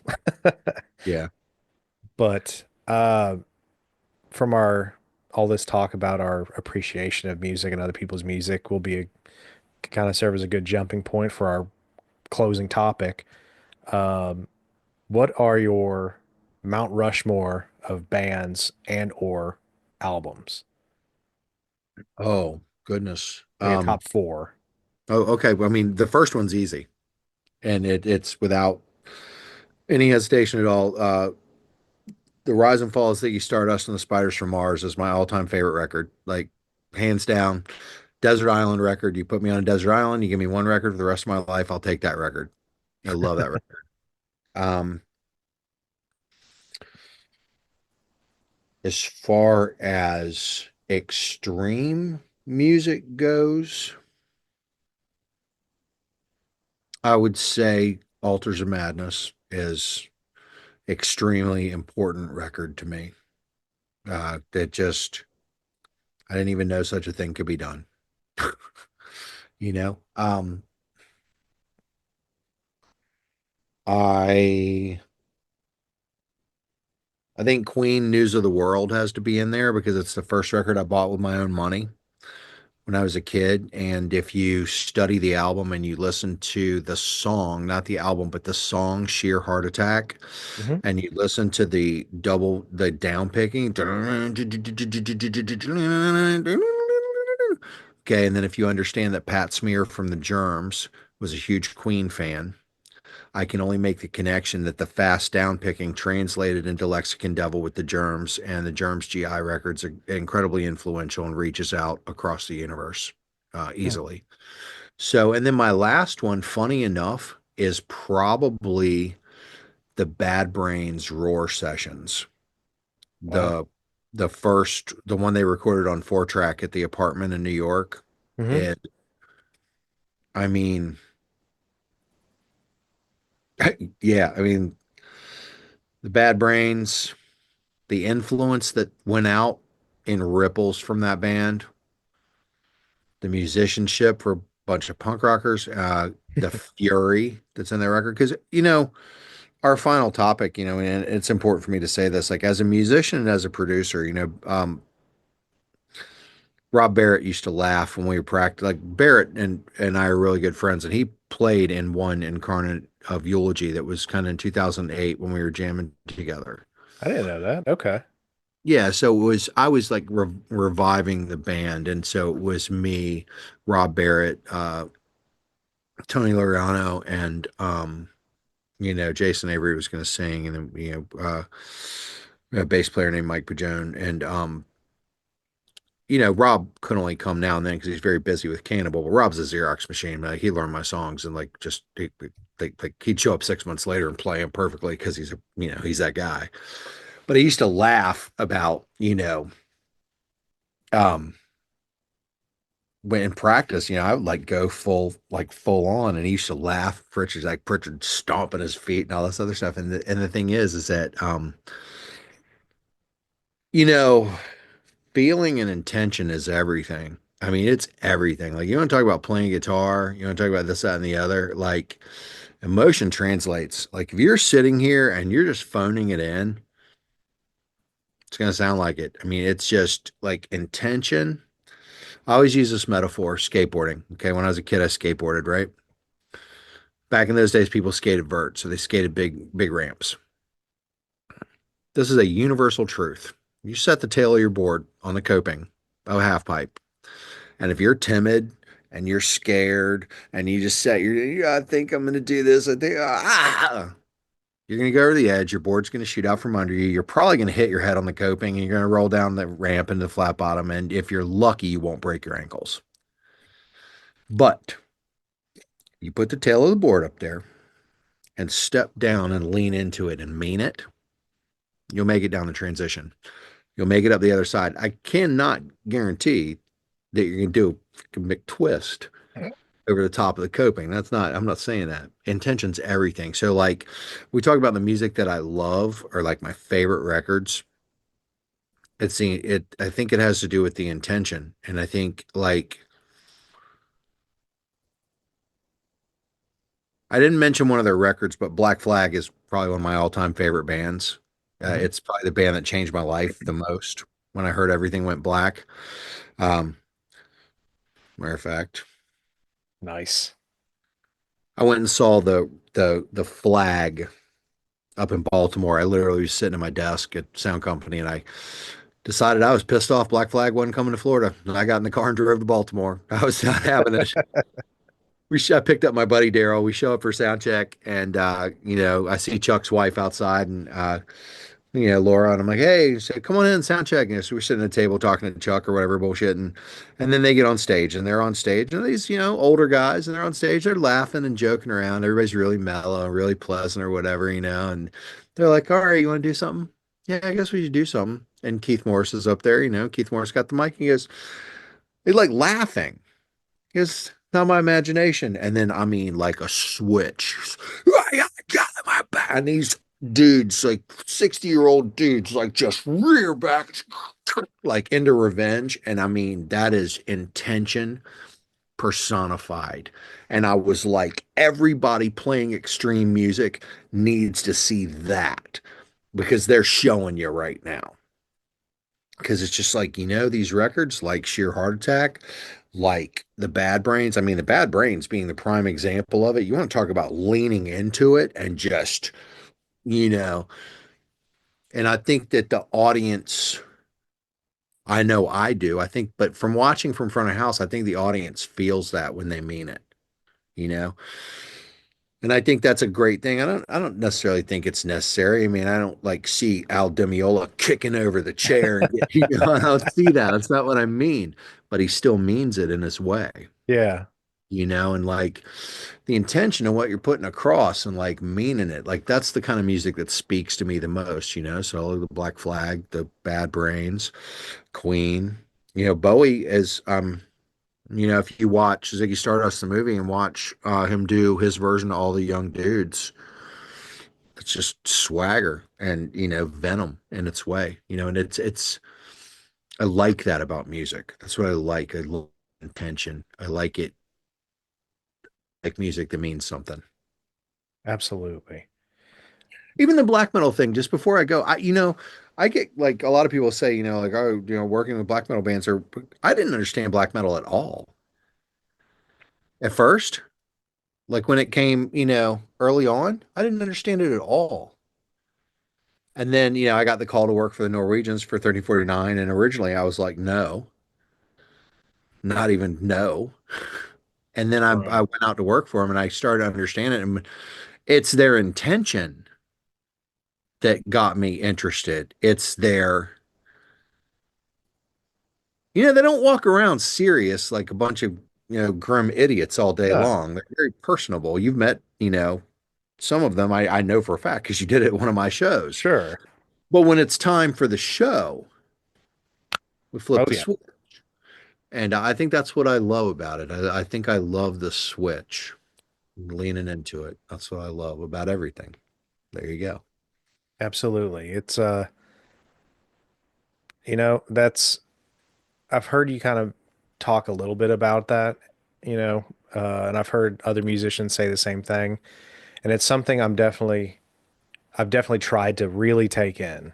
Yeah. But from our all this talk about our appreciation of music and other people's music will be a, kind of serve as a good jumping point for our closing topic. What are your Mount Rushmore of bands and or albums? Oh, goodness. Like a top four. Oh, okay. Well, I mean, the first one's easy, and it's without any hesitation at all. The Rise and Fall of Ziggy Stardust and the Spiders from Mars is my all-time favorite record. Like, hands down. Desert Island record. You put me on a desert island, you give me one record for the rest of my life, I'll take that record. I love that record. Um, as far as extreme music goes, I would say Altars of Madness is extremely important record to me. That just I didn't even know such a thing could be done. You know, I I think Queen News of the World has to be in there because it's the first record I bought with my own money when I was a kid. And if you study the album and you listen to the song, not the album, but the song Sheer Heart Attack, Hmm. and you listen to the down picking, okay, and then if you understand that Pat Smear from the Germs was a huge Queen fan, I can only make the connection that the fast down picking translated into Lexicon Devil with the Germs, and the Germs GI records are incredibly influential and reaches out across the universe easily. So, and then my last one, funny enough, is probably the Bad Brains Roar sessions. Wow. The the one they recorded on 4 track at the apartment in New York. Hmm. It, I mean, yeah, I mean, the Bad Brains, the influence that went out in ripples from that band, the musicianship for a bunch of punk rockers, the fury that's in their record. Because, our final topic, and it's important for me to say this, like as a musician and as a producer, Rob Barrett used to laugh when we were practicing. Like Barrett and I are really good friends, and he played in one incarnate of Eulogy that was kind of in 2008 when we were jamming together. I didn't know that. Okay. Yeah, so I was like reviving the band, and so it was me, Rob Barrett, Tony Loriano, and Jason Avery was going to sing, and then a bass player named Mike Pajone, and Rob could only come now and then because he's very busy with Cannibal. But Rob's a Xerox machine. Like, he learned my songs and like just like he'd show up 6 months later and play them perfectly because he's that guy. But he used to laugh about um when in practice, I would like go full on, and he used to laugh. Pritchard stomping his feet and all this other stuff. And the thing is that you know, feeling and intention is everything. I mean, it's everything. Like, you want to talk about playing guitar, you want to talk about this, that, and the other. Like, emotion translates. Like, if you're sitting here and you're just phoning it in, it's gonna sound like it. I mean, it's just like intention. I always use this metaphor, skateboarding. Okay, when I was a kid, I skateboarded, right? Back in those days, people skated vert, so they skated big ramps. This is a universal truth. You set the tail of your board on the coping of a half pipe, and if you're timid and you're scared and you just set I think I'm going to do this. I think, you're going to go over the edge. Your board's going to shoot out from under you. You're probably going to hit your head on the coping, and you're going to roll down the ramp into the flat bottom. And if you're lucky, you won't break your ankles. But you put the tail of the board up there and step down and lean into it and mean it, you'll make it down the transition. You'll make it up the other side. I cannot guarantee that you're going to do a McTwist over the top of the coping. I'm not saying that. Intention's everything. So, like, we talk about the music that I love or like my favorite records. I think it has to do with the intention. And I think like I didn't mention one of their records, but Black Flag is probably one of my all-time favorite bands. Mhm. It's probably the band that changed my life the most when I heard everything went black. Um, Matter of fact, Nice. I went and saw the Flag up in Baltimore. I literally was sitting at my desk at Sound Company, and I decided I was pissed off Black Flag wasn't coming to Florida. And I got in the car and drove to Baltimore. I was not having it. I picked up my buddy Daryl. We show up for sound check, and I see Chuck's wife outside, and Laura, and I'm like, hey, so come on in, sound check. So we're sitting at a table talking to Chuck or whatever bullshit, and then they get on stage, and they're on stage, and these older guys, and they're on stage, they're laughing and joking around. Everybody's really mellow, really pleasant or whatever, and they're like, all right, you want to do something? Yeah, I guess we should do something. And Keith Morris is up there, Keith Morris got the mic. He goes, he's like laughing. It's not my imagination. And then I mean like a switch. And these dudes, like 60-year-old dudes, like just rear back, like into revenge. And I mean, that is intention personified. And I was like, everybody playing extreme music needs to see that because they're showing you right now. Because it's just like, these records like Sheer Heart Attack, like the Bad Brains. I mean, the Bad Brains being the prime example of it. You want to talk about leaning into it and just, you know, and I think that the audience, I know I do, I think, but from watching from front of house, I think the audience feels that when they mean it, you know? And I think that's a great thing. I don't necessarily think it's necessary. I mean, I don't like see Al Demiola kicking over the chair and I don't see that. That's not what I mean. But he still means it in his way, Yeah, and like the intention of what you're putting across and like meaning it. Like that's the kind of music that speaks to me the most. So the Black Flag, the Bad Brains, Queen, Bowie is if you watch Ziggy Stardust the movie and watch him do his version of all the young dudes, it's just swagger and venom in its way. And it's I like that about music. That's what I like. I love intention. I like it, like music that means something. absolutely. Even the black metal thing. Just before I go, I get like a lot of people say, like oh, working with black metal bands, or I didn't understand black metal at all at first. Like when it came, early on, I didn't understand it at all. And then, I got the call to work for the Norwegians for 3049. And originally I was like, no, not even no. And then I Right. went out to work for them and I started to understand it. And it's their intention that got me interested. It's their, they don't walk around serious like a bunch of, grim idiots all day No, long. They're very personable. You've met, some of them I know for a fact because you did it at one of my shows. sure. But when it's time for the show, we flip Oh the yeah, switch. And I think that's what I love about it. I think I love the switch, leaning into it. That's what I love about everything. There you go. absolutely. It's that's I've heard you kind of talk a little bit about that, you know, and I've heard other musicians say the same thing, and it's something I've definitely tried to really take in,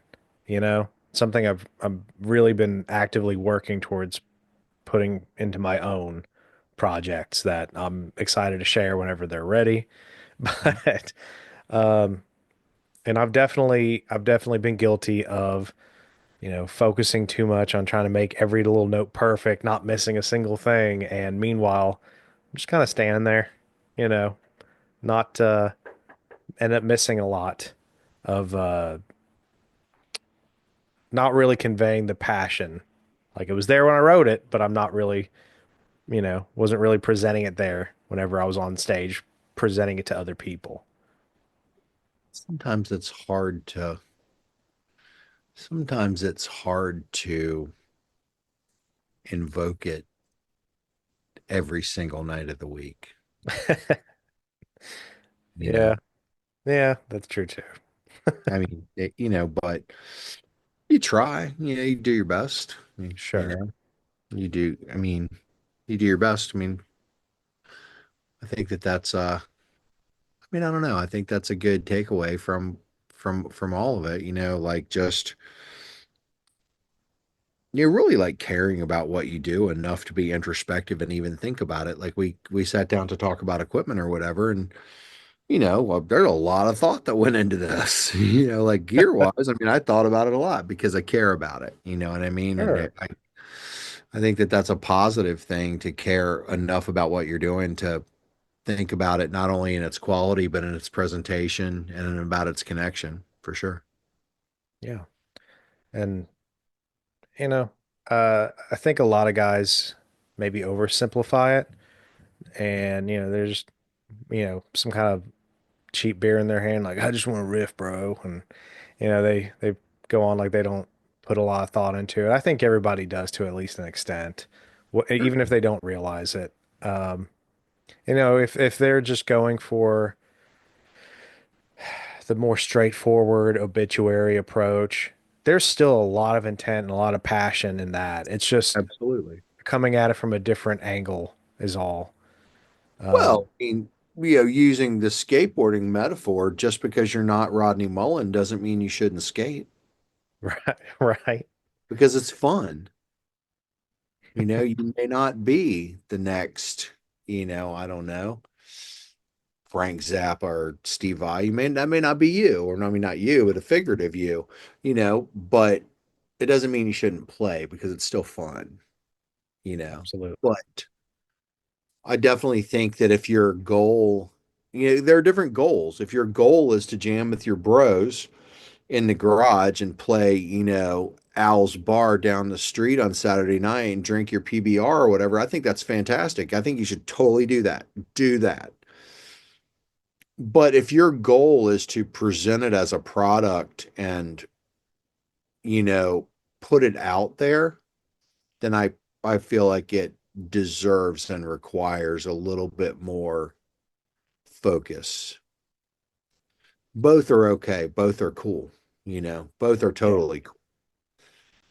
something I've really been actively working towards putting into my own projects that I'm excited to share whenever they're ready. But um and I've definitely been guilty of, focusing too much on trying to make every little note perfect, not missing a single thing, and meanwhile, I'm just kind of standing there, you know, not end up missing a lot of not really conveying the passion. Like it was there when I wrote it, but I'm not really, wasn't really presenting it there whenever I was on stage presenting it to other people. Sometimes it's hard to, sometimes it's hard to invoke it every single night of the week, you Yeah. know? Yeah, that's true too. I mean, but You try, you do your best. You Sure. know, you do. I mean, you do your best. I mean, I think that's I mean, I don't know. I think that's a good takeaway from all of it, like just you're really like caring about what you do enough to be introspective and even think about it. Like we sat down to talk about equipment or whatever, and well, there's a lot of thought that went into this. Like gear wise. I mean, I thought about it a lot because I care about it. You know what I mean? And Sure. I think that that's a positive thing to care enough about what you're doing to think about it not only in its quality but in its presentation and about its connection for sure. Yeah. And you know, I think a lot of guys maybe oversimplify it, and there's some kind of cheap beer in their hand, like I just want to riff, bro, and they go on like they don't put a lot of thought into it. I think everybody does to at least an extent, even if they don't realize it. Um, if they're just going for the more straightforward obituary approach, there's still a lot of intent and a lot of passion in that. It's just Absolutely. coming at it from a different angle is all. Well, Um, I mean, using the skateboarding metaphor, just because you're not Rodney Mullen doesn't mean you shouldn't skate right, right. because it's fun. You may not be the next, I don't know, Frank Zappa or Steve Vai. That may not be you, or I mean not you, but a figurative you, but it doesn't mean you shouldn't play because it's still fun, you know. Absolutely. But I definitely think that if your goal, there are different goals. If your goal is to jam with your bros in the garage and play, Al's bar down the street on Saturday night and drink your PBR or whatever, I think that's fantastic. I think you should totally do that. Do that. But if your goal is to present it as a product and, you know, put it out there, then I feel like it deserves and requires a little bit more focus. Both are okay. Both are cool. Both are Yeah. totally cool.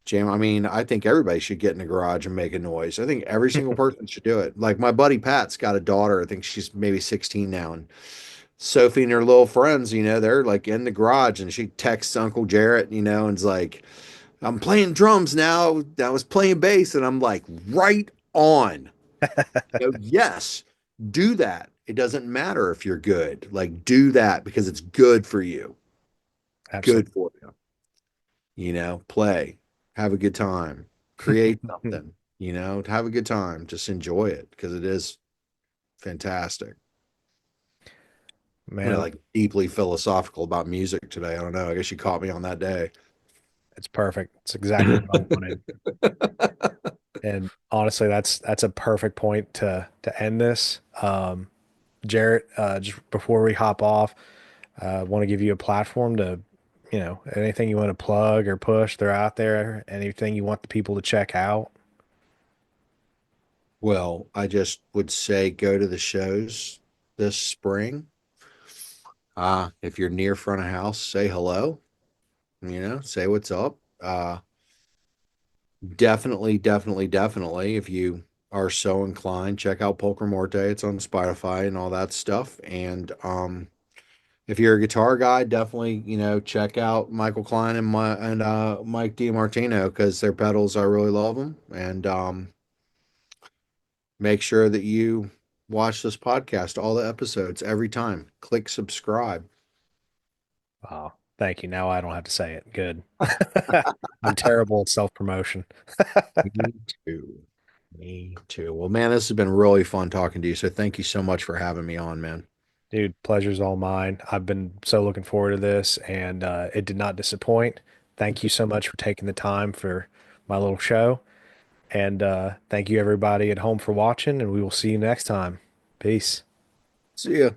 Jam. I mean, I think everybody should get in the garage and make a noise. I think every single person should do it. Like my buddy Pat's got a daughter. I think she's maybe 16 now. And Sophie and her little friends, they're like in the garage and she texts Uncle Jarrett, and's like, I'm playing drums now. I was playing bass. And I'm like, right on. Yes, do that. It doesn't matter if you're good. Like, do that because it's good for you. Absolutely. Good for you. Play, have a good time, create something, have a good time. Just enjoy it because it is fantastic. I'm Man, like deeply philosophical about music today. I don't know. I guess you caught me on that day. it's perfect. It's exactly what I wanted. And honestly, that's a perfect point to end this. Jarrett, just before we hop off, want to give you a platform to, anything you want to plug or push, they're out there. Anything you want the people to check out. Well, I just would say go to the shows this spring. If you're near front of house, say hello, say what's up. Definitely, definitely, definitely. If you are so inclined, check out Pulchra Morte. It's on Spotify and all that stuff. And if you're a guitar guy, definitely, check out Michael Klein and Mike DiMartino because their pedals, I really love them. And make sure that you watch this podcast, all the episodes every time. Click subscribe. Oh, thank you. Now I don't have to say it. Good. I'm terrible at self-promotion. Me too. Me too. Well, man, this has been really fun talking to you. So thank you so much for having me on, man. Dude, pleasure's all mine. I've been so looking forward to this, and it did not disappoint. Thank you so much for taking the time for my little show. And thank you everybody at home for watching, and we will see you next time. Peace. See ya.